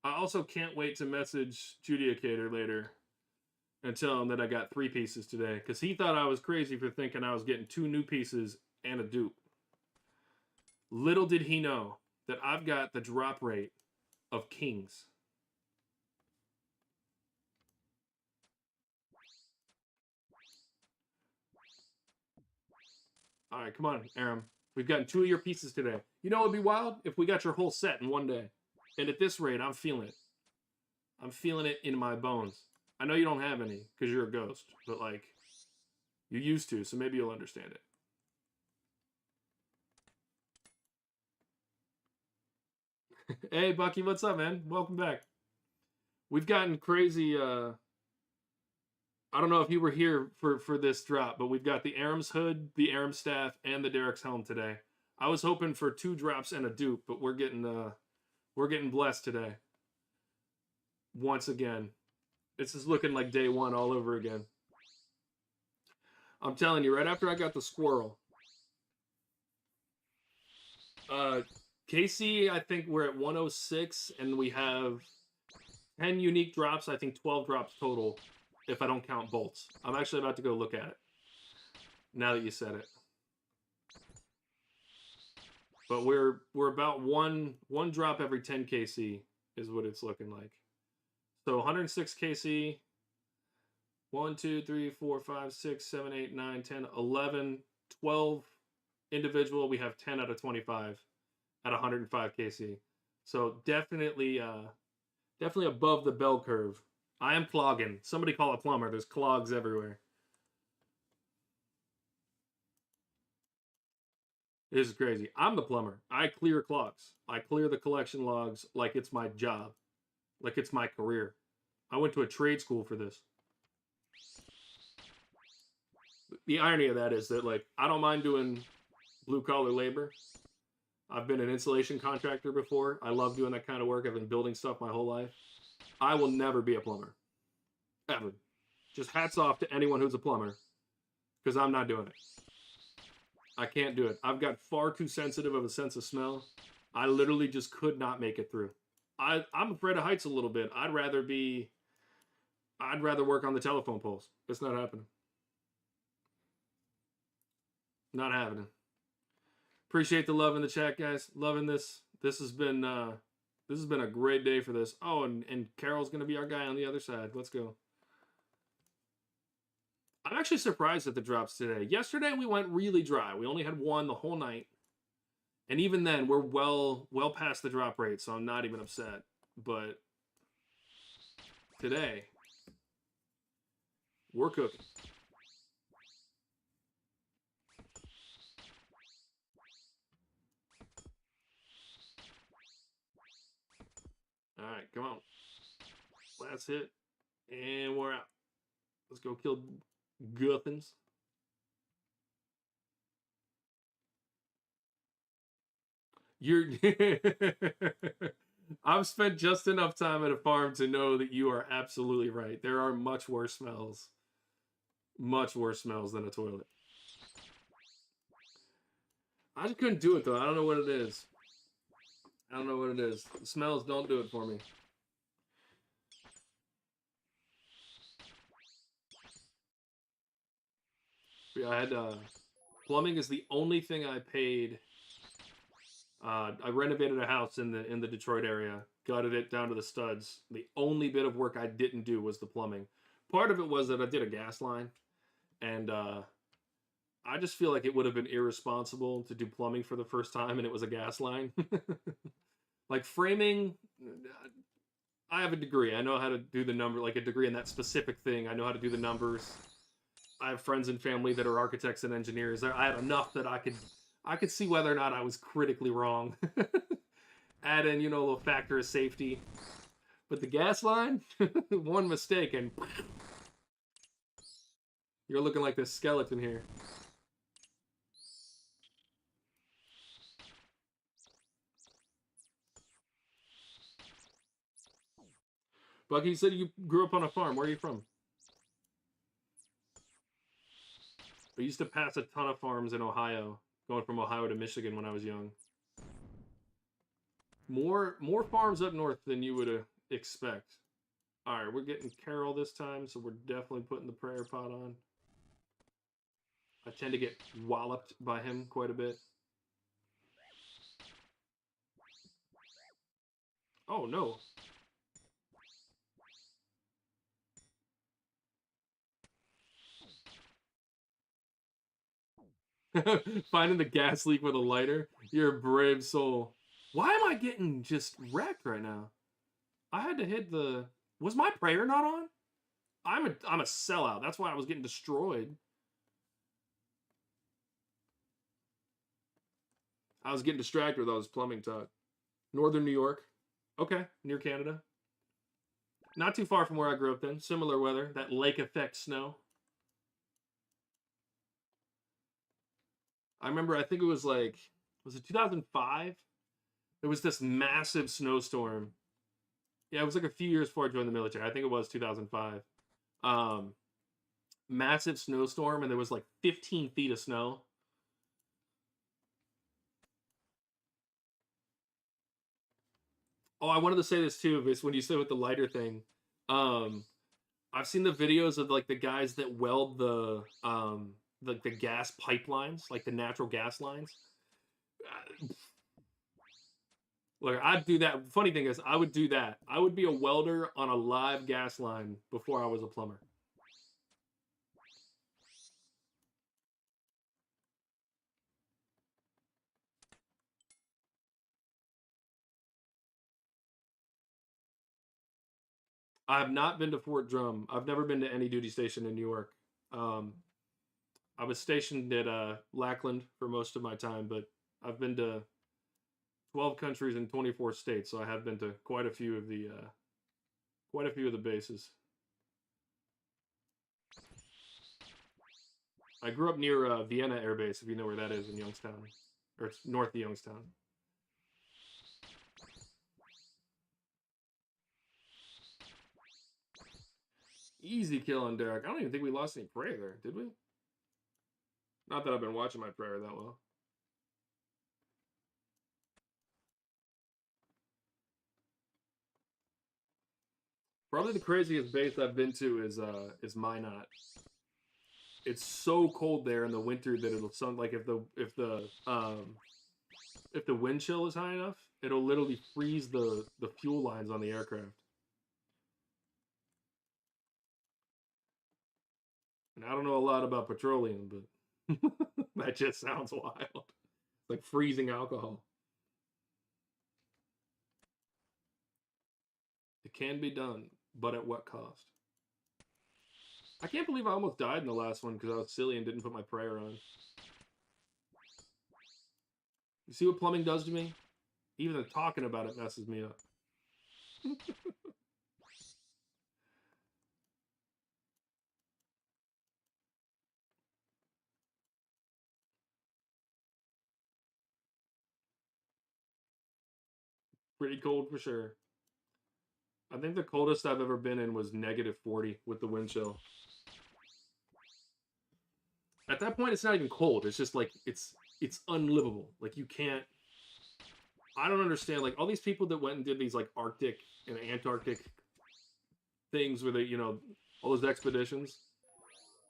I also can't wait to message Judicator later and tell him that I got 3 pieces today, because he thought I was crazy for thinking I was getting 2 new pieces and a dupe. Little did he know that I've got the drop rate of kings. All right, come on, Aram. We've gotten 2 of your pieces today. You know what would be wild? If we got your whole set in one day. And at this rate, I'm feeling it. I'm feeling it in my bones. I know you don't have any because you're a ghost, but like, you used to, so maybe you'll understand it. Hey, Bucky, what's up, man? Welcome back. We've gotten crazy. I don't know if you were here for this drop, but we've got the Aram's hood, the Aram staff, and the Derek's helm today. I was hoping for 2 drops and a dupe, but we're getting blessed today. Once again. This is looking like day 1 all over again. I'm telling you, right after I got the squirrel. KC, I think we're at 106, and we have 10 unique drops. I think 12 drops total. if I don't count bolts. I'm actually about to go look at it now that you said it. But we're about one drop every 10 kc is what it's looking like. So 106 kc, 1, 2, 3, 4, 5, 6, 7, 8, 9, 10, 11, 12 individual. We have 10 out of 25 at 105 kc. So definitely above the bell curve. I am clogging. Somebody call a plumber. There's clogs everywhere. This is crazy. I'm the plumber. I clear clogs. I clear the collection logs like it's my job, like it's my career. I went to a trade school for this. The irony of that is that, like, I don't mind doing blue collar labor. I've been an insulation contractor before. I love doing that kind of work. I've been building stuff my whole life. I will never be a plumber. Ever. Just hats off to anyone who's a plumber, because I'm not doing it. I can't do it. I've got far too sensitive of a sense of smell. I literally just could not make it through. I'm afraid of heights a little bit. I'd rather work on the telephone poles. It's not happening. Not happening. Appreciate the love in the chat, guys. Loving this. This has been a great day for this. Oh, and Carol's gonna be our guy on the other side. Let's go. I'm actually surprised at the drops today. Yesterday we went really dry. We only had one the whole night. And even then, we're well past the drop rate, so I'm not even upset. But today, we're cooking. All right, come on. Last hit. And we're out. Let's go kill Guthins. I've spent just enough time at a farm to know that you are absolutely right. There are much worse smells. Much worse smells than a toilet. I just couldn't do it, though. I don't know what it is. I don't know what it is. The smells don't do it for me. Yeah, I had plumbing is the only thing I paid. I renovated a house in the Detroit area, gutted it down to the studs. The only bit of work I didn't do was the plumbing. Part of it was that I did a gas line, and I just feel like it would have been irresponsible to do plumbing for the first time, and it was a gas line. Like framing, I have a degree. I know how to do the number, like a degree in that specific thing. I know how to do the numbers. I have friends and family that are architects and engineers. I had enough that I could see whether or not I was critically wrong. Add in, a little factor of safety. But the gas line, one mistake and you're looking like this skeleton here. Bucky, you said you grew up on a farm. Where are you from? I used to pass a ton of farms in Ohio, going from Ohio to Michigan when I was young. More farms up north than you would expect. All right, we're getting Carol this time, so we're definitely putting the prayer pot on. I tend to get walloped by him quite a bit. Oh, no. Finding the gas leak with a lighter. You're a brave soul. Why am I getting just wrecked right now? I had to hit the... Was my prayer not on? I'm a sellout. That's why I was getting destroyed. I was getting distracted with all this plumbing talk. Northern New York. Okay, near Canada. Not too far from where I grew up then. Similar weather. That lake effect snow. I remember, I think it was like... Was it 2005? There was this massive snowstorm. Yeah, it was like a few years before I joined the military. I think it was 2005. Massive snowstorm, and there was like 15 feet of snow. Oh, I wanted to say this too, Vis, when you said with the lighter thing. I've seen the videos of like the guys that weld the gas pipelines, like the natural gas lines. Like I'd do that. Funny thing is, I would do that. I would be a welder on a live gas line before I was a plumber. I have not been to Fort Drum. I've never been to any duty station in New York. Um, I was stationed at Lackland for most of my time, but I've been to 12 countries and 24 states, so I have been to quite a few of the bases. I grew up near Vienna Air Base, if you know where that is in Youngstown, or it's north of Youngstown. Easy kill on Derek. I don't even think we lost any prey there, did we? Not that I've been watching my prayer that well. Probably the craziest base I've been to is Minot. It's so cold there in the winter that it'll like if the wind chill is high enough, it'll literally freeze the fuel lines on the aircraft. And I don't know a lot about petroleum, but that just sounds wild. Like freezing alcohol. It can be done, but at what cost? I can't believe I almost died in the last one because I was silly and didn't put my prayer on. You see what plumbing does to me? Even the talking about it messes me up. Pretty cold for sure. I think the coldest I've ever been in was -40 with the wind chill. At that point, it's not even cold. It's just like it's unlivable. Like you can't. I don't understand. Like all these people that went and did these like Arctic and Antarctic things where they, all those expeditions.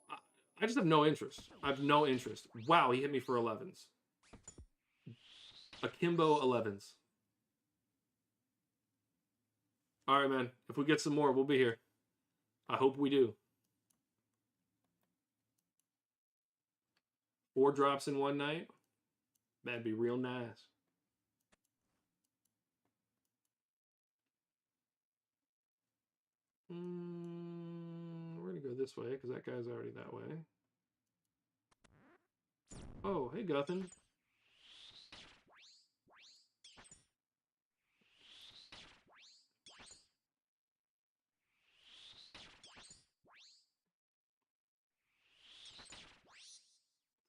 I just have no interest. I have no interest. Wow, he hit me for 11s. Akimbo 11s. All right, man. If we get some more, we'll be here. I hope we do. 4 drops in one night. That'd be real nice. We're gonna go this way because that guy's already that way. Oh, hey, Guthin.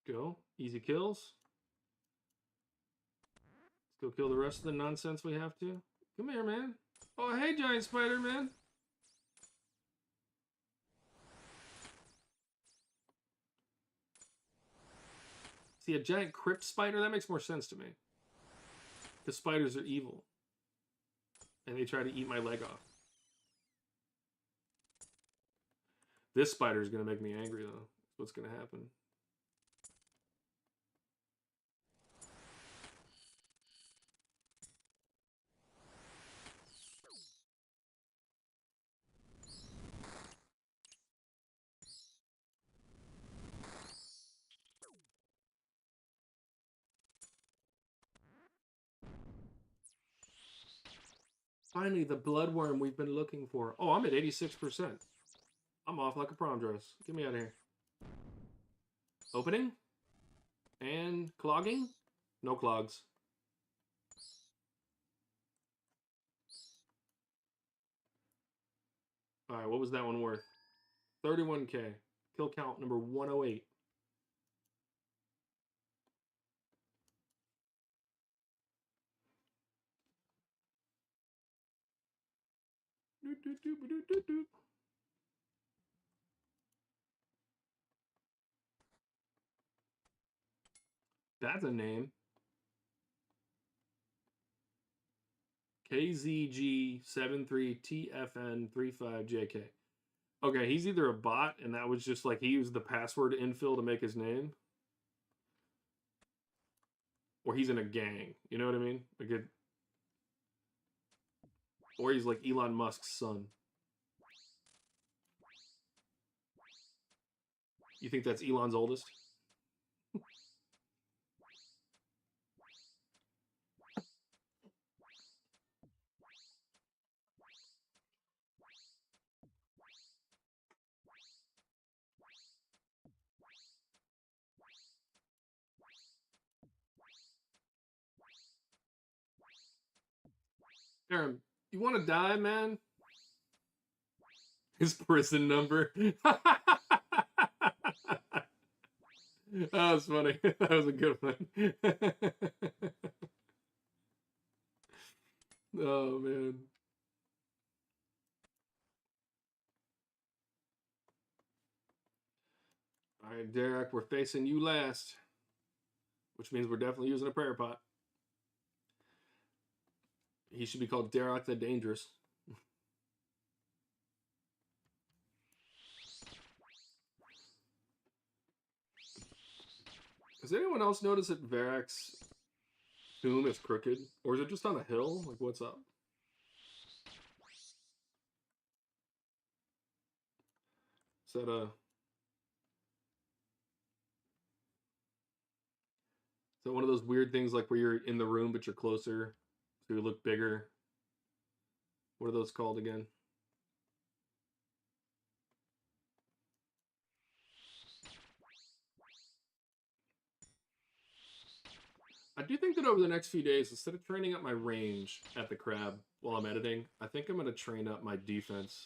Go. Easy kills. Let's go kill the rest of the nonsense we have to. Come here, man. Oh, hey, giant spider, man. See, a giant crypt spider? That makes more sense to me. The spiders are evil. And they try to eat my leg off. This spider is going to make me angry, though. What's going to happen? Finally, the bloodworm we've been looking for. Oh, I'm at 86%. I'm off like a prom dress. Get me out of here. Opening. And clogging. No clogs. All right, what was that one worth? 31K. Kill count number 108. That's a name. KZG73TFN35JK. Okay, he's either a bot, and that was just like he used the password infill to make his name, or he's in a gang. You know what I mean? Like it, or he's like Elon Musk's son. You think that's Elon's oldest? Aaron, you want to die, man? His prison number. That was funny. That was a good one. Oh man. All right, Derek, we're facing you last, which means we're definitely using a prayer pot. He should be called Derek the Dangerous. Has anyone else noticed that Varric's tomb is crooked? Or is it just on a hill? Like, what's up? Is that a... Is that one of those weird things like where you're in the room but you're closer, so you look bigger? What are those called again? I do think that over the next few days, instead of training up my range at the crab while I'm editing, I think I'm going to train up my defense.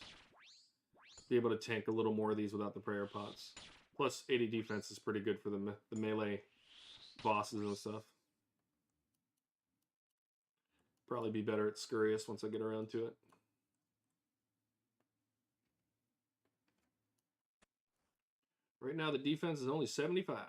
Be able to tank a little more of these without the prayer pots. Plus, 80 defense is pretty good for the melee bosses and stuff. Probably be better at Scurrius once I get around to it. Right now, the defense is only 75.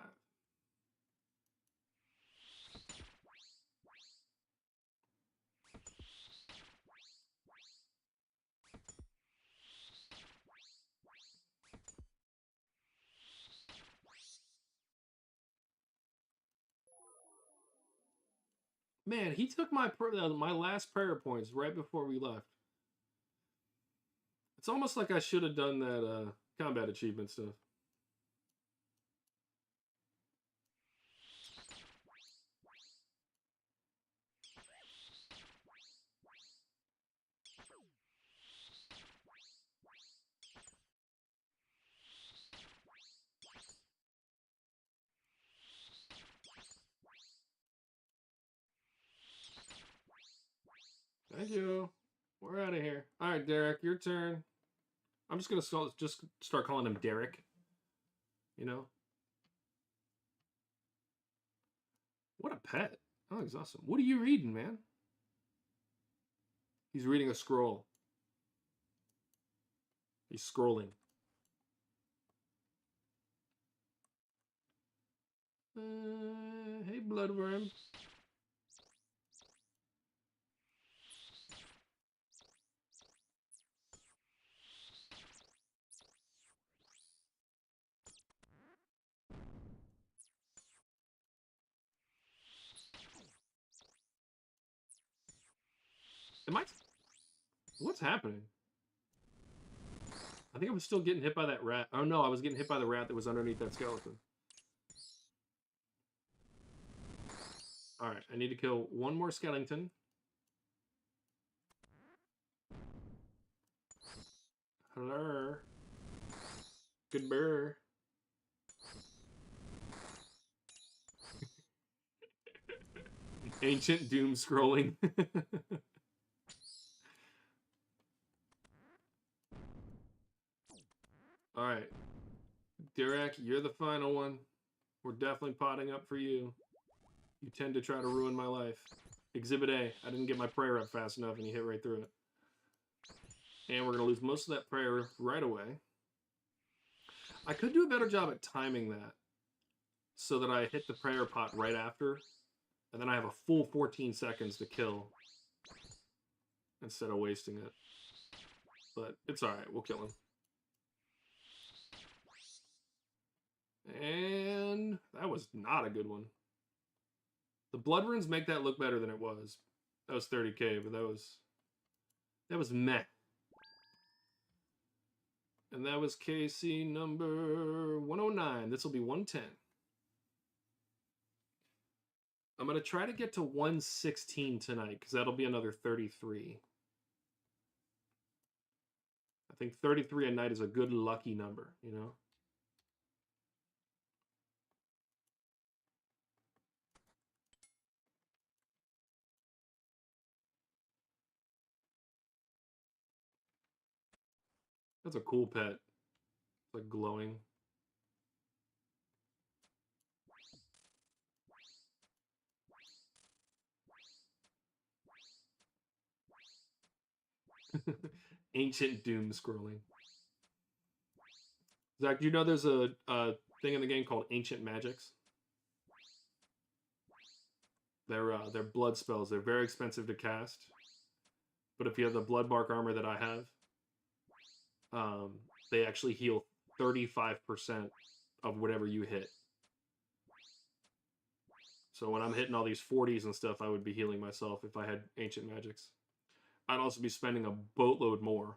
Man, he took my last prayer points right before we left. It's almost like I should have done that combat achievement stuff. Thank you. We're out of here. All right, Derek, your turn. I'm just gonna start calling him Derek. You know, what a pet. Oh, he's awesome. What are you reading, man? He's reading a scroll. He's scrolling. Hey, Bloodworm. Am I? What's happening? I think I was still getting hit by that rat. Oh no, I was getting hit by the rat that was underneath that skeleton. Alright, I need to kill one more skeleton. Hello. Good burr. Ancient doom scrolling. Alright. Derek, you're the final one. We're definitely potting up for you. You tend to try to ruin my life. Exhibit A. I didn't get my prayer up fast enough and you hit right through it. And we're going to lose most of that prayer right away. I could do a better job at timing that so that I hit the prayer pot right after, and then I have a full 14 seconds to kill instead of wasting it. But it's alright, we'll kill him. And that was not a good one. The blood runes make that look better than it was. That was 30k, but that was meh. And that was KC number 109. This will be 110. I'm going to try to get to 116 tonight, because that'll be another 33. I think 33 a night is a good lucky number, you know? That's a cool pet. It's like glowing. Ancient doom scrolling. Zach, do you know there's a thing in the game called Ancient Magics? They're blood spells. They're very expensive to cast. But if you have the Bloodmark armor that I have, they actually heal 35% of whatever you hit. So when I'm hitting all these 40s and stuff, I would be healing myself if I had Ancient Magics. I'd also be spending a boatload more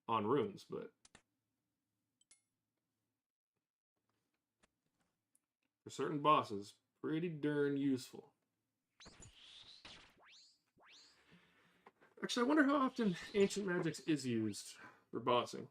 on runes, but for certain bosses, pretty darn useful. Actually, I wonder how often Ancient Magics is used for bossing.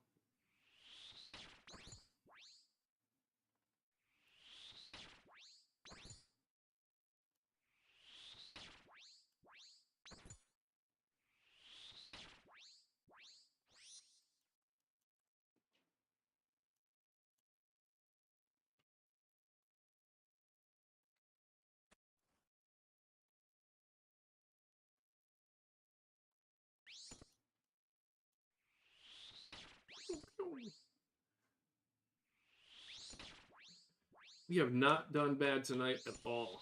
We have not done bad tonight at all.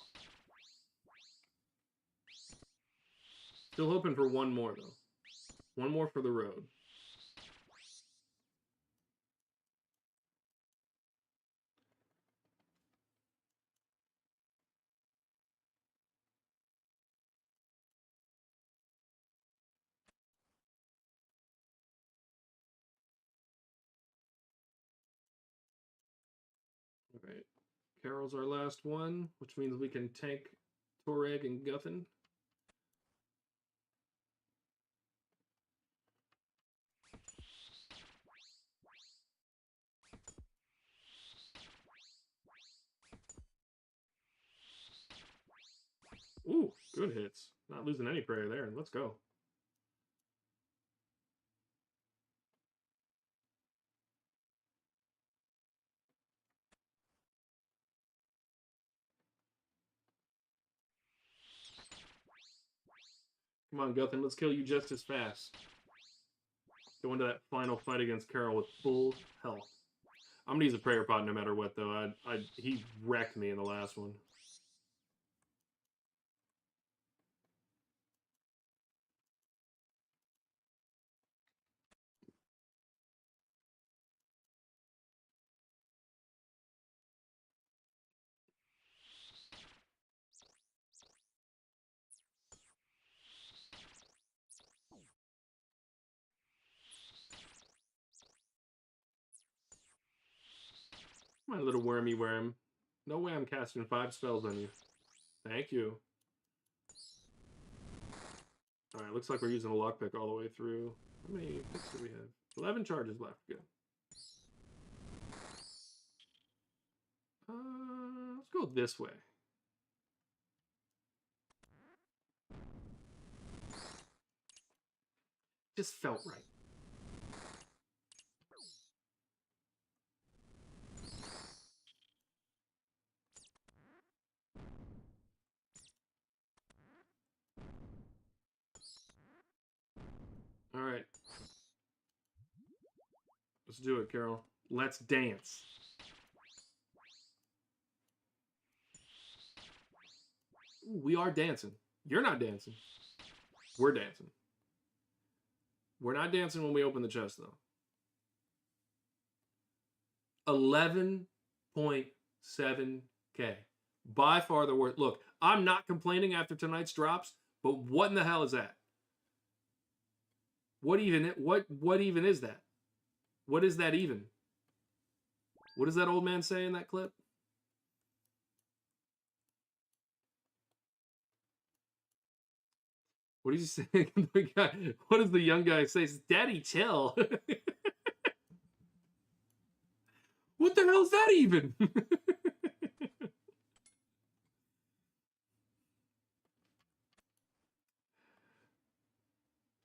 Still hoping for one more, though. One more for the road. All right. Carol's our last one, which means we can tank Toreg and Guffin. Ooh, good hits. Not losing any prayer there. Let's go. Come on, Guffin, let's kill you just as fast. Go into that final fight against Carol with full health. I'm gonna use a prayer pot no matter what, though. He wrecked me in the last one. My little wormy worm. No way I'm casting 5 spells on you. Thank you. Alright, looks like we're using a lockpick all the way through. How many picks do we have? 11 charges left. Good. Let's go this way. Just felt right. All right. Let's do it, Carol. Let's dance. Ooh, we are dancing. You're not dancing. We're dancing. We're not dancing when we open the chest, though. 11 6.7K. By far the worst. Look, I'm not complaining after tonight's drops, but what in the hell is that? What even is that? What is that even? What does that old man say in that clip? What is he saying? What does the young guy say? Daddy, chill. What the hell is that even?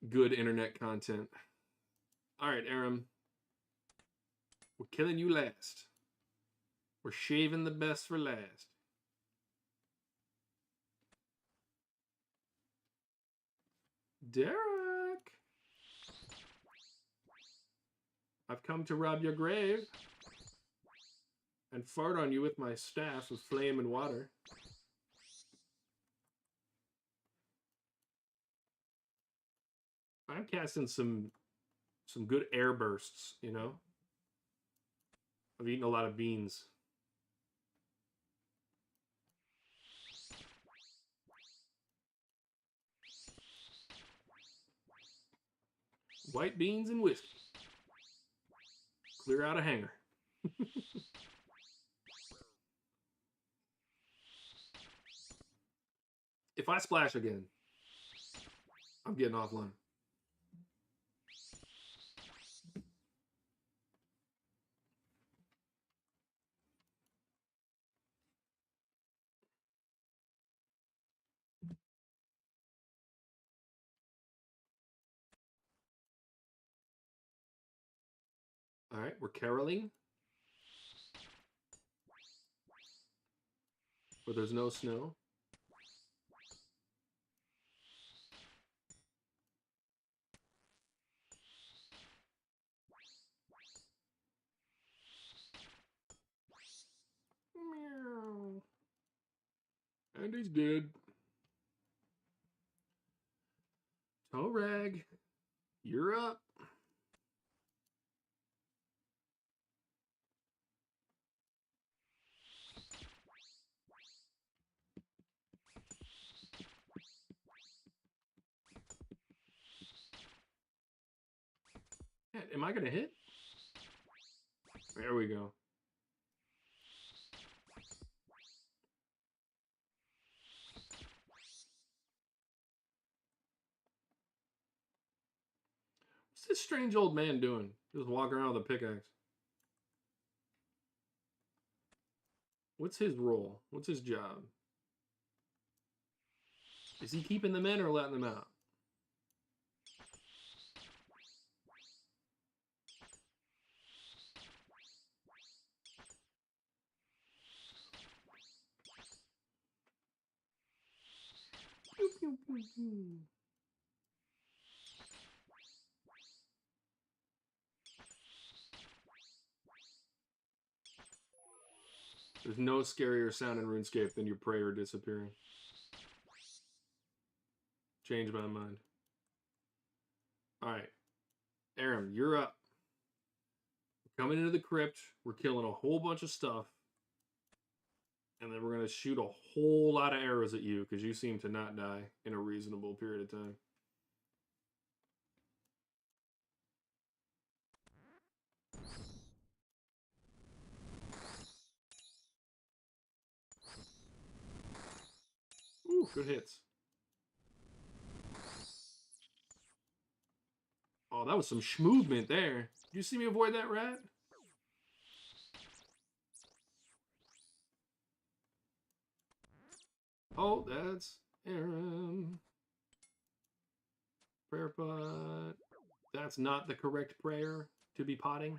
Good internet content. All right, Aram. We're killing you last. We're shaving the best for last. Derek. I've come to rob your grave and fart on you with my staff of flame and water. I'm casting some good air bursts, you know? I've eaten a lot of beans. White beans and whiskey. Clear out a hanger. If I splash again, I'm getting offline. All right, we're caroling. Where there's no snow. Meow. And he's dead. Torag, you're up. Am I going to hit? There we go. What's this strange old man doing? Just walking around with a pickaxe. What's his role? What's his job? Is he keeping them in or letting them out? Pew, pew, pew, pew. There's no scarier sound in RuneScape than your prayer disappearing. Change my mind. All right. Aram, you're up. We're coming into the crypt. We're killing a whole bunch of stuff. And then we're going to shoot a whole lot of arrows at you because you seem to not die in a reasonable period of time. Ooh, good hits. Oh, that was some schmovement there. Did you see me avoid that rat? Oh, that's Aram. Prayer pot. That's not the correct prayer to be potting.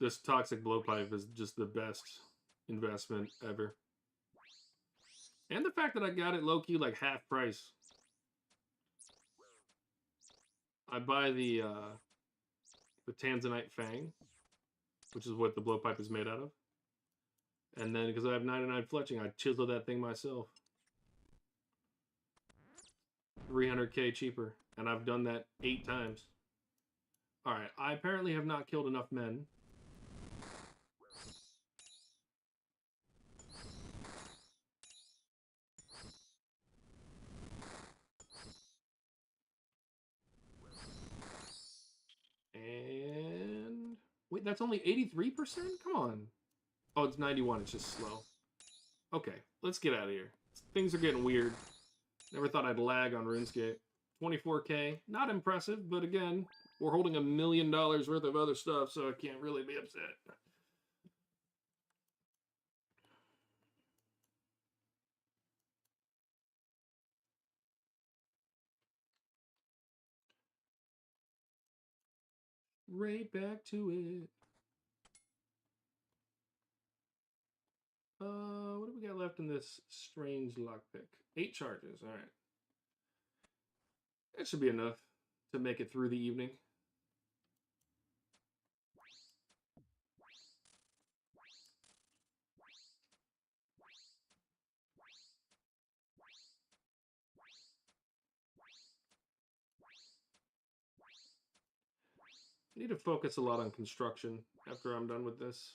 This toxic blowpipe is just the best investment ever. And the fact that I got it low-key like half price. I buy the Tanzanite Fang, which is what the blowpipe is made out of. And then, because I have 99 fletching, I chisel that thing myself. 300k cheaper. And I've done that 8 times. Alright, I apparently have not killed enough men. And... Wait, that's only 83%? Come on. Oh, it's 91. It's just slow. Okay, let's get out of here. Things are getting weird. Never thought I'd lag on RuneScape. 24k, not impressive, but again, we're holding $1 million worth of other stuff, so I can't really be upset. Right back to it. What do we got left in this strange lockpick? 8 charges, alright. That should be enough to make it through the evening. I need to focus a lot on construction after I'm done with this.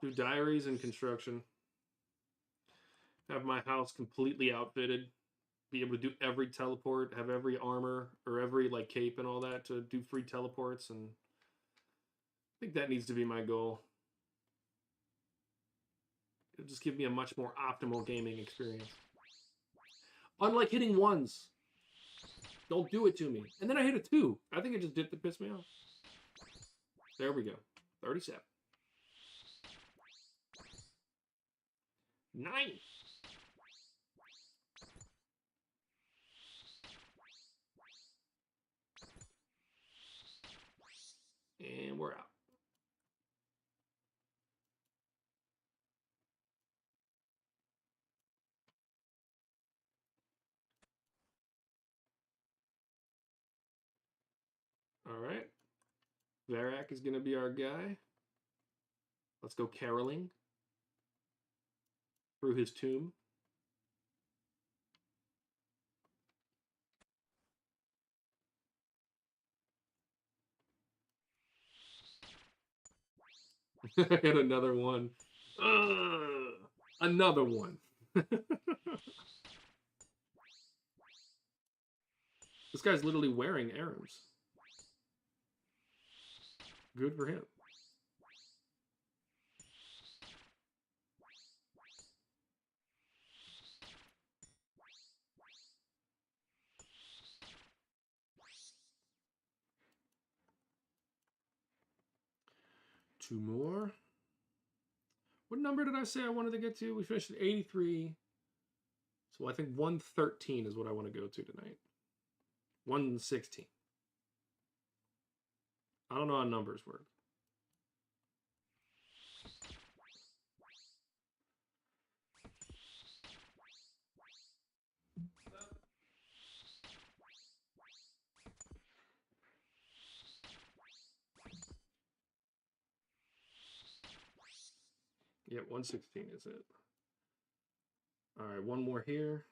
Do diaries and construction. Have my house completely outfitted. Be able to do every teleport, have every armor, or every like cape and all that to do free teleports, and I think that needs to be my goal. It'll just give me a much more optimal gaming experience. Unlike hitting 1s. Don't do it to me. And then I hit a 2. I think it just did to piss me off. There we go. 37. 9. And we're out. All right. Varak is going to be our guy. Let's go caroling through his tomb. I hit another one. Another one. This guy's literally wearing arrows. Good for him. Two more. What number did I say I wanted to get to? We finished at 83. So I think 113 is what I want to go to tonight. 116. I don't know how numbers work. Yeah, 116 is it. All right, one more here.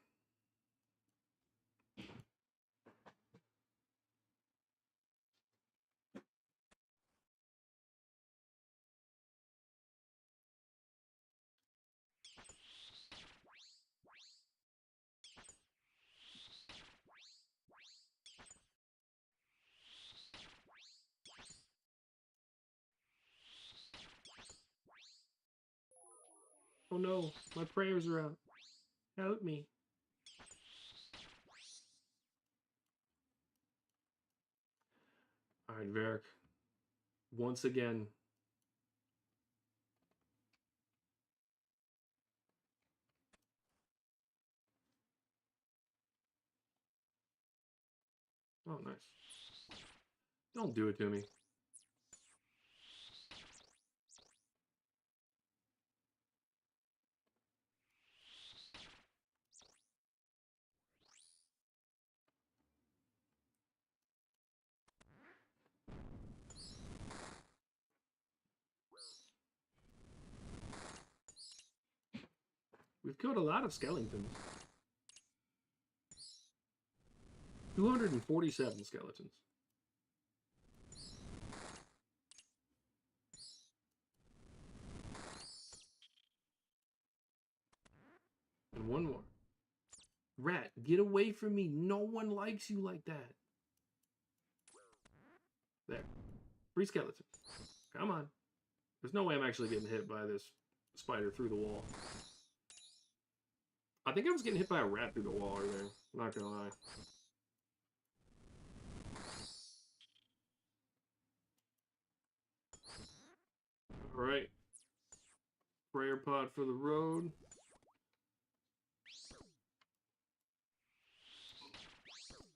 Oh no, my prayers are out. Help me. All right, Varric. Once again. Oh, nice. Don't do it to me. We've killed a lot of skeletons. 247 skeletons. And one more. Rat, get away from me. No one likes you like that. There. 3 skeletons. Come on. There's no way I'm actually getting hit by this spider through the wall. I think I was getting hit by a rat through the wall earlier. I'm not gonna lie. Alright. Prayer pot for the road.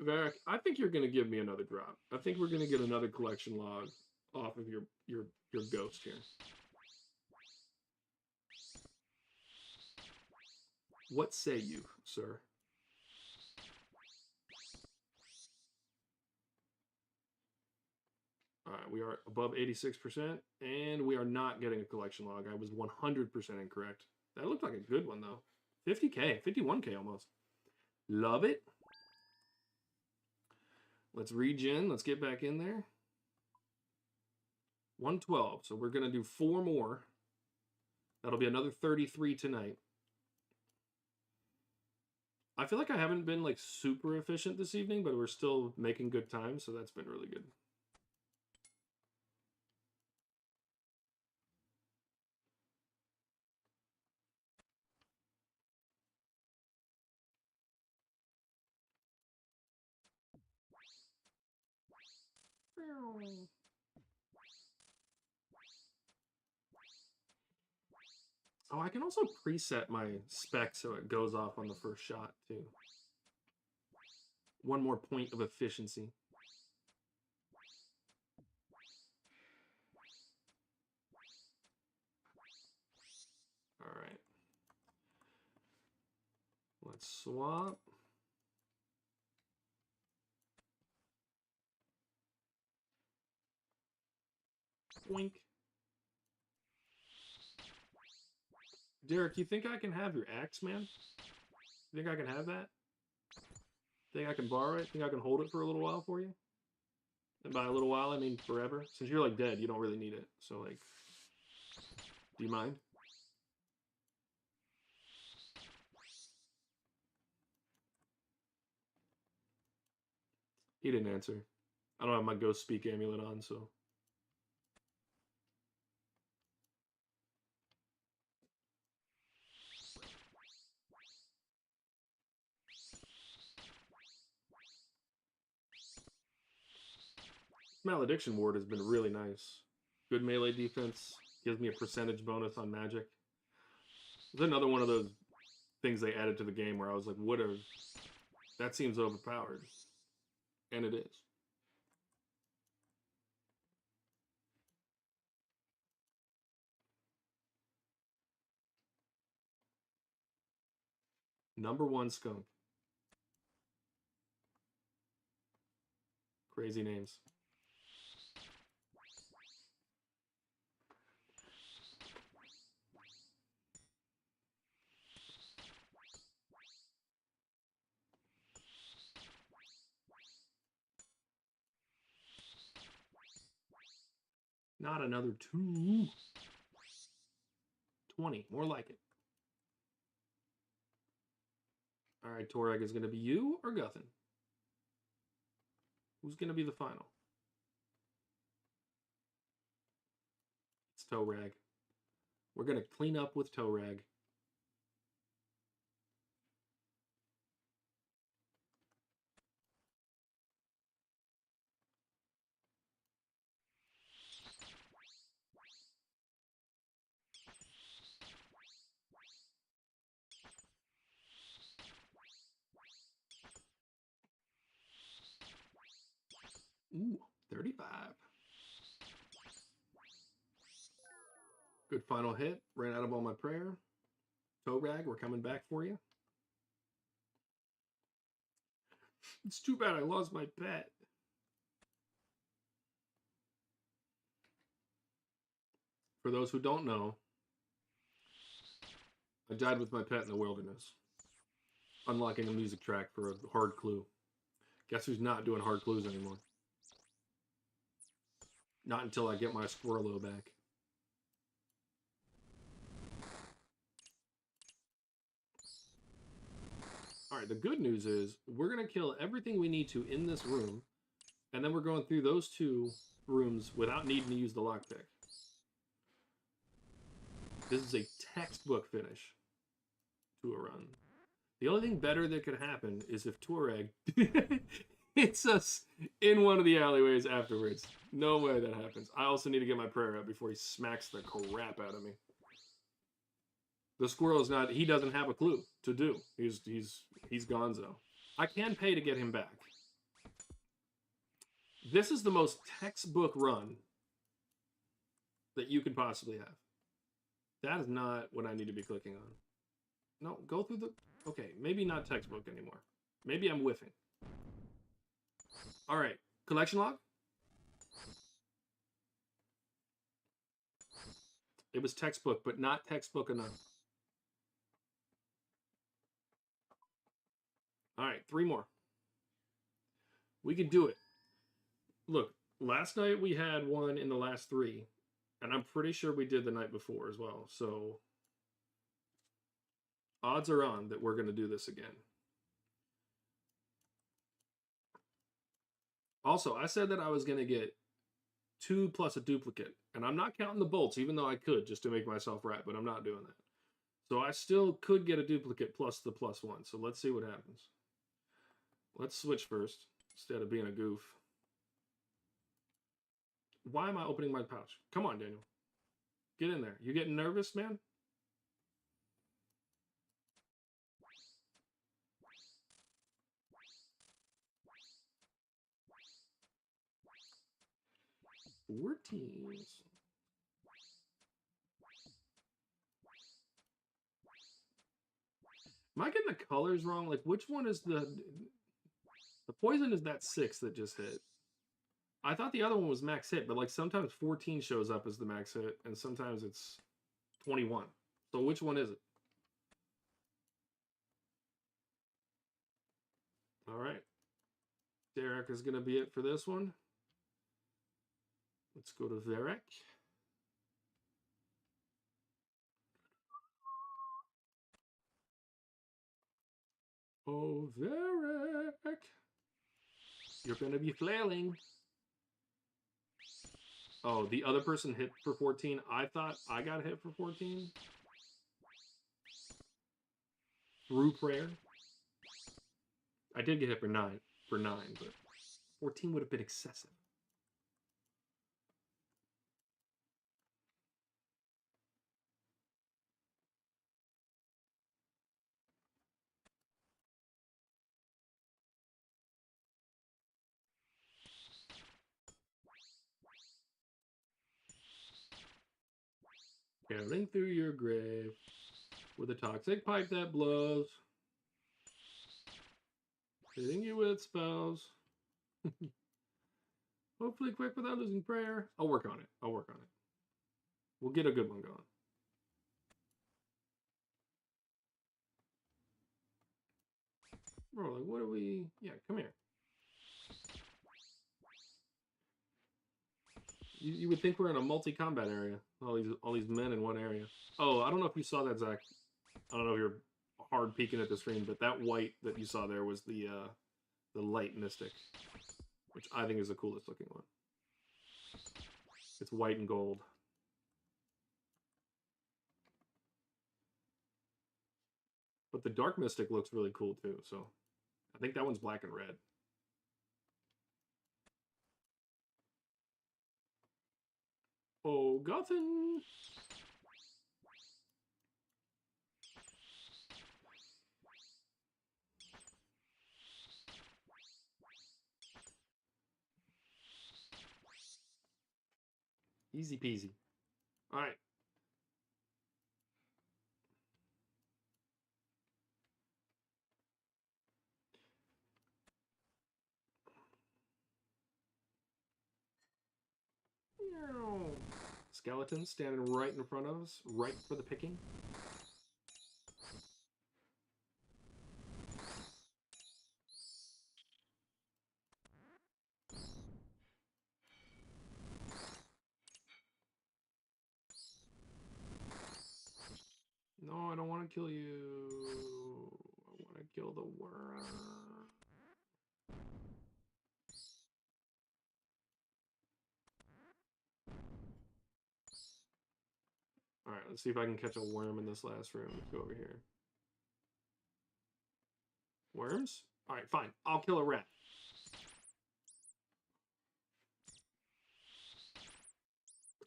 Varric, I think you're going to give me another drop. I think we're going to get another collection log off of your ghost here. What say you, sir? All right, we are above 86%, and we are not getting a collection log. I was 100% incorrect. That looked like a good one, though. 50K, 51K almost. Love it. Let's regen. Let's get back in there. 112. So we're going to do 4 more. That'll be another 33 tonight. I feel like I haven't been like super efficient this evening, but we're still making good time, so that's been really good. Oh, I can also preset my spec so it goes off on the first shot, too. 1 more point of efficiency. All right. Let's swap. Boink. Derek, you think I can have your axe, man? You think I can have that? Think I can borrow it? Think I can hold it for a little while for you? And by a little while, I mean forever. Since you're like dead, you don't really need it. So like, do you mind? He didn't answer. I don't have my ghost speak amulet on, so. Malediction Ward has been really nice. Good melee defense. Gives me a percentage bonus on magic. It's another one of those things they added to the game where I was like, what are... That seems overpowered. And it is. #1 skunk. Crazy names. Not another 2. 20. More like it. All right, Torag is going to be you or Guthin? Who's going to be the final? It's Torag. We're going to clean up with Torag. Ooh, 35. Good final hit. Ran out of all my prayer. Torag, we're coming back for you. It's too bad I lost my pet. For those who don't know, I died with my pet in the wilderness. Unlocking a music track for a hard clue. Guess who's not doing hard clues anymore? Not until I get my Squirrelo back. Alright, the good news is we're going to kill everything we need to in this room, and then we're going through those two rooms without needing to use the lockpick. This is a textbook finish to a run. The only thing better that could happen is if Tuareg hits us in one of the alleyways afterwards. No way that happens. I also need to get my prayer up before he smacks the crap out of me. The squirrel is not, he doesn't have a clue to do. He's gonzo. I can pay to get him back. This is the most textbook run that you could possibly have. That is not what I need to be clicking on. No, go through the... Okay, maybe not textbook anymore. Maybe I'm whiffing. All right, collection log. It was textbook, but not textbook enough. All right, 3 more. We can do it. Look, last night we had one in the last 3, and I'm pretty sure we did the night before as well. So odds are on that we're going to do this again. Also, I said that I was going to get 2 plus a duplicate, and I'm not counting the bolts, even though I could just to make myself right, but I'm not doing that. So I still could get a duplicate plus the +1. So let's see what happens. Let's switch first instead of being a goof. Why am I opening my pouch? Come on, Daniel. Get in there. You getting nervous, man? Teams. Am I getting the colors wrong? Like, which one is the poison is that 6 that just hit? I thought the other one was max hit, but like sometimes 14 shows up as the max hit, and sometimes it's 21. So which one is it? All right. Derek is going to be it for this one. Let's go to Derek. Oh, Derek. You're going to be flailing. Oh, the other person hit for 14. I thought I got hit for 14. Through prayer. I did get hit for 9, but 14 would have been excessive. Carolling through your grave with a toxic pipe that blows, hitting you with spells. Hopefully quick without losing prayer. I'll work on it. We'll get a good one going. Bro, like, what are we... Yeah, come here. You would think we're in a multi-combat area. All these men in one area. Oh, I don't know if you saw that, Zach. I don't know if you're hard peeking at the screen, but that white that you saw there was the light mystic, which I think is the coolest looking one. It's white and gold. But the dark mystic looks really cool too, so I think that one's black and red. Oh, Gotham! Easy peasy. All right. Skeleton standing right in front of us, right for the picking. want to kill you. I want to kill the worm. All right, let's see if I can catch a worm in this last room. Let's go over here. Worms? All right, fine. I'll kill a rat.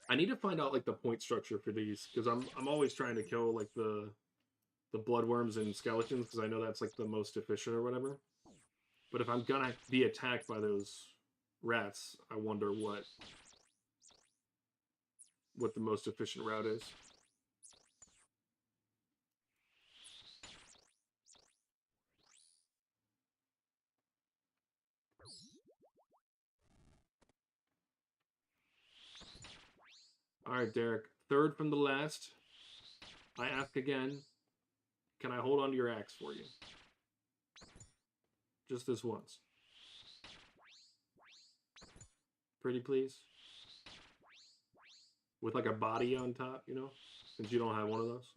I need to find out like the point structure for these because I'm always trying to kill like the bloodworms and skeletons because I know that's like the most efficient or whatever. But if I'm gonna be attacked by those rats, I wonder what the most efficient route is. All right, Derek. Third from the last. I ask again. Can I hold on to your axe for you? Just this once. Pretty please. With like a body on top, you know? Since you don't have one of those.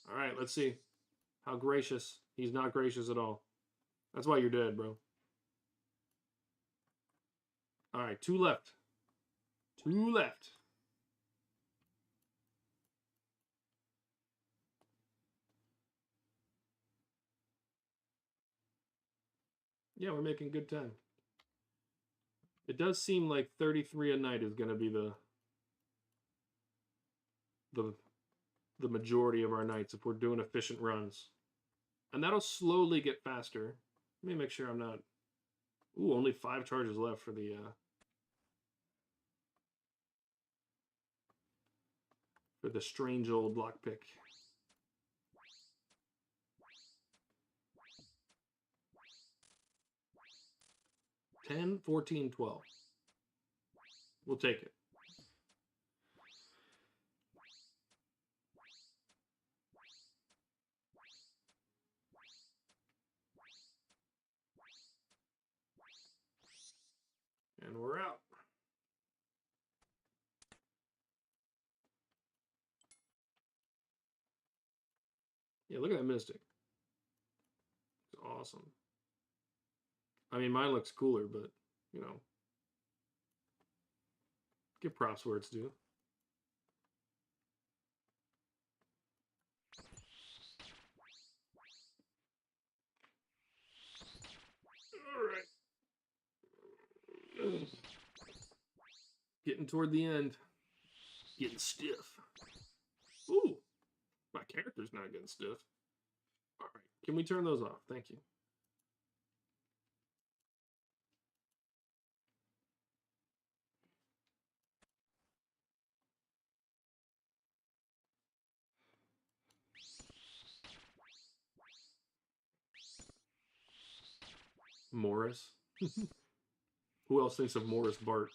All right, let's see. How gracious. He's not gracious at all. That's why you're dead, bro. All right, 2 left. 2 left. Yeah, we're making good time. It does seem like 33 a night is going to be the majority of our nights if we're doing efficient runs. And that'll slowly get faster. Let me make sure I'm not... Ooh, only 5 charges left for the... For the strange old lockpick. 10, 14, 12. We'll take it. And we're out. Yeah, look at that Mystic. It's awesome. I mean, mine looks cooler, but, you know. Give props where it's due. All right. Getting toward the end. Getting stiff. Ooh. My character's not getting stiff. All right. Can we turn those off? Thank you. Morris. Who else thinks of Morris Bart?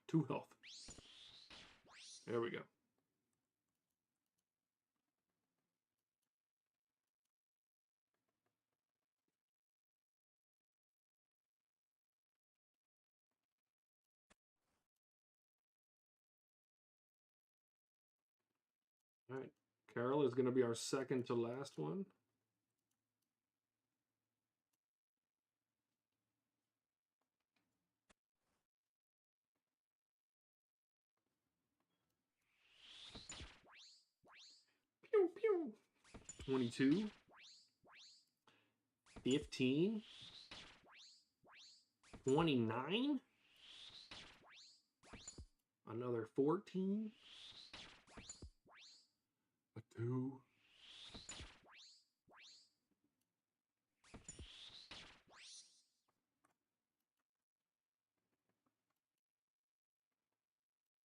2 health. There we go. All right. Carol is going to be our second to last one. Pew, pew. 22. 15. 29. Another 14. A 2.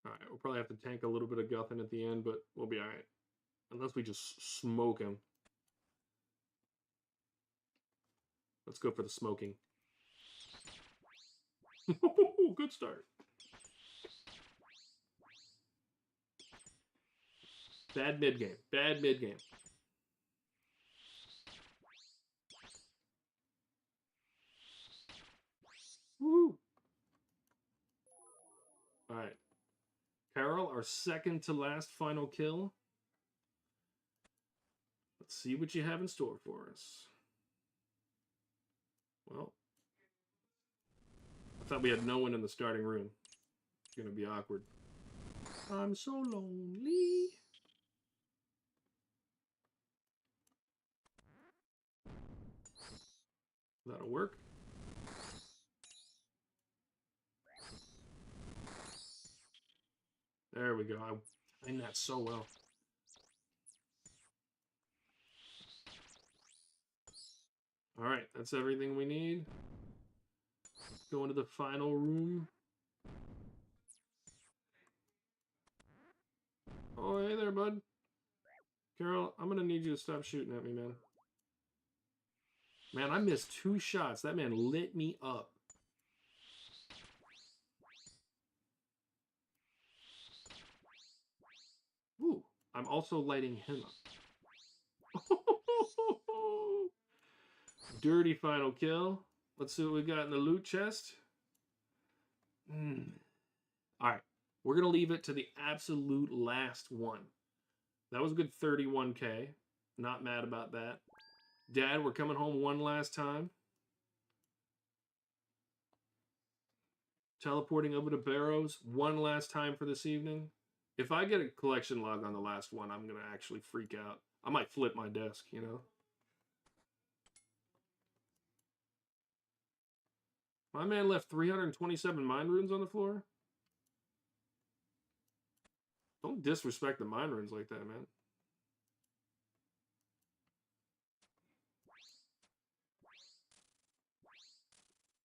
All right, we'll probably have to tank a little bit of Guthin at the end, but we'll be all right. Unless we just smoke him. Let's go for the smoking. Good start. Bad mid-game. Bad mid-game. right. Carol, our second to last final kill. Let's see what you have in store for us. Well, I thought we had no one in the starting room. It's going to be awkward. I'm so lonely. That'll work. There we go. I timed that so well. All right, that's everything we need. Go into the final room. Oh, hey there, bud. Carol, I'm going to need you to stop shooting at me, man. Man, I missed 2 shots. That man lit me up. Ooh, I'm also lighting him up. Dirty final kill. Let's see what we got in the loot chest. All right, we're going to leave it to the absolute last one. That was a good 31K. Not mad about that. Dad, we're coming home one last time. Teleporting over to Barrows one last time for this evening. If I get a collection log on the last one, I'm going to actually freak out. I might flip my desk, you know? My man left 327 mine runes on the floor. Don't disrespect the mine runes like that, man.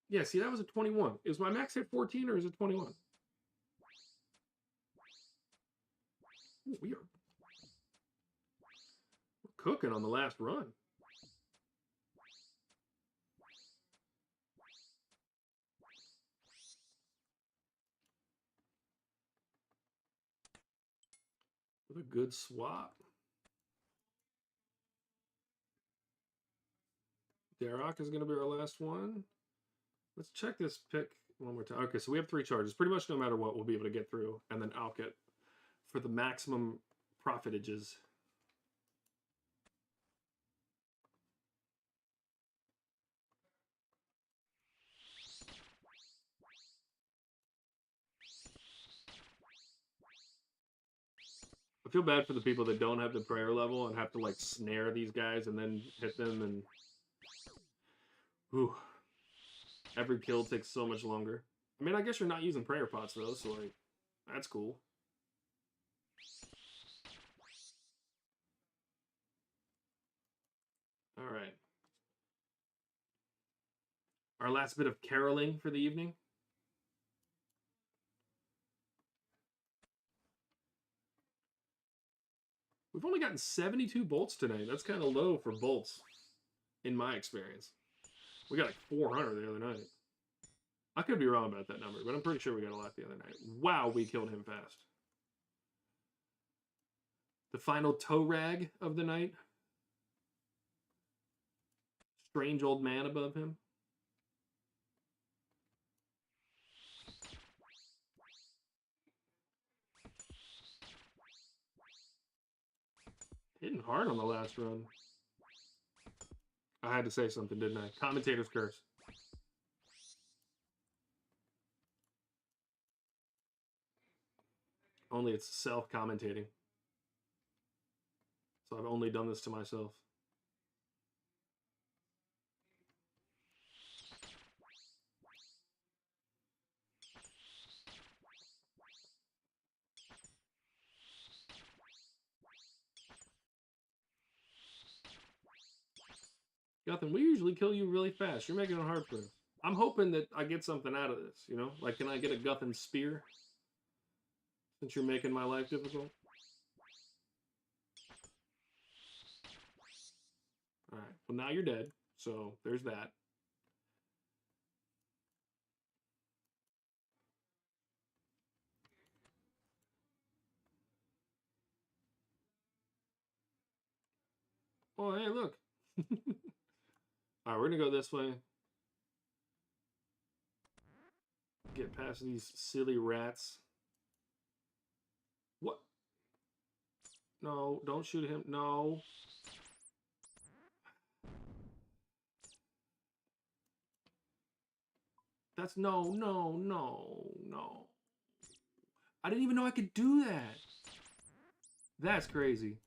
Yeah, see, that was a 21. Is my max hit 14 or is it 21? Ooh, we're cooking on the last run. With a good swap. Darrock is going to be our last one. Let's check this pick one more time. Okay, so we have 3 charges. Pretty much no matter what, we'll be able to get through. And then Alkit for the maximum profitages. I feel bad for the people that don't have the prayer level and have to, like, snare these guys and then hit them and... Whew. Every kill takes so much longer. I mean, I guess you're not using prayer pots, though, so, like, that's cool. All right. Our last bit of caroling for the evening. We've only gotten 72 bolts tonight. That's kind of low for bolts, in my experience. We got like 400 the other night. I could be wrong about that number, but I'm pretty sure we got a lot the other night. Wow, we killed him fast. The final toe rag of the night. Strange old man above him. Hitting hard on the last run. I had to say something, didn't I? Commentator's curse. Only it's self-commentating. So I've only done this to myself. Guthin, we usually kill you really fast. You're making it hard for us. I'm hoping that I get something out of this, you know? Like, can I get a Guthin spear? Since you're making my life difficult? Alright, well now you're dead. So, there's that. Oh, hey, look. Alright, we're gonna go this way. Get past these silly rats. No, don't shoot him. No. That's no. I didn't even know I could do that. That's crazy.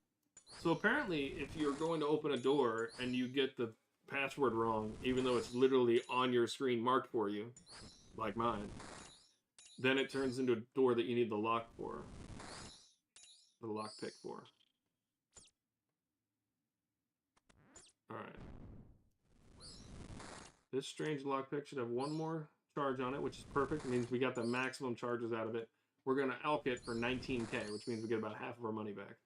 So apparently, if you're going to open a door and you get the password wrong, even though it's literally on your screen marked for you, like mine, then it turns into a door that you need the lock for. The lock pick for. Alright. This strange lockpick should have one more charge on it, which is perfect. It means we got the maximum charges out of it. We're going to elk it for 19k, which means we get about half of our money back.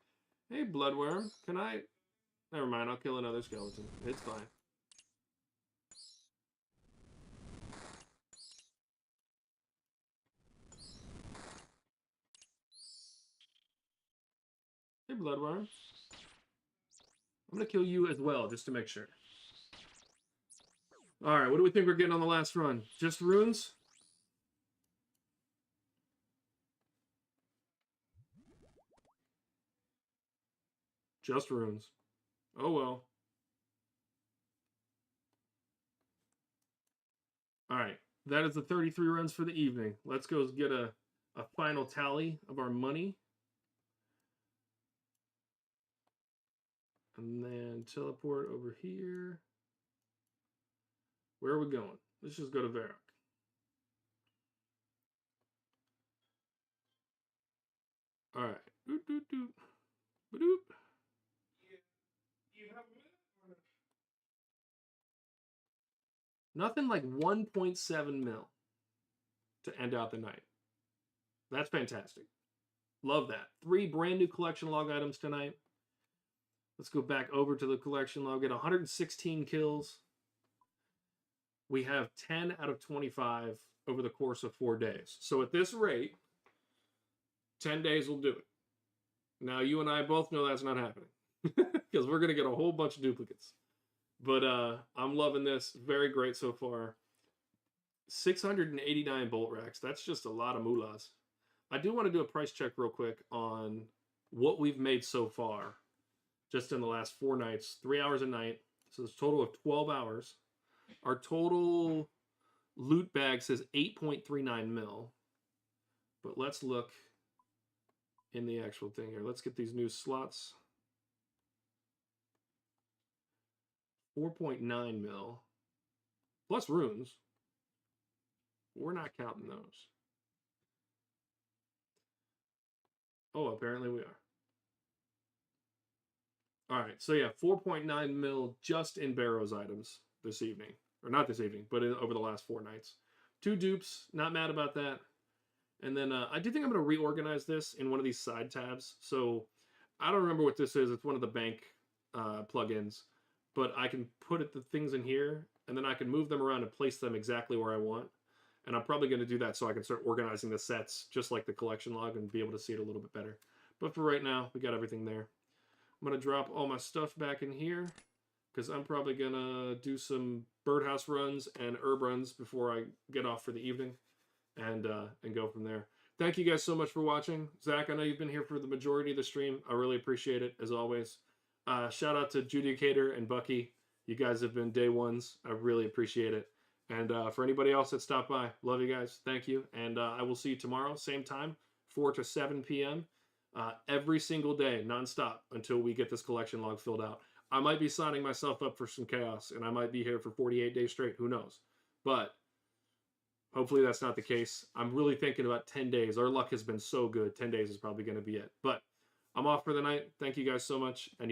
Hey, Bloodworm, can I... Never mind, I'll kill another skeleton. It's fine. Hey, Bloodworm. I'm going to kill you as well, just to make sure. Alright, what do we think we're getting on the last run? Just runes? Just runes. Oh well. Alright, that is the 33 runs for the evening. Let's go get a final tally of our money. And then teleport over here. Where are we going? Let's just go to Varrock. All right. Doot, doot, doot. Ba-doop. You have a minute? Nothing like 1.7 mil to end out the night. That's fantastic. Love that. 3 brand new collection log items tonight. Let's go back over to the collection log. Get 116 kills. We have 10 out of 25 over the course of 4 days. So at this rate, 10 days will do it. Now, you and I both know that's not happening. Because we're going to get a whole bunch of duplicates. But I'm loving this. Very great so far. 689 bolt racks. That's just a lot of moolahs. I do want to do a price check real quick on what we've made so far. Just in the last 4 nights. 3 hours a night. So it's a total of 12 hours. Our total loot bag says 8.39 mil. But let's look in the actual thing here. Let's get these new slots. 4.9 mil. Plus runes. We're not counting those. Oh, apparently we are. Alright, so yeah, 4.9 mil just in Barrows items this evening. Or not this evening, but over the last 4 nights. 2 dupes, not mad about that. And then I do think I'm going to reorganize this in one of these side tabs. So I don't remember what this is. It's one of the bank plugins. But I can put the things in here, and then I can move them around and place them exactly where I want. And I'm probably going to do that so I can start organizing the sets just like the collection log and be able to see it a little bit better. But for right now, we got everything there. I'm going to drop all my stuff back in here because I'm probably going to do some birdhouse runs and herb runs before I get off for the evening and go from there. Thank you guys so much for watching. Zach, I know you've been here for the majority of the stream. I really appreciate it, as always. Shout out to Judicator and Bucky. You guys have been day ones. I really appreciate it. And for anybody else that stopped by, love you guys. Thank you. And I will see you tomorrow, same time, 4 to 7 p.m. Every single day, nonstop, until we get this collection log filled out. I might be signing myself up for some chaos, and I might be here for 48 days straight. Who knows? But hopefully that's not the case. I'm really thinking about 10 days. Our luck has been so good. 10 days is probably going to be it. But I'm off for the night. Thank you guys so much. And